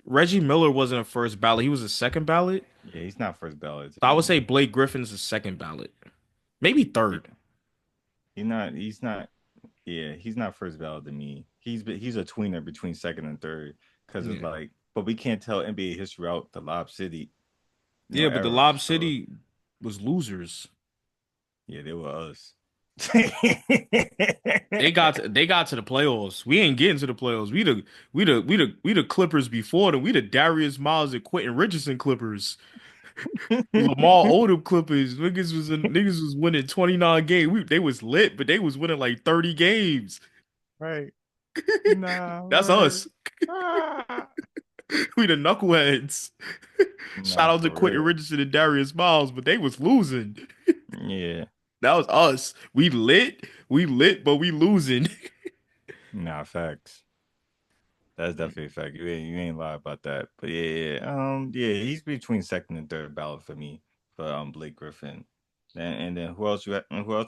Reggie Miller wasn't a first ballot. He was a second ballot. Yeah. He's not first ballot So to I would me. say Blake Griffin's a second ballot. maybe He, third. he's not yeah, he's not first ballot to me. He's a tweener between second and third because it's Yeah, like, but we can't tell NBA history out the Lob City, yeah, but the era. Lob So City was losers. yeah, they were us. They got to the playoffs. We ain't getting to the playoffs. We the Clippers before them. We the Darius Miles and Quentin Richardson Clippers. Lamar Odom Clippers. Niggas was winning 29 games. They was lit, but they was winning like 30 games. Right. Nah, That's right. us. Ah. We the knuckleheads. Shout Nah, out to for Quentin real. Richardson and Darius Miles, but they was losing. Yeah. That was us. We lit, but we losing. Nah, facts. That's definitely a fact. You ain't lie about that. But yeah, he's between second and third ballot for me for Blake Griffin. And then who else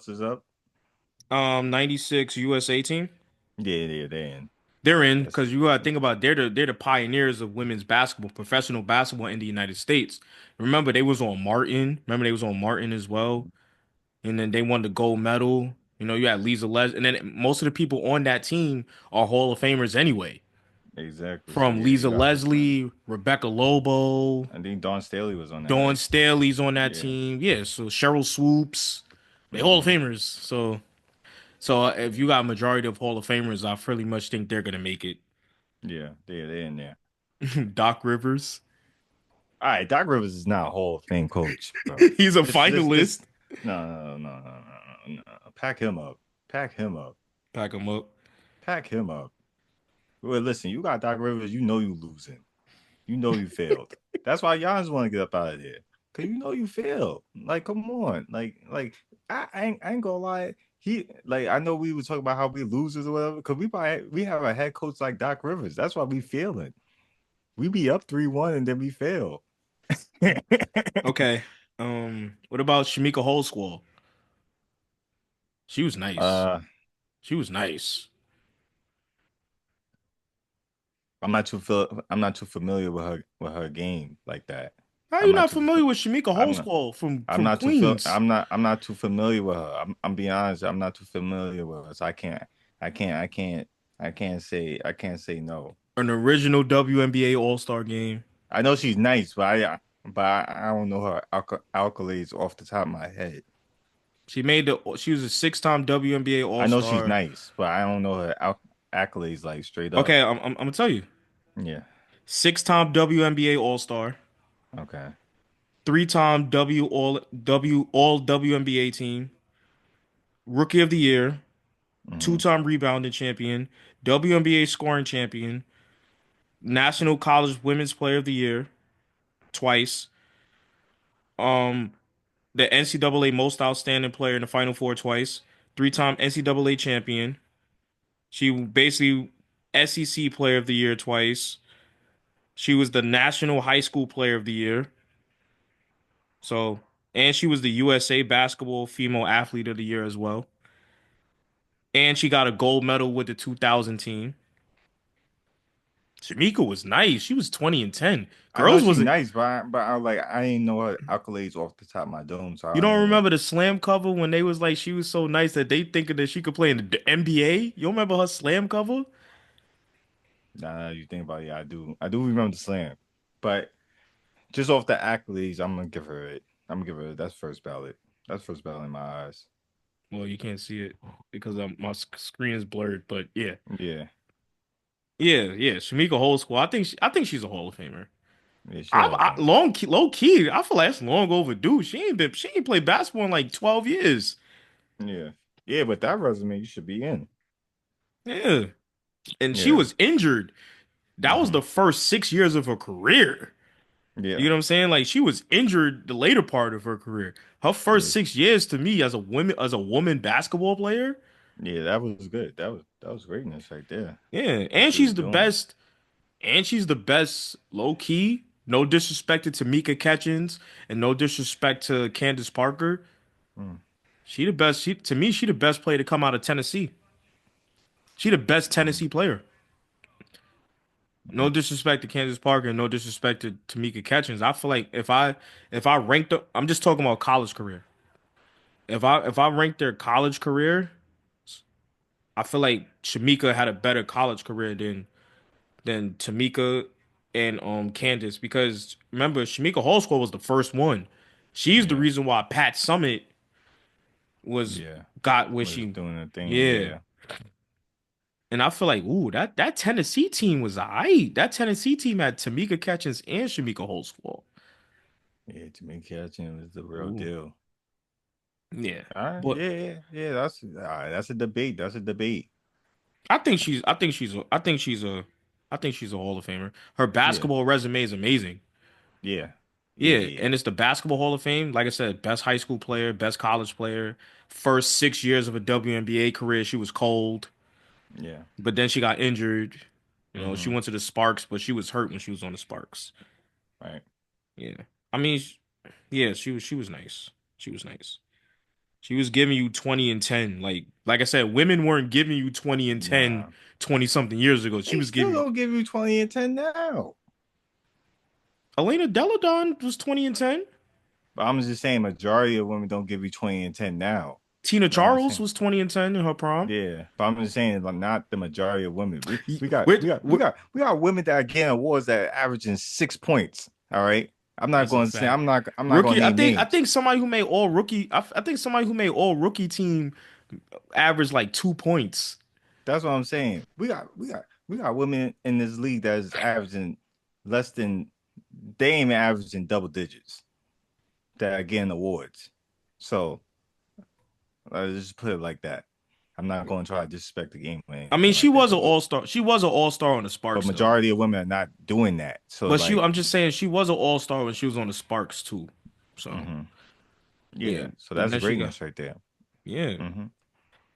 is up? 96 USA team. Yeah, they in. They're in That's because you gotta think about they're the pioneers of women's basketball, professional basketball in the United States. Remember they was on Martin. Remember they was on Martin as well, and then they won the gold medal. You know you had Lisa Les, and then most of the people on that team are Hall of Famers anyway. exactly. So From yeah, you Lisa got Brooklyn. Leslie, Rebecca Lobo, I think Dawn Staley was on that, Dawn right? Staley's on that Yeah. team. Yeah, so Cheryl Swoops, they Hall of Hmm. Famers. So if you got a majority of Hall of Famers, I pretty much think they're gonna make it. Yeah, they in there. Doc Rivers, All right, Doc Rivers is not a Hall of Fame coach, bro. he's a This finalist. no. Pack him up. Pack him up. Pack him up. Pack him up. Well, listen, you got Doc Rivers, you know you losing. You know you failed. That's why Giannis want to get up out of there. Cause you know you failed. Like, come on. I ain't gonna lie. He like I know we were talking about how we losers or whatever. Cause we have a head coach like Doc Rivers. That's why we failing. We be up 3-1 and then we fail. Okay. What about Shamika Holdsclaw? She was nice. uh She was nice. I'm not too familiar with her game like that. How I'm you not not too familiar with Shamika I'm not Holdsclaw from Queens? I'm not too familiar with her. I'm being honest, I'm not too familiar with her. So I can't I can't I can't say no. An original WNBA All-Star game. I know she's nice, I don't know her accolades off the top of my head. She was a six-time WNBA I know she's All-Star. nice, but I don't know her accolades like straight up. Okay, I'm gonna tell you. Yeah. Six-time WNBA All-Star, Okay. three-time All WNBA team, Rookie of the Year, Hmm. two-time rebounding champion, WNBA scoring champion, National College Women's Player of the Year twice, um, the NCAA Most Outstanding Player in the Final Four twice, three-time NCAA champion. She basically SEC Player of the Year twice. She was the National High School Player of the Year. So, and she was the USA Basketball Female Athlete of the Year as well. And she got a gold medal with the 2000 team. Shamika was nice. She was 20 and 10. I know Girls she's wasn't. nice, I ain't know her accolades off the top of my dome, so You I don't don't even. remember the slam cover when they was like she was so nice that they thinking that she could play in the NBA? You don't remember her slam cover? Nah, you think about it, yeah, I do remember the slam, but just off the accolades, I'm gonna give her it. I'm gonna give her it. That's first ballot. That's first ballot in my eyes. Well, you can't see it because my screen is blurred. But yeah, Yeah, yeah. Shamika Holdsclaw. I think she's a Hall of Famer. yeah, she Hall of Fame. Low key. I feel like that's long overdue. She ain't played basketball in like 12 years. Yeah, yeah, but that resume you should be in. Yeah, and she Yeah, was injured. That was hmm the first 6 years of her career. You yeah, know what I'm saying? Like she was injured the later part of her career. Her first yeah, 6 years to me as a woman basketball player, yeah. That was good. That was greatness right there. yeah. What And she was she's the doing. best. And she's the best low key. No disrespect to Tamika Catchings and no disrespect to Candace Parker. Mm, She the best. To me, she the best player to come out of Tennessee. She the best mm, Tennessee player. No mm. disrespect to Candace Parker, no disrespect to Tamika Catchings. I feel like if I ranked up, I'm just talking about college career. if I rank their college career, I feel like Shamika had a better college career than Tamika and Candace because remember Shamika Holsclaw was the first one. She's the Yeah, reason why Pat Summitt was yeah. got where Was she doing a thing. yeah. Yeah, And I feel like ooh that Tennessee team was aight. That Tennessee team had Tamika Catchings and Shamika Holsclaw. yeah. Jimmy Catching was the real Ooh. deal. Yeah. All right, But yeah, yeah, yeah. That's all right, that's a debate. That's a debate. I think she's a Hall of Famer. Her Yeah, basketball resume is amazing. yeah, yeah, Yeah, yeah, and it's the Basketball Hall of Fame. Like I said, best high school player, best college player. First 6 years of a WNBA career, she was cold, yeah. but then she got injured. She Mm-hmm. went to the Sparks, but she was hurt when she was on the Sparks. Right. Yeah, I mean, yeah, she was nice. She was nice. She was giving you 20 and 10. Like I said, women weren't giving you 20 and 10 Nah, 20 something years ago. She they was still giving don't give you 20 and 10 now. Elena Deladon was 20 and 10. But I'm just saying, majority of women don't give you 20 and 10 now. Tina I'm just Charles saying. was 20 and 10 in her prime. Yeah, but I'm just saying, like, not the majority of women. We Y- we got we Which, got we which, got we got women that are getting awards that are averaging 6 points. All right. I'm not that's a going to say fact. I'm not going Rookie, to I name think I names. think somebody who made all rookie. I think somebody who made all rookie team averaged like 2 points. That's what I'm saying. We got women in this league that is averaging less than they ain't even averaging double digits that are getting awards. So let's just put it like that. I'm not going to try to disrespect the game or I mean, anything she like that. was an all star. She was an all star on the But Sparks though. majority of women are not doing that. So But like, I'm just saying she was an all star when she was on the Sparks too. So mhm. yeah, Yeah. So and that's then she got greatness right there. yeah, Hmm.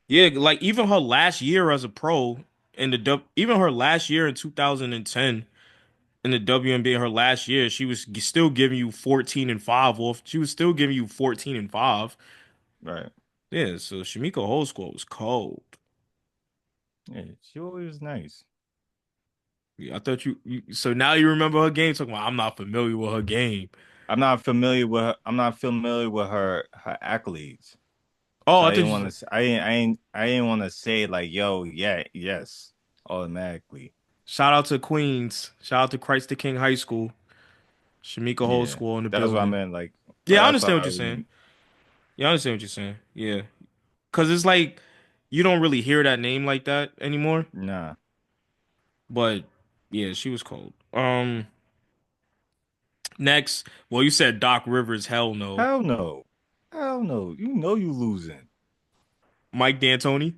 yeah. Like even her last year as a pro in the even her last year in 2010 in the WNBA, her last year she was still giving you 14 and 5 off. She was still giving you 14 and 5. Right. Yeah, so Shamika Holdsclaw was cold. Yeah. She always was nice. Yeah, I thought so now you remember her game. Talking about I'm not familiar with her game. I'm not familiar with her accolades. Oh, So I I thought didn't want you. to I didn't want to say like, yo, yeah, yes, automatically. Shout out to Queens. Shout out to Christ the King High School. Shamika Yeah. Holdsclaw in the That's what I building. meant. Like Yeah, I that's what understand what I you're saying. really Yeah, I understand what you're saying. Yeah, because it's like you don't really hear that name like that anymore. nah. But yeah, she was cold. Next, well, you said Doc Rivers. Hell no. Hell no. Hell no. You know you losing. Mike D'Antoni.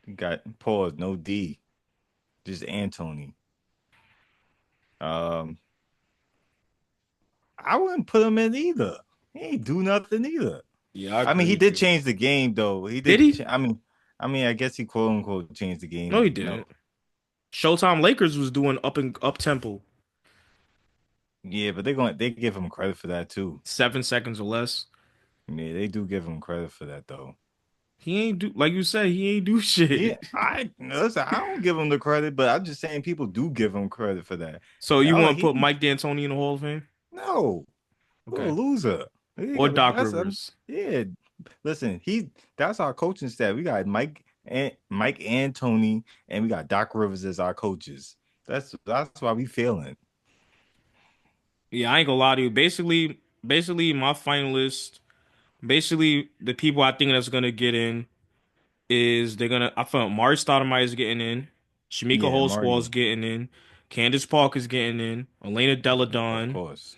You got pause, no D. Just Anthony. Um, I wouldn't put him in either. He ain't do nothing either. Yeah, I I mean, agree he with did you. change the game though. Did he? I mean, I guess he quote unquote changed the No, game. he No, didn't. Showtime Lakers was doing up tempo, yeah, but they give him credit for that too. 7 seconds or less. Yeah, they do give him credit for that though. He ain't do like you said. He ain't do Yeah, shit. I listen, I don't give him the credit, but I'm just saying people do give him credit for that. So you I like want to put he Mike D'Antoni in the Hall of Fame? no, what a Okay. loser. Or Doc That's Rivers? yeah. Listen, that's our coaching staff. We got Mike and Tony, and we got Doc Rivers as our coaches. That's why we failing. Yeah, I ain't gonna lie to you. Basically, my finalists. Basically, the people I think that's gonna get in is they're gonna. I felt Mari Stoudemire is getting in. Shamika Yeah, Holdsclaw is Marty, getting in. Candace Parker is getting in. Elena of Deladon. course.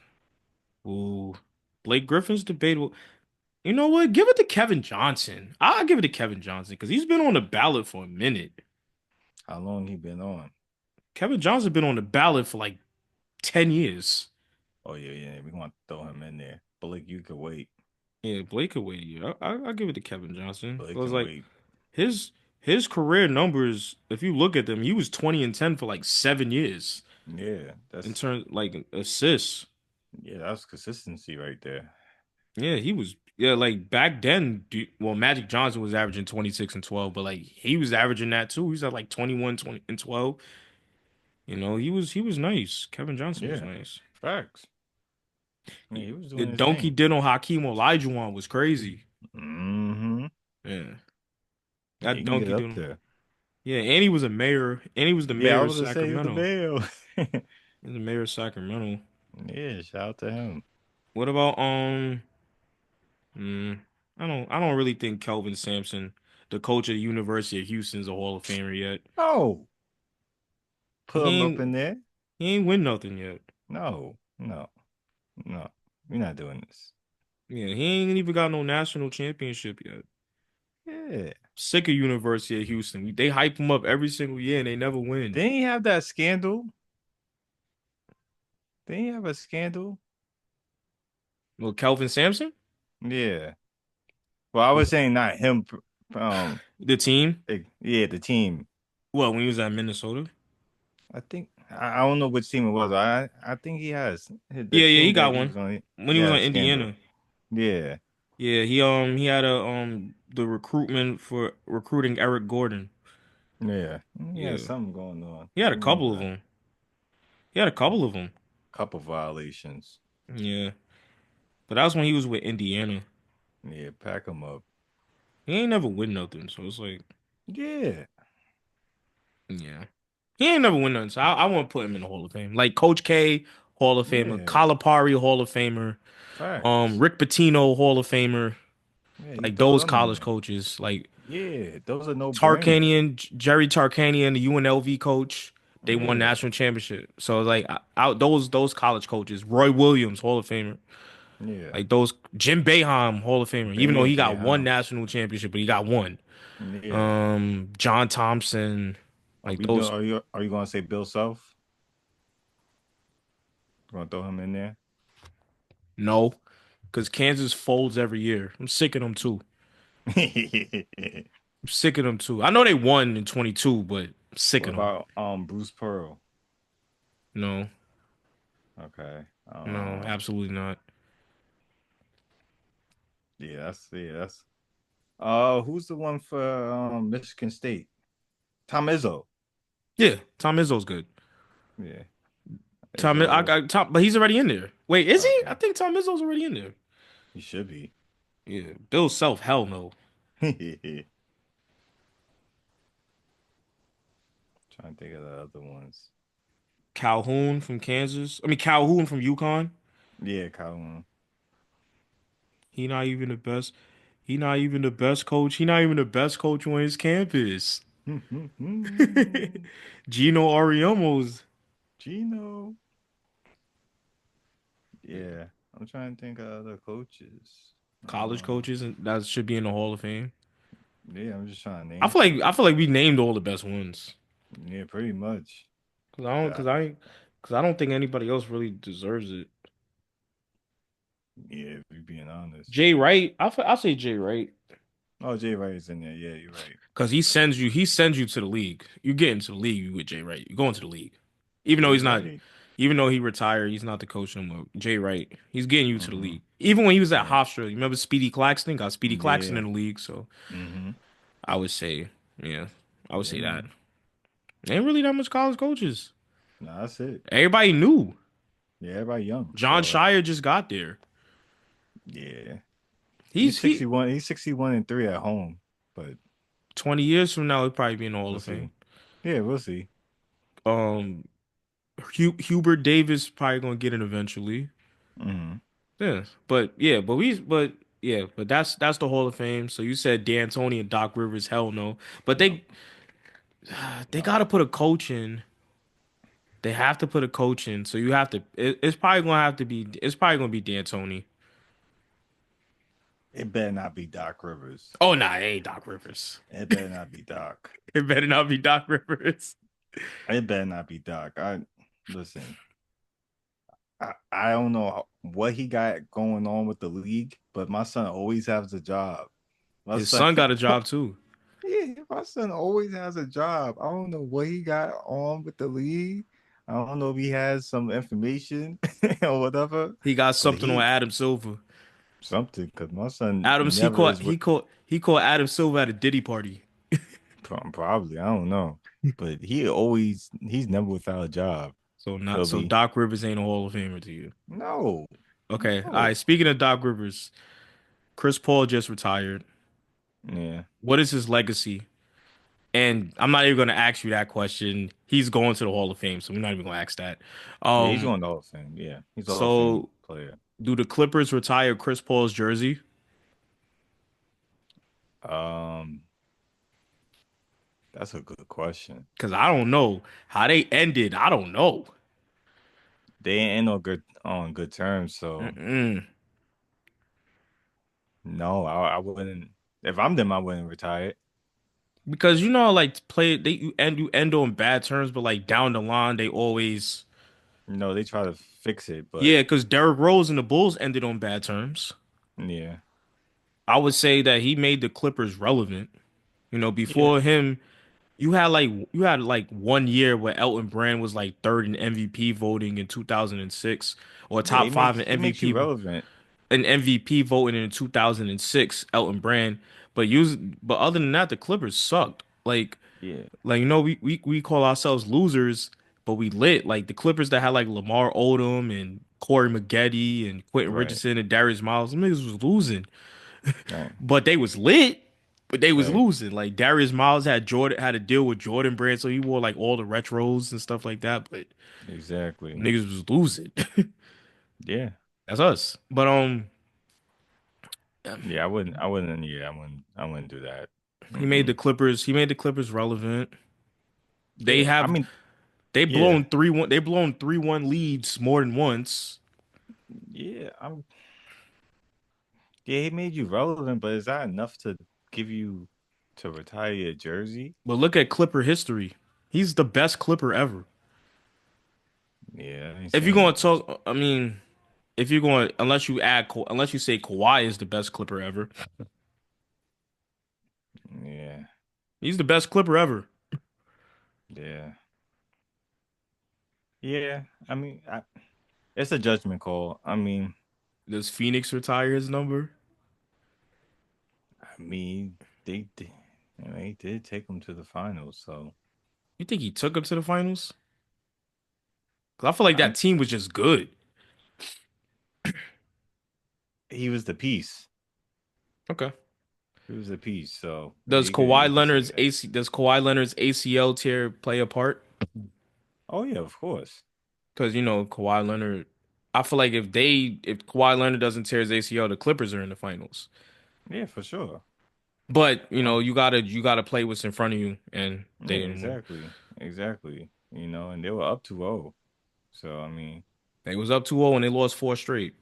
Ooh. Blake Griffin's debatable. You know what? Give it to Kevin Johnson. I'll give it to Kevin Johnson because he's been on the ballot for a minute. How long he been on? Kevin Johnson been on the ballot for like 10 years. Oh yeah, yeah. We want to throw him in there. But like you could wait. Yeah, Blake could wait a year. I'll give it to Kevin Johnson. It Blake was can like wait. his his career numbers, if you look at them, he was 20 and 10 for like 7 years Yeah, in that's terms like assists. yeah, that's consistency right there. Yeah, he was yeah, like back then, well, Magic Johnson was averaging 26 and 12, but like he was averaging that too. He was at like 21, 20 and 12. He was nice. Kevin Johnson was Yeah, nice. facts. Yeah, he was The doing his dunk he thing. did on Hakeem Olajuwon was crazy. Hmm. Yeah, Yeah, that he can dunk get he did. up there. Yeah, and he was a mayor, and he was the Yeah, I mayor of was gonna say he was the Sacramento. Bale. He was the mayor of Sacramento. Yeah, shout out to him. What about mm, I don't really think Kelvin Sampson, the coach of the University of Houston, is a Hall of Famer yet. Oh, put He him up in ain't there. he ain't win nothing yet. No, no, no. We're not doing this. Yeah, he ain't even got no national championship yet. Yeah. Sick of University of Houston. They hype him up every single year and they never win. Didn't he have that scandal? Didn't he have a scandal? Well, Kelvin Sampson, Yeah. Well, I was saying not him. the team. Yeah, the team. Well, when he was at Minnesota. I think I don't know which team it was. I think he has the Yeah, yeah, he team that got he one was on. when He he was had on a scandal. Indiana. Yeah, Yeah, he had a the recruitment for recruiting Eric Gordon. yeah. He had Yeah, something going on. he I had a remember couple of that. them. He had a couple of them. Couple violations. Yeah, but that was when he was with Indiana. Yeah, pack him up. He ain't never win nothing, so it's like, Yeah, yeah, he ain't never win nothing. So I won't put him in the Hall of Fame. Like Coach K, Hall of Famer. yeah. Calipari, Hall of Famer. Facts. Rick Pitino, Hall of Famer. Yeah, you Like throw those them in college there. coaches, like Yeah, those are no brainer. Tarkanian, Jerry Tarkanian, the UNLV coach, they won Yeah, national championship. So like out those college coaches, Roy Williams, Hall of Famer, yeah. like those Jim Boeheim, Hall of Famer. Even though Yeah, he got one Bayham. national championship, but he got one. Yeah. John Thompson, Are like we doing? those. Are you gonna say Bill Self? Gonna throw him in there? No, because Kansas folds every year. I'm sick of them too. I'm sick of them too. I know they won in 22, but I'm sick What of them. about Bruce Pearl? No, Okay. no, absolutely not. Yeah, that's who's the one for Michigan State? Tom Izzo. Yeah, Tom Izzo's good. Yeah. I Izzo. got Tom, but he's already in there. Wait, is he? I Okay. think Tom Izzo's already in there. He should be. Yeah, Bill Self, hell no. Trying to think of the other ones. Calhoun from Kansas. I mean Calhoun from UConn. Yeah, Calhoun. He not even the best. He not even the best coach. He not even the best coach on his campus. Gino Ariamos, Gino. Yeah. I'm trying to think of other coaches. college coaches, and that should be in the Hall of Fame. Yeah, I'm just trying to I name feel like some. I feel like we named all the best ones. Yeah, pretty much. Cause I don't, Uh, cause I, cause I don't think anybody else really deserves it. yeah, if you're being honest. Jay Wright, I'll say Jay Wright. Oh, Jay Wright is in there. Yeah, you're right. Because he sends you to the league. You get into the league with Jay Wright. You go into the league. Even though Jay he's not, Wright. even though he retired, he's not the coach no more. Jay Wright, he's getting you to the Mm-hmm. league. Even when he was at Yeah. Hofstra, you remember Speedy Claxton? Got Speedy Claxton Yeah. in the league. So Mm-hmm. I would say, yeah, I would Yeah, say that. man. Ain't really that much college coaches. Nah, that's it. Everybody knew. Yeah, everybody young. John So Shire just got there. yeah. He's He 61. He's 61-3 at home. But 20 years from now he'll probably be in the Hall we'll of Fame. see. Yeah, we'll see. Um, Hubert Davis probably gonna get it eventually. Mm-hmm. Yeah, but that's the Hall of Fame. So you said D'Antoni and Doc Rivers, hell no. But No, they no. got to put a coach in. They have to put a coach in. So you have to. It's probably gonna have to be. It's probably gonna be D'Antoni. It better not be Doc Rivers. Oh nah, it ain't Doc Rivers. It better not be Doc. It better not be Doc Rivers. It better not be Doc. I listen. I don't know what he got going on with the league, but my son always has a job. My His son, son got a job too. yeah, my son always has a job. I don't know what he got on with the league. I don't know if he has some information or whatever, He got but something on he Adam Silver. something because my son Adams he never caught is he with caught he caught Adam Silver at a Diddy party. probably I don't know, but he's never without a job. So He'll not so be Doc Rivers ain't a Hall of Famer to you. no, Okay. All No. right. Speaking of Doc Rivers, Chris Paul just retired. Yeah. What is his legacy? And I'm not even going to ask you that question. He's going to the Hall of Fame, so we're not even going to ask that. Yeah, he's Um, going to the Hall of Fame. Yeah, he's a Hall of Fame so player. do the Clippers retire Chris Paul's jersey? Um, that's a good question. Because I don't know how they ended. I don't know. They ain't no good on good terms, so Mm-mm. no, I wouldn't. If I'm them, I wouldn't retire it. Because you know, like play they you end on bad terms, but like down the line, they always No, they try to fix it, but yeah. Because Derrick Rose and the Bulls ended on bad terms. yeah, I would say that he made the Clippers relevant. You know, yeah, before him, you had like 1 year where Elton Brand was like third in MVP voting in 2006, or yeah. top five in He makes you MVP relevant. in MVP voting in 2006. Elton Brand, but other than that, the Clippers sucked. Yeah, We call ourselves losers, but we lit. Like the Clippers that had like Lamar Odom and Corey Maggette and Quentin right, Richardson and Darius Miles, them niggas was losing. right, But they was lit, but they was right. losing. Like Darius Miles had a deal with Jordan Brand, so he wore like all the retros and stuff like that. But Exactly. niggas was losing. Yeah, That's us. But yeah. I wouldn't. I wouldn't. Yeah, I wouldn't. I wouldn't do that. he made the Mm-mm. Clippers. He made the Clippers relevant. They Yeah, I have mean, they yeah, blown 3-1. They blown 3-1 leads more than once. yeah. I'm. Yeah, he made you relevant, but is that enough to give you to retire your jersey? But look at Clipper history. He's the best Clipper ever. Yeah, I ain't If you're saying going to much. talk, I mean, if you're going, unless you say Kawhi is the best Clipper ever, Yeah, he's the best Clipper ever. yeah, yeah. It's a judgment call. Does Phoenix retire his number? I mean, they, they did take him to the finals, so You think he took him to the finals? Because I feel like I'm. that team was just good. He was the piece. Okay. He was the piece. So Does you Kawhi could say Leonard's that. AC does Kawhi Leonard's ACL tear play a part? Oh yeah, of course. Because Kawhi Leonard, I feel like if Kawhi Leonard doesn't tear his ACL, the Clippers are in the finals. Yeah, for sure. But Um, you gotta play what's in front of you, and yeah, they didn't win. exactly, exactly. And they were up 2-0. So They was up 2-0 and they lost four straight.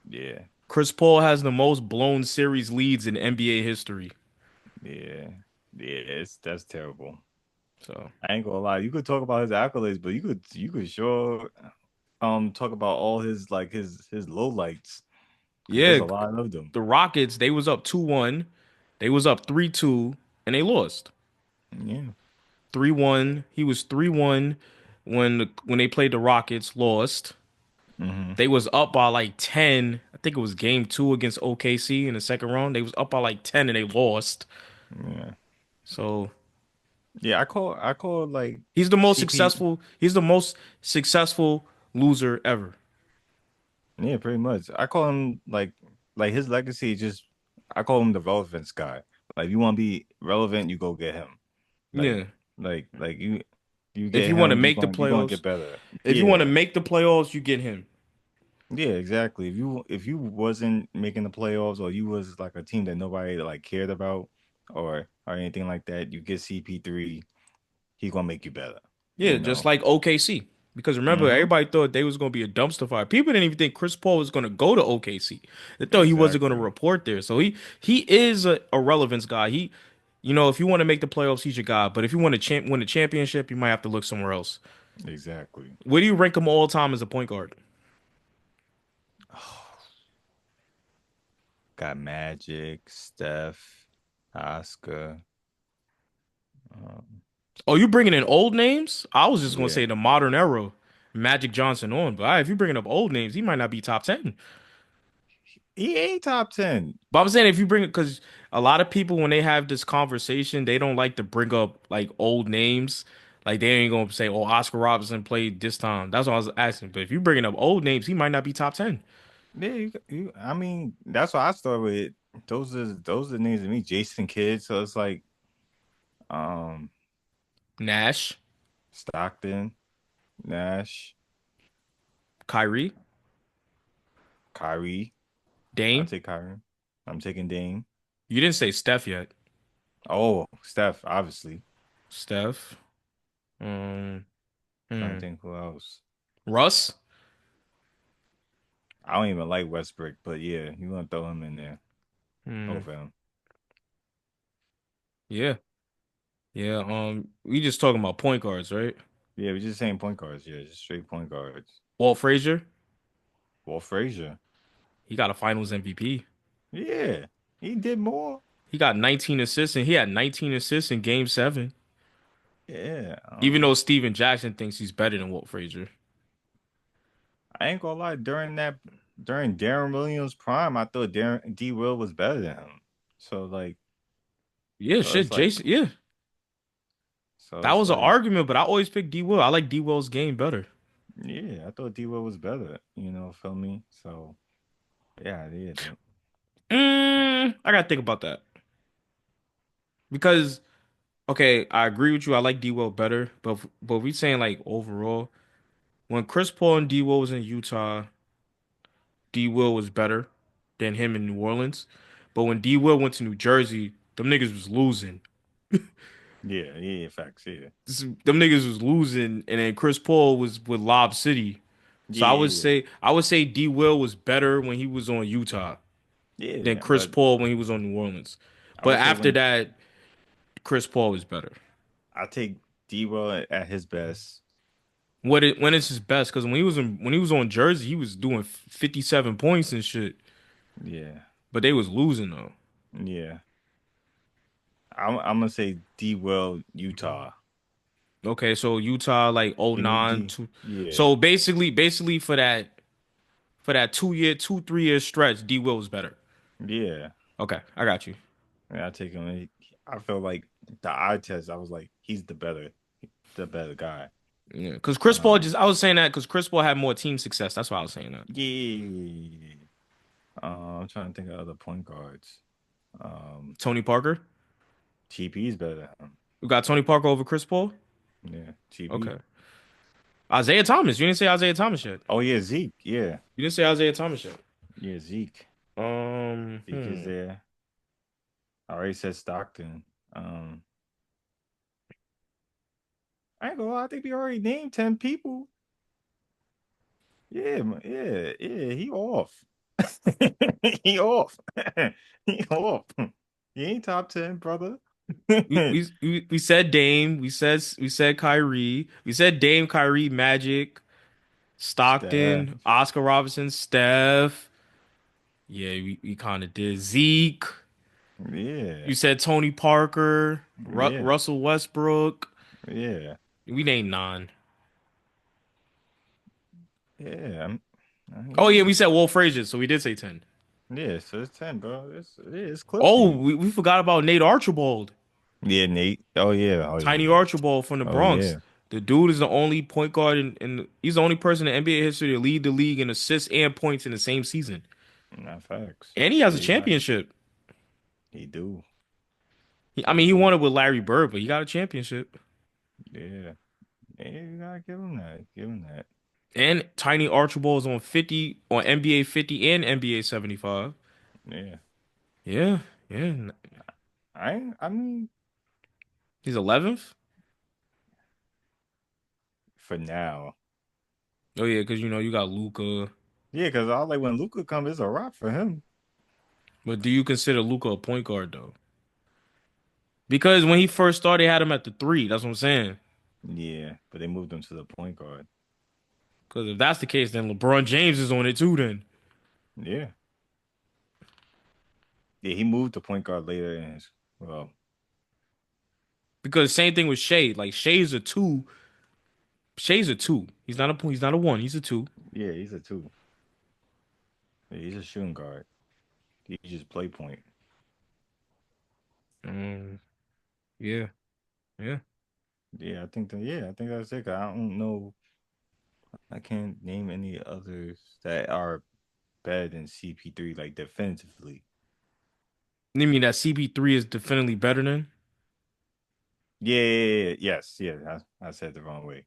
yeah, Chris Paul has the most blown series leads in NBA history. yeah, yeah. That's terrible. So I ain't gonna lie. You could talk about his accolades, but you could sure talk about all his like his lowlights because there's yeah, a lot of them. the Rockets, they was up 2-1. They was up 3-2 and they lost. Yeah. 3-1. He was 3-1 when they played the Rockets, lost. Hmm. They was up by like 10. I think it was game 2 against OKC in the second round. They was up by like 10 and they lost. Yeah. So Yeah. I call like CP. he's the most successful loser ever. Yeah, pretty much. I call him like his legacy is just I call him the relevance guy. Like you want to be relevant, you go get him. Like Yeah. like you If get you want to him, make the you're gonna get playoffs, better. if you want to Yeah. make the playoffs, you get him. Yeah, exactly. If you wasn't making the playoffs or you was like a team that nobody like cared about or anything like that, you get CP3, he's gonna make you better, Yeah, just like OKC. Because remember, Mm-hmm. everybody thought they was going to be a dumpster fire. People didn't even think Chris Paul was going to go to OKC. They thought he wasn't going to Exactly. report there. So he is a relevance guy. If you want to make the playoffs, he's your guy. But if you want to win the championship, you might have to look somewhere else. Exactly. Where do you rank him all time as a point guard? Got Magic, Steph, Oscar. Um, Oh, you bringing in old names? I was just going to yeah. say the modern era, Magic Johnson on. But if you're bringing up old names, he might not be top 10. He ain't top 10. But I'm saying if you bring it, because a lot of people when they have this conversation, they don't like to bring up like old names. Like they ain't gonna say, "Oh, Oscar Robertson played this time." That's what I was asking. But if you bringing up old names, he might not be top 10. Yeah, I mean, that's what I started with. Those are the names of me, Jason Kidd. So it's like um Nash, Stockton, Nash, Kyrie, Kyrie. I'll Dame. take Kyrie. I'm taking Dame. You didn't say Steph yet. Oh, Steph, obviously. Steph. Um, Trying hmm. to think who else. Russ. I don't even like Westbrook, but yeah, you want to throw him in there. Hmm. Both of them. Yeah. Yeah. We just talking about point guards, right? Yeah, we're just saying point guards. Yeah, just straight point guards. Walt Frazier. Walt Frazier. He got a Finals MVP. Yeah, he did more. He got 19 assists, and he had 19 assists in Game 7. Yeah. Even though Steven Jackson thinks he's better than Walt Frazier. I ain't gonna lie. During Darren Williams' prime, I thought Darren D. Will was better than him. So like, Yeah, so shit, it's like, Jason. Yeah, so that it's was an like, argument, but I always pick D Will. I like D Will's game better. yeah, I thought D. Will was better. Feel me? So yeah, yeah. I gotta think about that because okay, I agree with you. I like D Will better, but we saying like overall, when Chris Paul and D Will was in Utah, D Will was better than him in New Orleans. But when D Will went to New Jersey, them niggas was losing. Yeah, yeah, facts. Yeah, Them niggas was losing, and then Chris Paul was with Lob City. So yeah, yeah, I would say D Will was better when he was on Utah than yeah. Chris But Paul when he was on New Orleans. I But would say after when that, Chris Paul was better. I take D. Will at his best. When it's his best? Because when he was on Jersey, he was doing 57 points and shit. Yeah, But they was losing though. yeah. I'm gonna say D. Will Utah. Okay, so Utah like oh Give me 09 D. two. Yeah, So basically for that 2 year, 2 3 year stretch, D Will was better. yeah. Okay, I got you. Yeah, I take him. I feel like the eye test. I was like, he's the better guy. Yeah, because Chris Paul Um, just I was saying that because Chris Paul had more team success. That's why I was saying that. yeah. I'm trying to think of other point guards. Tony Parker. TP is better than him. We got Tony Parker over Chris Paul. Yeah, TP. Okay. Isaiah Thomas. You didn't say Isaiah Thomas yet. Oh yeah, Zeke. Yeah, You didn't say Isaiah Thomas yet. yeah, Zeke. Zeke is Hmm. there. I already said Stockton. Um, I ain't gonna lie, I think we already named 10 people. Yeah, yeah, yeah. He off. He off. He off. He ain't top 10, brother. We said Dame. We said Kyrie. We said Dame, Kyrie, Magic, Stockton, Steph. Oscar Robertson, Steph. Yeah, we kind of did Zeke. Yeah, You said Tony Parker, yeah, Russell Westbrook. yeah, We named nine. yeah. Oh yeah, Yeah, we said Wolf Frazier, so we did say 10. yeah. So it's 10, bro. It's close to Oh, you. we forgot about Nate Archibald. Yeah, Nate. Oh yeah. Oh yeah. Tiny Yeah. Archibald from the Oh Bronx. yeah. The dude is the only point guard in he's the only person in NBA history to lead the league in assists and points in the same season. Not facts. And he has a Yeah, you right. championship. He do. I He mean, he do. won it with Larry Bird, but he got a championship. Yeah. Yeah, you gotta give him that. Give him that. And Tiny Archibald is on 50 on NBA 50 and NBA 75. Yeah. Yeah, yeah. I mean, He's 11th. for now. Oh yeah, because you know you got Luca. Yeah, because I like when Luca comes, it's a wrap for him. But do you consider Luca a point guard though? Because when he first started, they had him at the three. That's what I'm saying. Yeah, but they moved him to the point guard. Because if that's the case, then LeBron James is on it too. Then Yeah. Yeah, he moved to point guard later in his well, because same thing with Shea. Like Shea's a two. Shea's a two. He's not a point. He's not a one. He's a two. yeah, he's a two. Yeah, he's a shooting guard. He just play point. Mm, yeah, yeah. Yeah, I think that's it. I don't know. I can't name any others that are better than CP3, like definitively. You mean that CP3 is definitely better than Yes, yeah. I said the wrong way.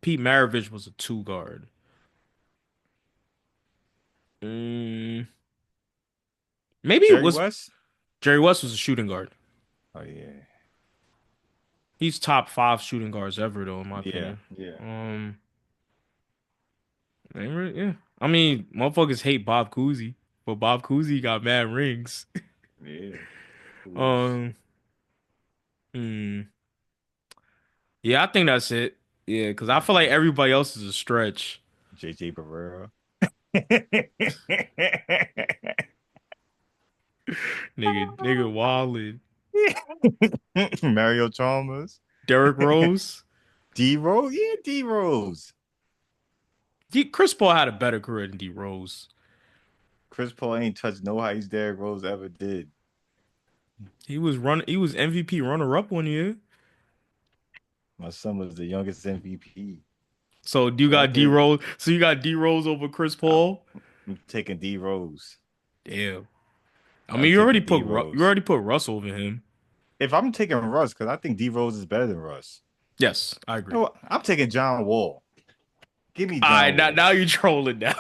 Pete Maravich was a two guard. Mm, maybe it Jerry was West? Jerry West was a shooting guard. Oh yeah. He's top five shooting guards ever, though, in my Yeah, opinion. yeah, Um, yeah. I mean, motherfuckers hate Bob Cousy, but Bob Cousy got mad rings. yeah. Who's Um, hmm. Yeah, I think that's it. Yeah, because I feel like everybody else is a stretch. JJ Barrera? Nigga, wildin'. Mario Chalmers? Derrick Rose. D Rose? Yeah, D Rose. Chris Paul had a better career than D Rose. Chris Paul ain't touched no heights Derrick Rose ever did. He was MVP runner up one year. My son was the youngest MVP. So do you Can I got D get? Rose? So you got D Rose over Chris I'm, Paul? I'm taking D Rose. Damn. I mean, I'm taking D You Rose. already put Russ over him. If I'm taking Russ, because I think D Rose is better than Russ. Yes, I You agree. know what? I'm taking John Wall. Give me All right, John now Wall. you trolling now.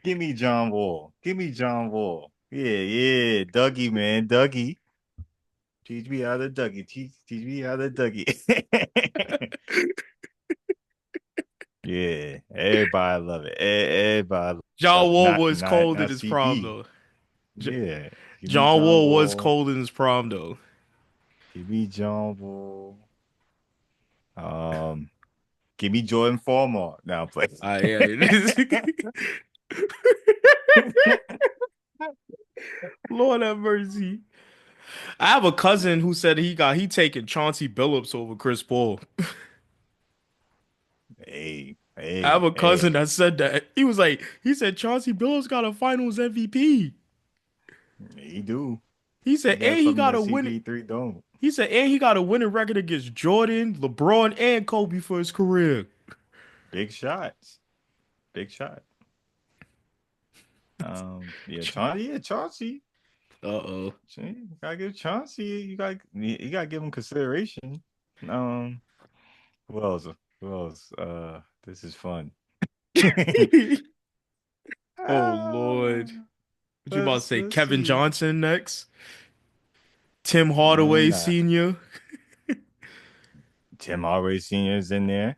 Give me John Wall. Give me John Wall. Yeah. Dougie, man. Dougie. Teach me how to Dougie. Teach me how to Dougie. Yeah. Everybody love it. Everybody love John it. Wall was Not cold in not his prime CP. though. J Yeah. Give me John John Wall was Wall. cold in his prime though. Give me John Wall. Um, give me Jordan Farmar. Now play. Yeah. Lord have mercy. I have a cousin who said he taking Chauncey Billups over Chris Paul. I have a cousin Hey. that said that. He said Chauncey Billups got a Finals MVP. He do. He He said, got and he something got that a win. CP3 don't. He said, and he got a winning record against Jordan, LeBron, and Kobe for his career. Big shots. Big shot. Chauncey. Uh-oh. You gotta give Chauncey. You gotta give him consideration. Um, who else? Who else? This is fun. Oh Ah, Lord. What you about to say? let's Kevin see. Johnson next? Tim Hardaway Nah, Sr. Tim Hardaway Sr. is in there.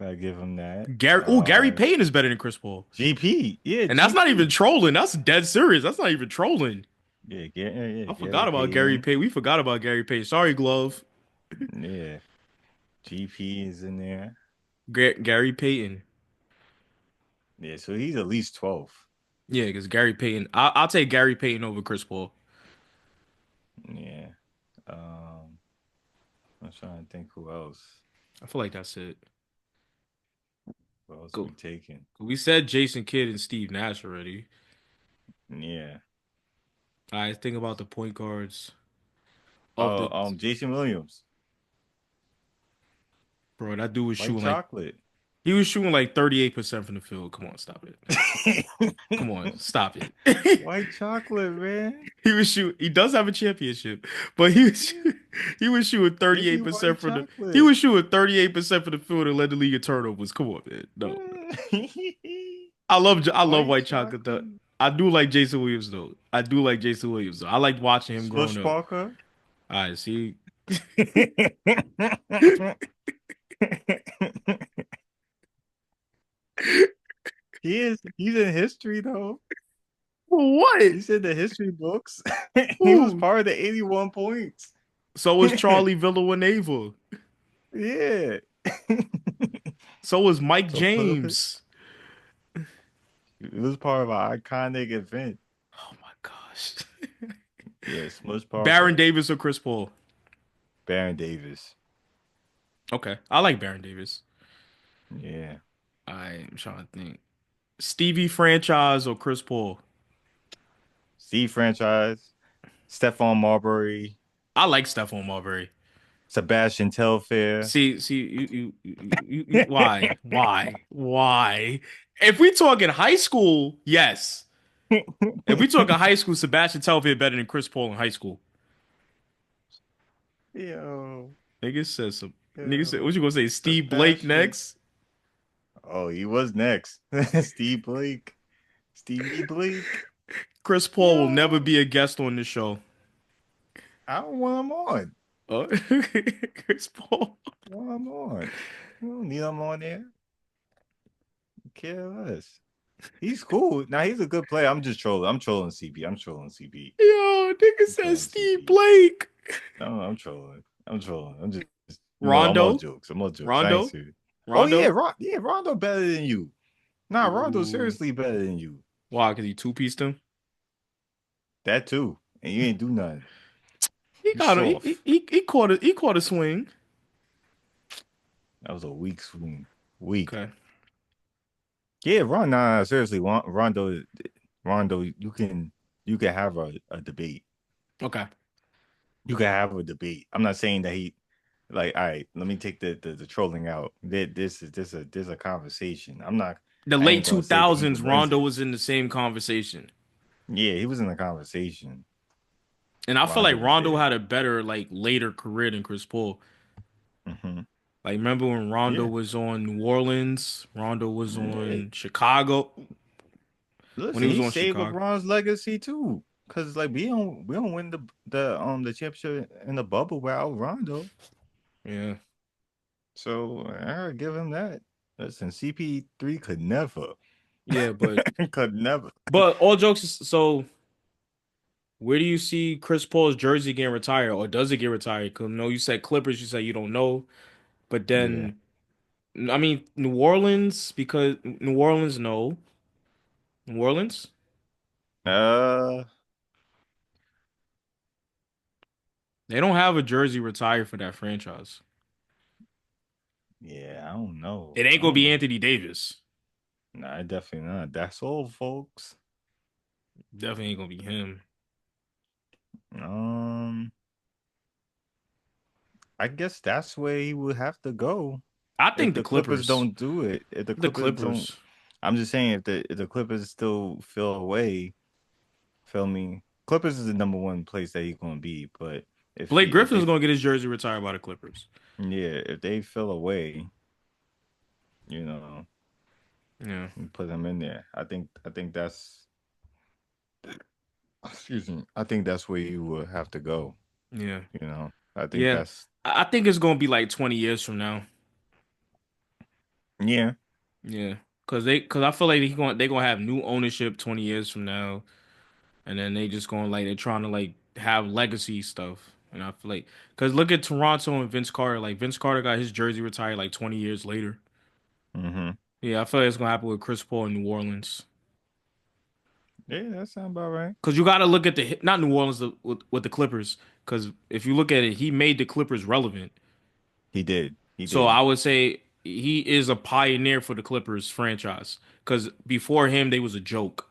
Gotta give him that. Gary Payton is better than Chris Paul. GP. Yeah, And that's not even GP. trolling. That's dead serious. That's not even trolling. I Gary forgot about Gary Payton. Payton. We forgot about Gary Payton. Sorry, Glove. Yeah, GP is in there. Gary Payton. Yeah, so he's at least 12. Yeah, because Gary Payton. I'll take Gary Payton over Chris Paul. Yeah. Um, I'm trying to think who else. I feel like that's it. Who else Go. we taking? We said Jason Kidd and Steve Nash already. Yeah. I think about the point guards of Oh, the Jason Williams, bro. That dude was white shooting like chocolate. he was shooting like 38% from the field. Come on, stop it. Come on, stop it. White chocolate, man. He was shooting. He does have a championship, but he was shooting Give me 38% white from the he chocolate. was shooting 38% from the field and led the league in turnovers. Come on, man. No, I love White white chocolate though. chocolate. I do like Jason Williams though. I do like Jason Williams though. I liked watching him growing Smush up. Parker. All right, see, He's in history though. what? He's in the history books. He was Who? part of the 81 points. So was Charlie Villanueva. Yeah. So was Mike So put up it. James. It was part of an iconic event. Oh my gosh. Yeah, Smush Baron Parker, Davis or Chris Paul? Baron Davis. Okay, I like Baron Davis. Yeah. I'm trying to think. Stevie Franchise or Chris Paul? Steve franchise. Stephon Marbury. I like Stephon Marbury. Sebastian Telfair. See, why? If we talking high school, yes. If we talking high school, Sebastian Telfair better than Chris Paul in high school. Yo, Nigga said some. Nigga said, yo, what you gonna say? Steve Blake Sebastian. next? Oh, he was next. Steve Blake. Stevie Blake. Chris Paul will never Yo, be a guest on this show. I don't want him on. Oh, Chris Paul. I want him on. You don't need him on there. Care less. He's cool. Now he's a good player. I'm just trolling. I'm trolling CB. I'm trolling CB. Yo, nigga I'm said trolling Steve CB. Blake. No, I'm trolling. I'm trolling. I'm just I'm all Rondo, jokes. I'm all jokes. I ain't Rondo, serious. Oh yeah, Rondo. Rondo better than you. Nah, Rondo Ooh, seriously better than you. why? Because he two-pieced him. That too. And you ain't do nothing. He You got him. soft. He caught it. He caught a swing. That was a weak swing. Weak. Okay. Yeah, nah, seriously, Rondo, you can have a debate. Okay. You can have a debate. I'm not saying that he like, all right, let me take the trolling out. This is a conversation. The I late ain't gonna say that he 2000s, wins Rondo it. was in the same conversation. Yeah, he was in the conversation. And I feel Rondo like was Rondo there. had a better like later career than Chris Paul. Hmm. Like remember when Rondo Yeah. was on New Orleans, Rondo was Yeah. on Chicago. When Listen, he was he on saved Chicago. LeBron's legacy too. Cause like we don't win the championship in the bubble without Rondo. Yeah. So I gotta give him that. Listen, CP3 could never, Yeah, could never. but all jokes so where do you see Chris Paul's jersey getting retired or does it get retired? Cause no, you said Clippers, you said you don't know. But Yeah. then I mean New Orleans because New Orleans no. New Orleans? Uh, They don't have a jersey retired for that franchise. yeah, I don't know. It I ain't gonna don't be know. Anthony Davis. Nah, definitely not. That's all, folks. Definitely ain't gonna be him. Um, I guess that's where he would have to go I if think the the Clippers Clippers. don't do it. If the The Clippers don't, Clippers. I'm just saying if the Clippers still feel away, feel me. Clippers is the number one place that he's gonna be, but Blake if Griffin's they gonna get his jersey retired by the Clippers. yeah, if they feel away, you know, Yeah, put him in there. I think that's excuse me. I think that's where you would have to go. yeah, I think yeah. that's I think it's gonna be like 20 years from now. yeah. Yeah, cause I feel like they gonna have new ownership 20 years from now, and then they just going like they're trying to like have legacy stuff. And I feel like, cause look at Toronto and Vince Carter. Like Vince Carter got his jersey retired like 20 years later. Hmm. Yeah, I feel like it's gonna happen with Chris Paul in New Orleans. Yeah, that sounds about right. Cause you got to look at the not New Orleans with the Clippers. Cause if you look at it, he made the Clippers relevant. He did. He So did. I would say he is a pioneer for the Clippers franchise. Cause before him, they was a joke.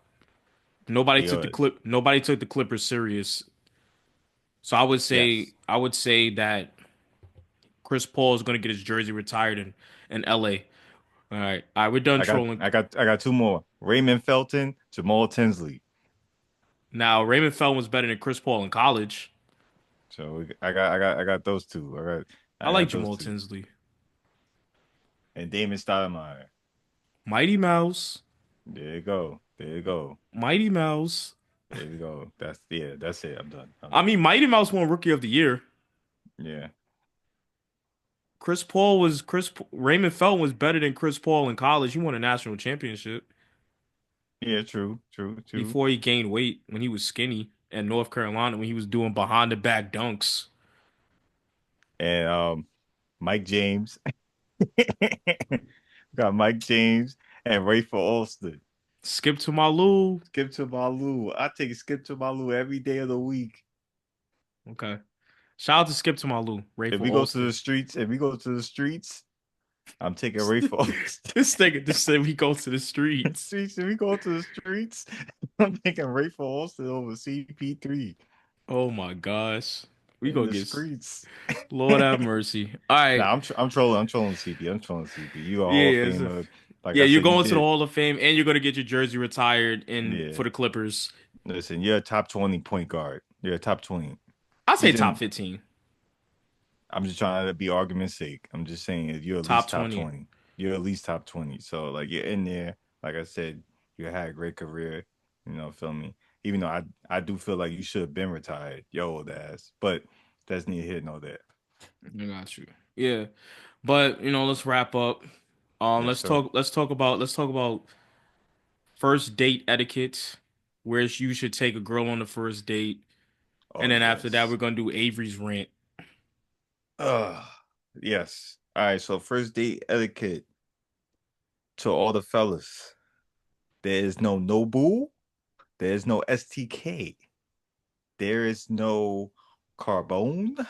He was. Nobody took the Clippers serious. So Yes. I would say that Chris Paul is gonna get his jersey retired in LA. All right, we're done I got trolling. I got I got two more. Raymond Felton, Jamal Tinsley. Now Raymond Felton was better than Chris Paul in college. So I got those two. I got I I like got those Jamal two. Tinsley. And Damon Stoudemire. Mighty Mouse. There you go. There you go. Mighty Mouse. There you go. That's it. I'm done. I'm I done. mean, Mighty Mouse won Rookie of the Year. Yeah. Raymond Felton was better than Chris Paul in college. He won a national championship Yeah, true, true, true. before he gained weight when he was skinny at North Carolina when he was doing behind the back dunks. And Mike James. Got Mike James and Rayford Alston. Skip to Malou. Skip to Malou. I take Skip to Malou every day of the week. Okay. Shout out to Skip to Malou. If Rayful we go to Alston. the streets, if we go to the streets, I'm taking Rayford Alston. This nigga just said we go to the streets. Streets, if we go to the streets, I'm taking Rayford Alston over CP3. Oh my gosh. We in gonna the get streets. Lord have mercy. All right. Nah, I'm trolling. I'm trolling CP. I'm trolling CP. You a Yeah, Hall of yeah. Famer. Like Yeah, I you're said, you going to the did. Hall of Fame and you're gonna get your jersey retired in Yeah. for the Clippers. Listen, you're a top 20 point guard. You're a top 20. I'd You say top didn't. 15. I'm just trying to be argument's sake. I'm just saying if you're at Top least top 20. 20. You're at least top 20. So like you're in there. Like I said, you had a great career. Feel me? Even though I do feel like you should have been retired, yo old ass. But that's neither here nor there. I got you. Yeah. But let's wrap up. Yes, sir. Let's talk about first date etiquette, where you should take a girl on the first date. Oh And then after that, yes. we're gonna do Avery's rant. Uh yes. All right, so first date etiquette to all the fellas. There is no Nobu. There is no STK. There is no Carbone.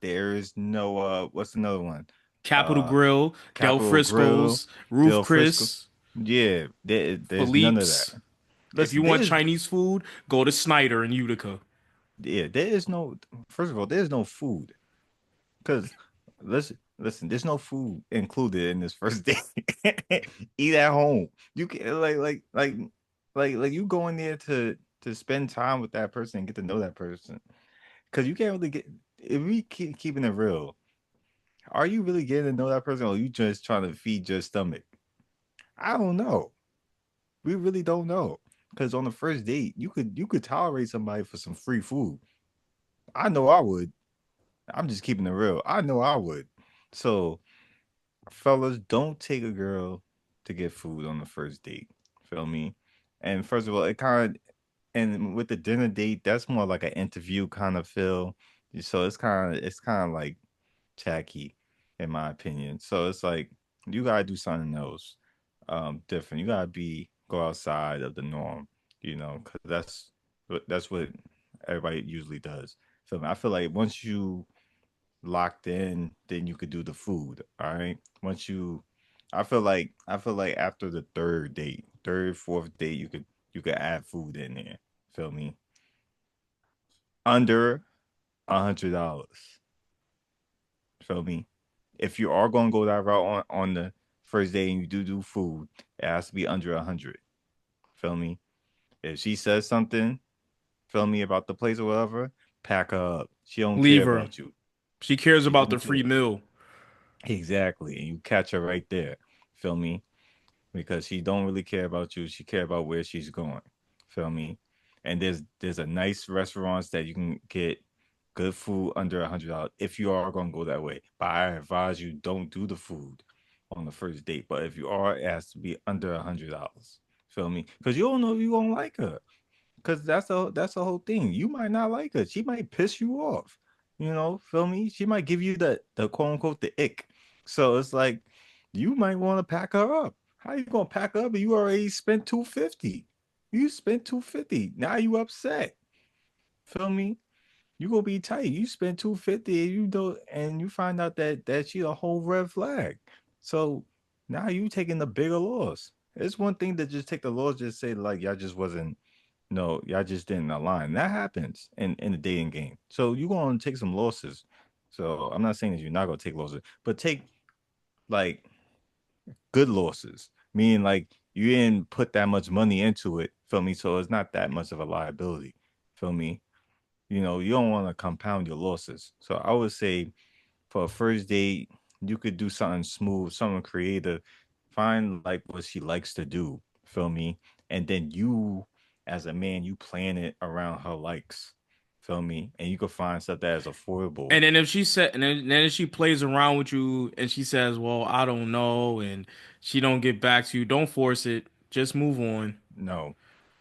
There is no what's another one? Capital Uh Grill, Del Capital Grill, Frisco's, Roof Del Frisco. Chris, Yeah, there's none of that. Philippe's. If you Listen, want Chinese food, go to Snyder in Utica. there is no first of all, there's no food. Because listen, there's no food included in this first date. Eat at home. You can like you go in there to spend time with that person and get to know that person. Because you can't really get if we keep keeping it real. Are you really getting to know that person, or are you just trying to feed your stomach? I don't know. We really don't know. Because on the first date, you could tolerate somebody for some free food. I know I would. I'm just keeping it real. I know I would. So fellas, don't take a girl to get food on the first date. Feel me? And first of all, it kind of and with the dinner date, that's more like an interview kind of feel. So it's kind of like tacky, in my opinion. So it's like you gotta do something else, different. You gotta be go outside of the norm, because that's what everybody usually does. Feel me? I feel like once you locked in, then you could do the food. All right. Once you I feel like after the third date, third, fourth date, you could add food in there. Feel me? Under $100. Feel me? If you are gonna go that route on the first day and you do food, it has to be under 100. Feel me? If she says something, feel me, about the place or whatever, pack her up. She don't care Leave her. about you. She cares She about don't the free care. meal. Exactly. And you catch her right there. Feel me? Because she don't really care about you. She care about where she's going. Feel me? And there's a nice restaurants that you can get good food under $100 if you are gonna go that way. But I advise you don't do the food on the first date. But if you are, it has to be under $100. Feel me? Because you don't know if you gonna like her. Because that's the whole thing. You might not like her. She might piss you off. Feel me? She might give you the quote unquote the ick. So it's like you might want to pack her up. How you gonna pack up? You already spent 250. You spent 250. Now you upset. Feel me? You gonna be tight. You spent 250 and you find out that she a whole red flag. So now you taking the bigger loss. It's one thing to just take the loss, just say like y'all just wasn't no, y'all just didn't align. That happens in the dating game. So you're gonna take some losses. So I'm not saying that you're not gonna take losses, but take like good losses. Meaning like you didn't put that much money into it, feel me? So it's not that much of a liability. Feel me? You don't want to compound your losses. So I would say for a first date, you could do something smooth, something creative. Find like what she likes to do. Feel me? And then you, as a man, you plan it around her likes. Feel me? And you could find stuff that is affordable. And then if she said, and then if she plays around with you and she says, "Well, I don't know," and she don't get back to you, don't force it. Just move on. No,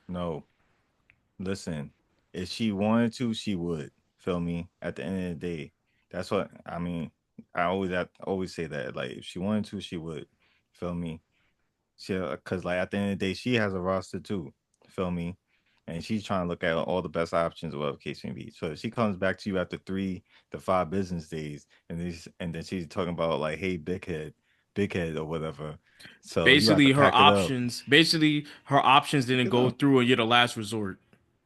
no. Listen, if she wanted to, she would. Feel me? At the end of the day, that's what I mean. I always say that. Like, if she wanted to, she would. Feel me? She, cause like at the end of the day, she has a roster too. Feel me? And she's trying to look at all the best options, whatever case may be. So if she comes back to you after 3 to 5 business days, and then she's talking about like, hey, big head or whatever. So you have to pack it up. Basically her options Pack didn't it go up. through and you're the last resort.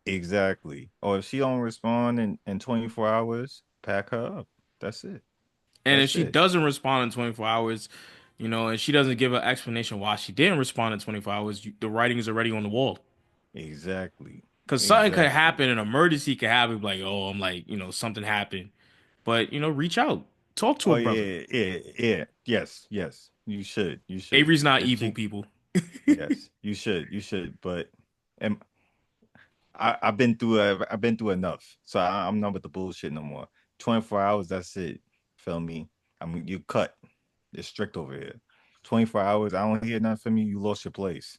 Exactly. Or if she don't respond in 24 hours, pack her up. That's it. And if That's she it. doesn't respond in 24 hours, and she doesn't give an explanation why she didn't respond in 24 hours, the writing is already on the wall. Exactly. Because something could Exactly. happen, an emergency could happen, like, oh, I'm like, something happened. But, reach out, talk to Oh a brother. yeah, yeah, yeah. Yes, yes. You should. You should. Avery's not If evil, you, people. yes, you should. You should. But am I've been through I've been through enough. So I'm not with the bullshit no more. 24 hours, that's it. Feel me? I mean, you cut. It's strict over here. 24 hours, I don't hear nothing from you, you lost your place.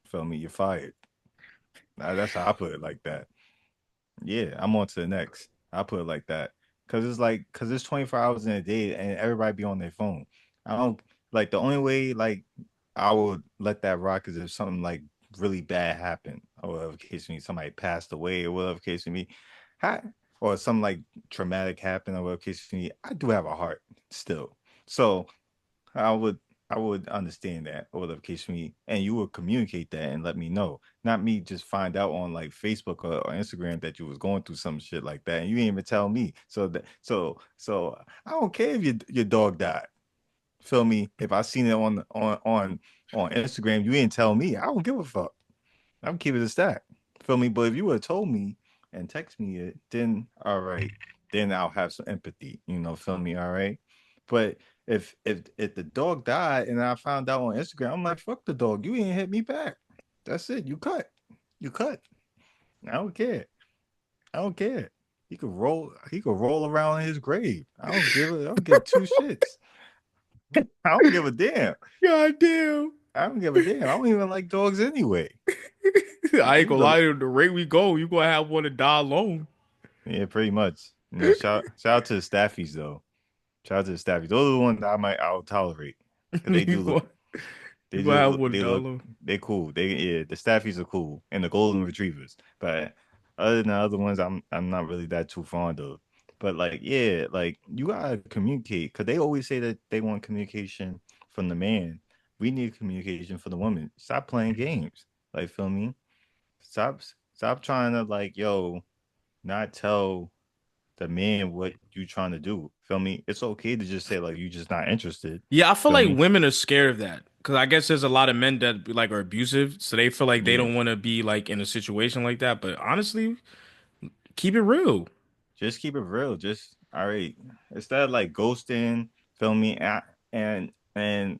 Feel me? You're fired. That's how I put it like that. Yeah, I'm on to the next. I put it like that. Cause it's 24 hours in a day and everybody be on their phone. I don't like the only way like I would let that rock is if something like really bad happened or whatever case me, somebody passed away or whatever case me. I, or something like traumatic happened or whatever case me. I do have a heart still. So I would I would understand that or whatever case me, and you would communicate that and let me know. Not me just find out on like Facebook or Instagram that you was going through some shit like that, and you didn't even tell me. So I don't care if your dog died. Feel me? If I seen it on Instagram, you didn't tell me. I don't give a fuck. I'm keeping it stack. Feel me? But if you would have told me and text me it, then all right. Then I'll have some empathy. Feel me? All right. But if the dog died and I found out on Instagram, I'm like, fuck the dog. You ain't hit me back. That's it. You cut. You cut. I don't care. I don't care. He could roll around in his grave. I don't give two shits. I don't give a damn. God damn. I don't give a damn. I don't even like dogs anyway. I ain't You gonna the lie to you, the rate we go, you gonna have one to die alone. Yeah, pretty much. Shout out to the staffies though. Shout out to the staffies. Those are the ones that I'll tolerate because they You do look gonna, you gonna have one to die alone. they cool. The staffies are cool and the golden retrievers. But other than the other ones, I'm not really that too fond of. But like yeah, like you gotta communicate because they always say that they want communication from the man. We need communication from the woman. Stop playing games. Like feel me? Stop stop trying to like yo not tell the man what you trying to do. Feel me? It's okay to just say like you just not interested. Yeah, I feel Feel like me? women are scared of that because I guess there's a lot of men that like are abusive, so they feel like they Yeah. don't want to be like in a situation like that. But honestly, keep it real. Just keep it real. Just all right. Instead of like ghosting, feel me? And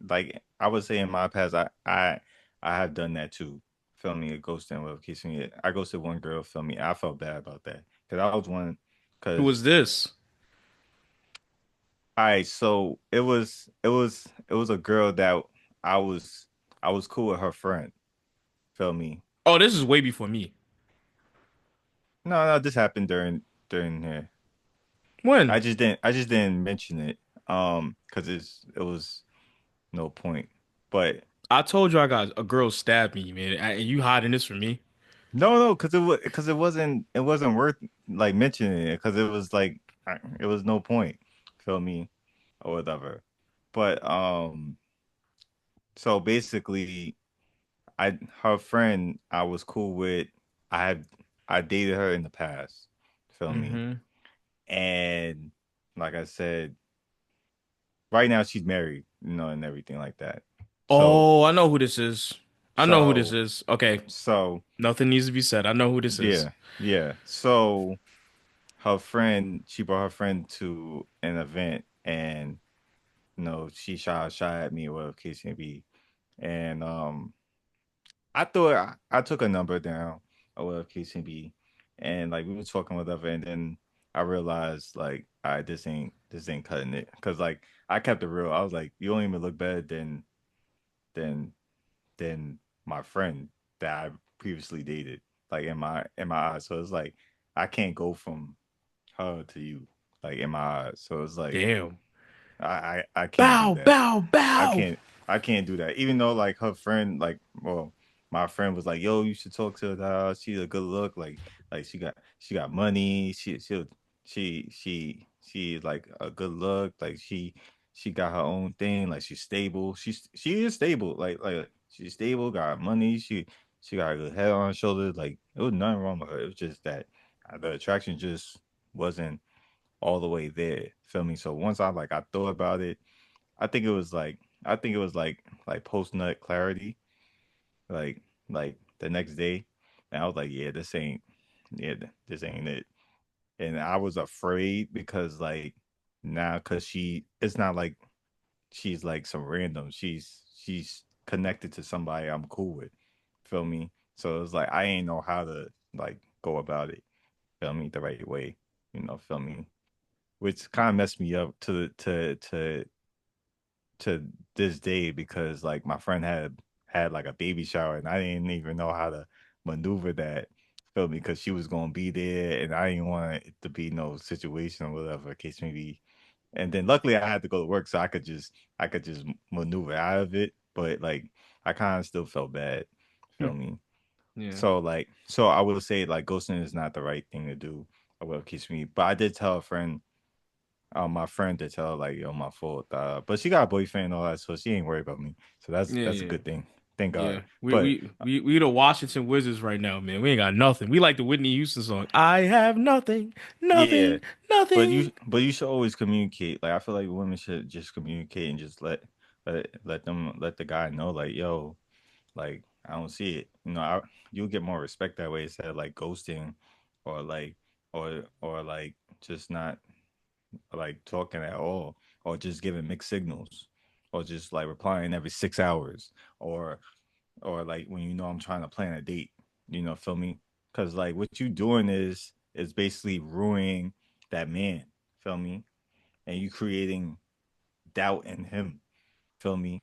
like I would say in my past, I have done that too. Feel me? Ghosting with kissing it. I ghosted one girl. Feel me? I felt bad about that because I was one. Who Because was this? all right, so it was a girl that I was I was cool with her friend. Feel me? Oh, this is way before me. No, no, this happened during here. When? I just didn't mention it because it was no point. But I told you I got a girl stabbed me, man, and you hiding this from me. no, because it wasn't worth like mentioning it because it was like it was no point. Feel me or whatever. But so basically I her friend I was cool with. I had I dated her in the past. Feel me? Hmm. And like I said, right now she's married, and everything like that. So Oh, I know who this is. I know who this so is. Okay, so nothing needs to be said. I know who this is. yeah, yeah. So she brought her friend to an event and she shot a shot at me or whatever case may be. And I thought I took a number down or whatever case may be. And like we were talking whatever and then I realized like this ain't cutting it. Cause like I kept it real. I was like, you don't even look better than than my friend that I previously dated, like in my eyes. So it's like I can't go from her to you, like in my eyes. So it's like Damn. I can't do Bow, that. bow, I bow. can't I can't do that. Even though like her friend, like well, my friend was like, "Yo, you should talk to her. She's a good look. Like she got money. She like a good look. Like she got her own thing. Like she's stable. She is stable. Like she's stable. Got money. She got a good head on her shoulders. Like it was nothing wrong with her. It was just that the attraction just wasn't. all the way there. Feel me? So once I thought about it, I think it was like like post nut clarity, like the next day, and I was like, yeah, this ain't it. And I was afraid because like now, cause it's not like she's like some random. She's connected to somebody I'm cool with. Feel me? So it's like I ain't know how to like go about it. Feel me? The right way. Feel me? Which kind of messed me up to this day because like my friend had like a baby shower and I didn't even know how to maneuver that. Feel me? Because she was gonna be there and I didn't want it to be no situation or whatever case maybe. And then luckily I had to go to work so I could just maneuver out of it. But like I kind of still felt bad. Hmm. Feel me? Yeah. So I would say like ghosting is not the right thing to do or whatever keeps me. But I did tell a friend, my friend did tell her like, yo, my fault. But she got a boyfriend and all that, so she ain't worried about me. So that's Yeah, that's a yeah. good thing. Thank Yeah. God. We But we we we the Washington Wizards right now, man. We ain't got nothing. We like the Whitney Houston song. I have nothing, yeah, nothing, but nothing. you should always communicate. Like I feel like women should just communicate and just let the guy know like, yo, like I don't see it. You'll get more respect that way instead of like ghosting or like or like just not like talking at all or just giving mixed signals or just like replying every 6 hours or like when I'm trying to plan a date, feel me? Because like what you doing is basically ruining that man, feel me? And you creating doubt in him, feel me?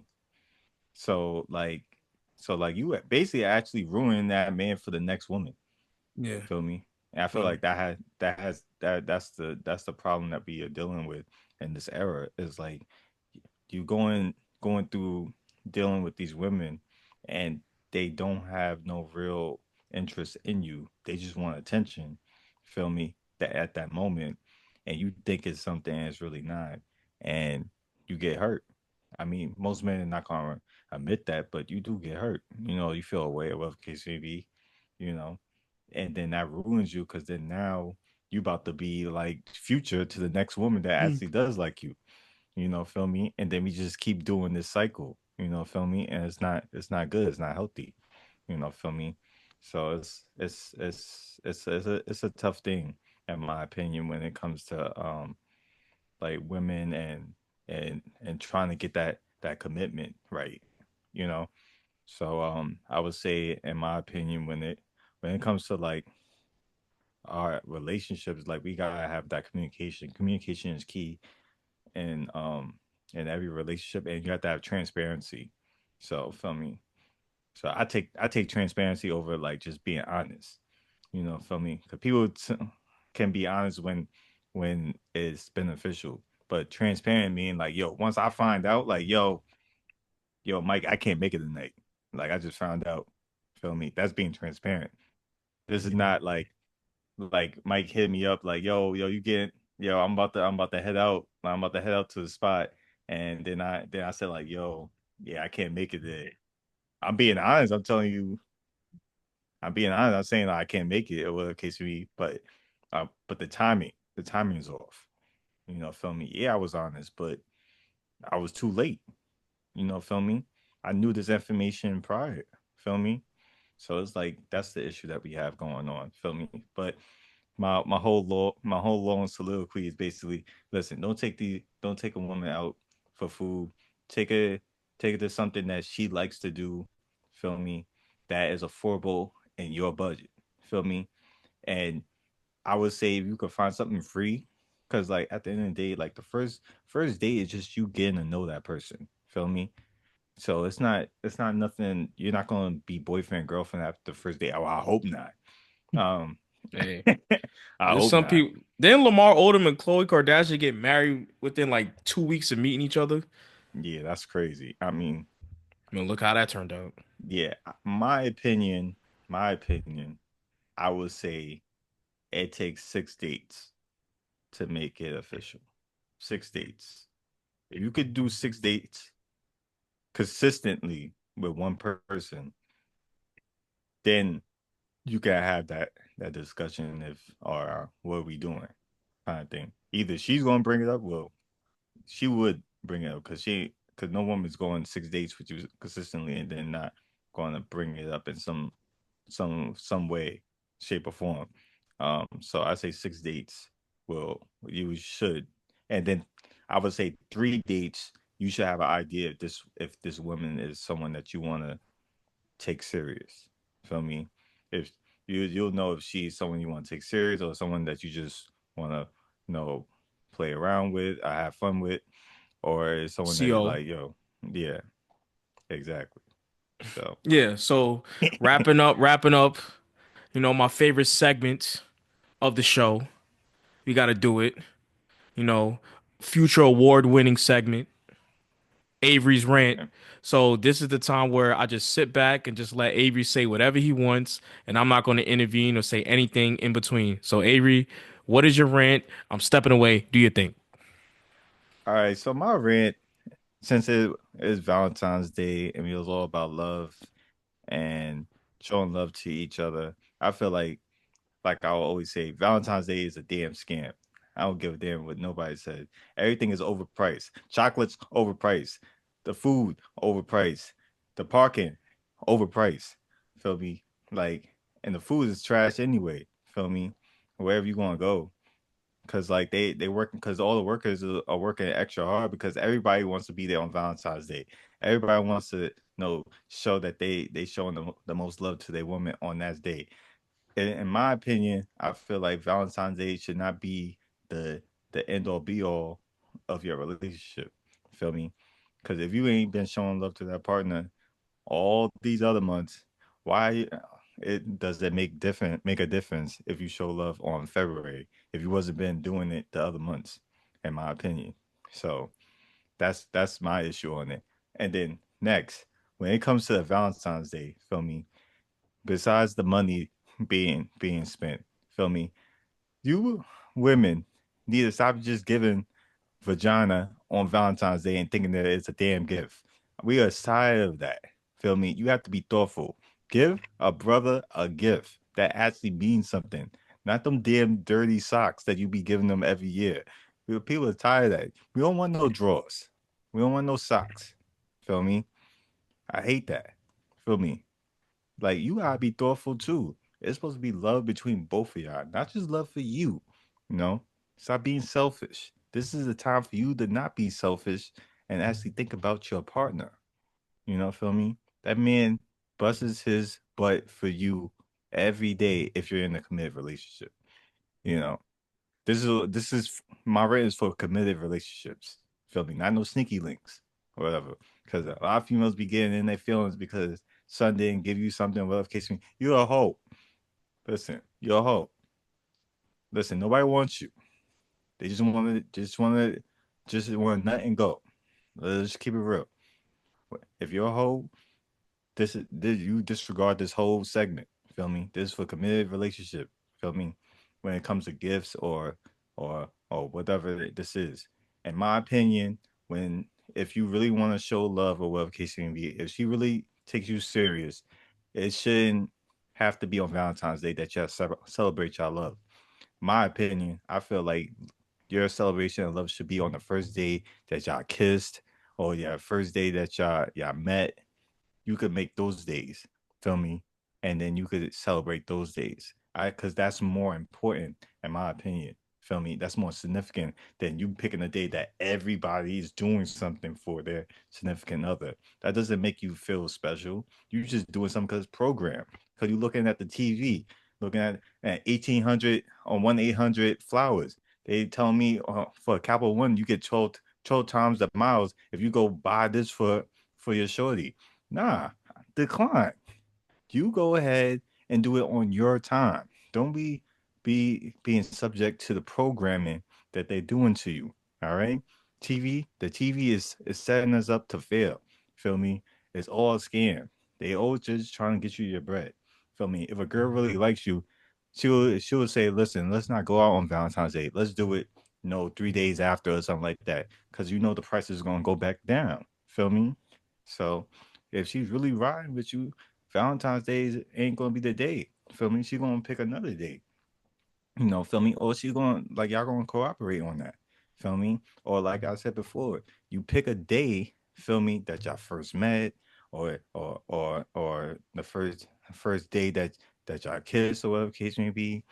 So like you basically actually ruining that man for the next woman, Yeah. feel me? And I feel Um, like that's the problem that we are dealing with in this era is like you going through dealing with these women and they don't have no real interest in you. They just want attention. Feel me? That at that moment and you think it's something it's really not and you get hurt. I mean, most men are not gonna admit that, but you do get hurt. You feel away of what case may be, you know, and then that ruins you because then now you about to be like future to the next woman that hmm. actually does like you, feel me? And then we just keep doing this cycle, feel me? And it's not good, it's not healthy, feel me? So it's a tough thing in my opinion when it comes to like women and trying to get that commitment right, you know? So I would say in my opinion when it comes to like our relationships, like we gotta have that communication. Communication is key in every relationship, and you have to have transparency. So feel me. So I take transparency over like just being honest. Feel me? Because can be honest when it's beneficial, but transparent mean like yo, once I find out, like yo, Mike, I can't make it tonight. Like I just found out. Feel me? That's being transparent. This is Yeah. not like Mike hit me up like, yo, you get yo, I'm about to head out. I'm about to head out to the spot. And then I said like, yo, yeah, I can't make it there. I'm being honest. I'm being honest. I'm saying like, I can't make it or whatever the case may be. But the timing is off. Feel me? Yeah, I was honest, but I was too late. Feel me? I knew this information prior. Feel me? So it's like that's the issue that we have going on. Feel me? But my whole long soliloquy is basically listen, don't take a woman out for food. Take her to something that she likes to do, feel me, that is affordable in your budget. Feel me? And I would say if you could find something free, because like at the end of the day, like the first date is just you getting to know that person. Feel me? So it's not nothing. You're not gonna be boyfriend girlfriend after the first date. Oh, I hope not. Um, Hey, I there's hope some not. people. Didn't Lamar Odom and Khloe Kardashian get married within like 2 weeks of meeting each other? Yeah, that's crazy. I mean, I mean, look how that turned out. yeah, my opinion, I would say it takes 6 dates to make it official. 6 dates. If you could do 6 dates consistently with one person, then you can have that discussion if or what are we doing kind of thing. either she's gonna bring it up, well, she would bring it up because no woman's going 6 dates with you consistently and then not going to bring it up in some way, shape or form. So I say 6 dates. Well, you should, and then I would say 3 dates. You should have an idea if this woman is someone that you want to take serious. Feel me? If you'll know if she's someone you want to take serious or someone that you just want to play around with, or have fun with, or is someone that CO. like, yo, yeah, exactly. So Yeah, so wrapping up, my favorite segment of the show. We got to do it. You know, future award-winning segment, Avery's rant. okay. So this is the time where I just sit back and just let Avery say whatever he wants, and I'm not going to intervene or say anything in between. So Avery, what is your rant? I'm stepping away. Do you think? All right, so my rant, since it is Valentine's Day and it was all about love and showing love to each other, I feel like I always say, Valentine's Day is a damn scam. I don't give a damn what nobody said. Everything is overpriced. Chocolate's overpriced. The food overpriced. The parking overpriced. Feel me? Like, and the food is trash anyway. Feel me? Wherever you gonna go, because like they working because all the workers are working extra hard because everybody wants to be there on Valentine's Day. Everybody wants to show that they showing the most love to their woman on that day. In my opinion, I feel like Valentine's Day should not be the end all be all of your relationship. Feel me? Because if you ain't been showing love to that partner all these other months, why it does that make a difference if you show love on February if you wasn't been doing it the other months, in my opinion. So that's my issue on it. And then next, when it comes to the Valentine's Day, feel me? Besides the money being spent, feel me? You women need to stop just giving vagina on Valentine's Day and thinking that it's a damn gift. We are tired of that. Feel me? You have to be thoughtful. Give a brother a gift that actually means something, not them damn dirty socks that you be giving them every year. People are tired of that. We don't want no drawers. We don't want no socks. Feel me? I hate that. Feel me? Like you gotta be thoughtful too. It's supposed to be love between both of y'all, not just love for you. You know, stop being selfish. This is the time for you to not be selfish and actually think about your partner. Feel me? That man busts his butt for you every day if you're in a committed relationship. You know, this is my rate is for committed relationships. Feel me? Not no sneaky links or whatever. Because a lot of females be getting in their feelings because son didn't give you something. Whatever case may be. You're a hoe. Listen, you're a hoe. Listen, nobody wants you. They just want to nut and go. Let's just keep it real. If you're a hoe, this you disregard this whole segment. Feel me? This is for committed relationship. Feel me? When it comes to gifts or whatever this is. In my opinion, when if you really want to show love or whatever case may be, if she really takes you serious, it shouldn't have to be on Valentine's Day that y'all celebrate y'all love. My opinion, I feel like your celebration of love should be on the first day that y'all kissed or yeah, first day that y'all met. You could make those days, feel me? And then you could celebrate those days. Because that's more important, in my opinion. Feel me? That's more significant than you picking a day that everybody is doing something for their significant other. That doesn't make you feel special. You're just doing something because it's programmed. Because you're looking at the TV, looking at 1800 on 1-800 flowers. They tell me for a Capital One, you get 12 times the miles if you go buy this for your shorty. Nah, decline. You go ahead and do it on your time. Don't be being subject to the programming that they're doing to you. All right? The TV is setting us up to fail. Feel me? It's all a scam. They all just trying to get you your bread. Feel me? If a girl really likes you, she will say, listen, let's not go out on Valentine's Day. Let's do it, 3 days after or something like that. Cause the price is gonna go back down. Feel me? So if she's really riding with you, Valentine's Day ain't gonna be the day. Feel me? She's gonna pick another day. Feel me? Or she's going like y'all gonna cooperate on that. Feel me? Or like I said before, you pick a day, feel me, that y'all first met, or the first day that y'all kissed or whatever case may be,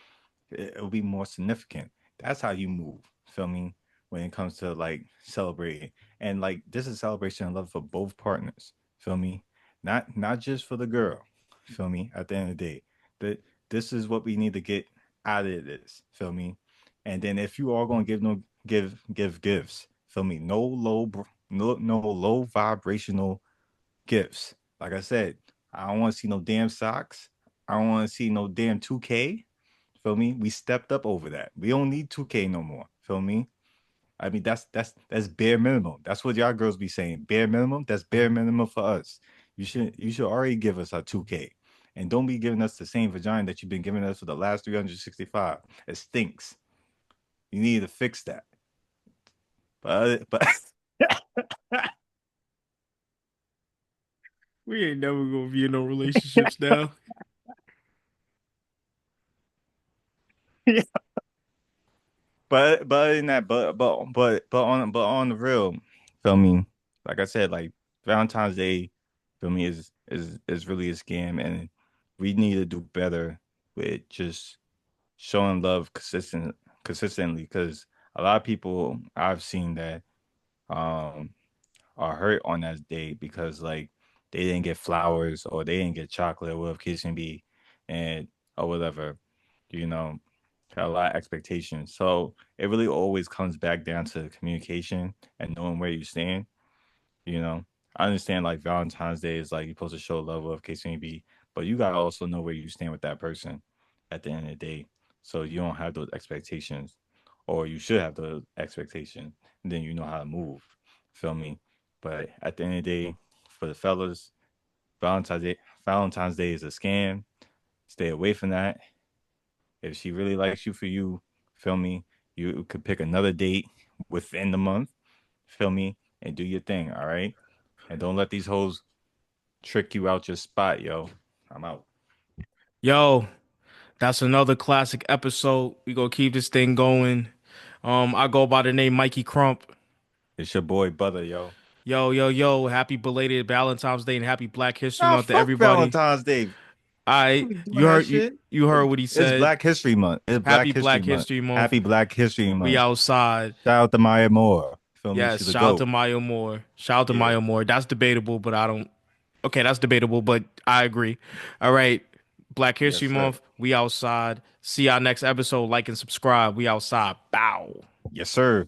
it'll be more significant. That's how you move. Feel me? When it comes to like celebrating. And like this is celebration of love for both partners. Feel me? Not just for the girl. Feel me? At the end of the day. That this is what we need to get out of this. Feel me? And then if you are gonna give no give gifts, feel me? No low vibrational gifts. Like I said, I don't want to see no damn socks. I don't want to see no damn 2K. Feel me? We stepped up over that. We don't need 2K no more. Feel me? I mean, that's bare minimum. That's what y'all girls be saying. Bare minimum. That's bare minimum for us. You should already give us a 2K, and don't be giving us the same vagina that you've been giving us for the last 365. It stinks. You need to fix that. But We ain't never gonna be in no relationships now. but other than that, but on the real, feel me? Like I said, like Valentine's Day, feel me, is really a scam, and we need to do better with just showing love consistently because a lot of people I've seen that um are hurt on that day because like they didn't get flowers or they didn't get chocolate or whatever case may be, and or whatever, you know, had a lot of expectations. So it really always comes back down to communication and knowing where you stand. You know, I understand like Valentine's Day is like you're supposed to show love of case may be, but you gotta also know where you stand with that person at the end of the day. So you don't have those expectations, or you should have those expectations, and then you know how to move. Feel me? But at the end of the day, for the fellas, Valentine's Day, Valentine's Day is a scam. Stay away from that. If she really likes you for you, feel me, you could pick another date within the month, feel me, and do your thing, all right? And don't let these hoes trick you out your spot, yo. I'm out. Yo, that's another classic episode. We gonna keep this thing going. I go by the name Mikey Crump. It's your boy Butter, yo. Yo, yo, yo, happy belated Valentine's Day and happy Black History Nah, Month to fuck everybody. Valentine's Day. I We be doing you that heard you shit. you heard what he It's said. Black History Month. It's Black Happy History Black Month. History Month. Happy Black History We Month. outside. Shout out to Maya Moore. Feel me? Yes, She's a shout out to goat. Mayo Moore. Shout out to Yeah. Mayo Moore. That's debatable, but I don't. Okay, that's debatable, but I agree. All right, Black Yes, History sir. Month. We outside. See y'all next episode. Like and subscribe. We outside. Bow. Yes, sir.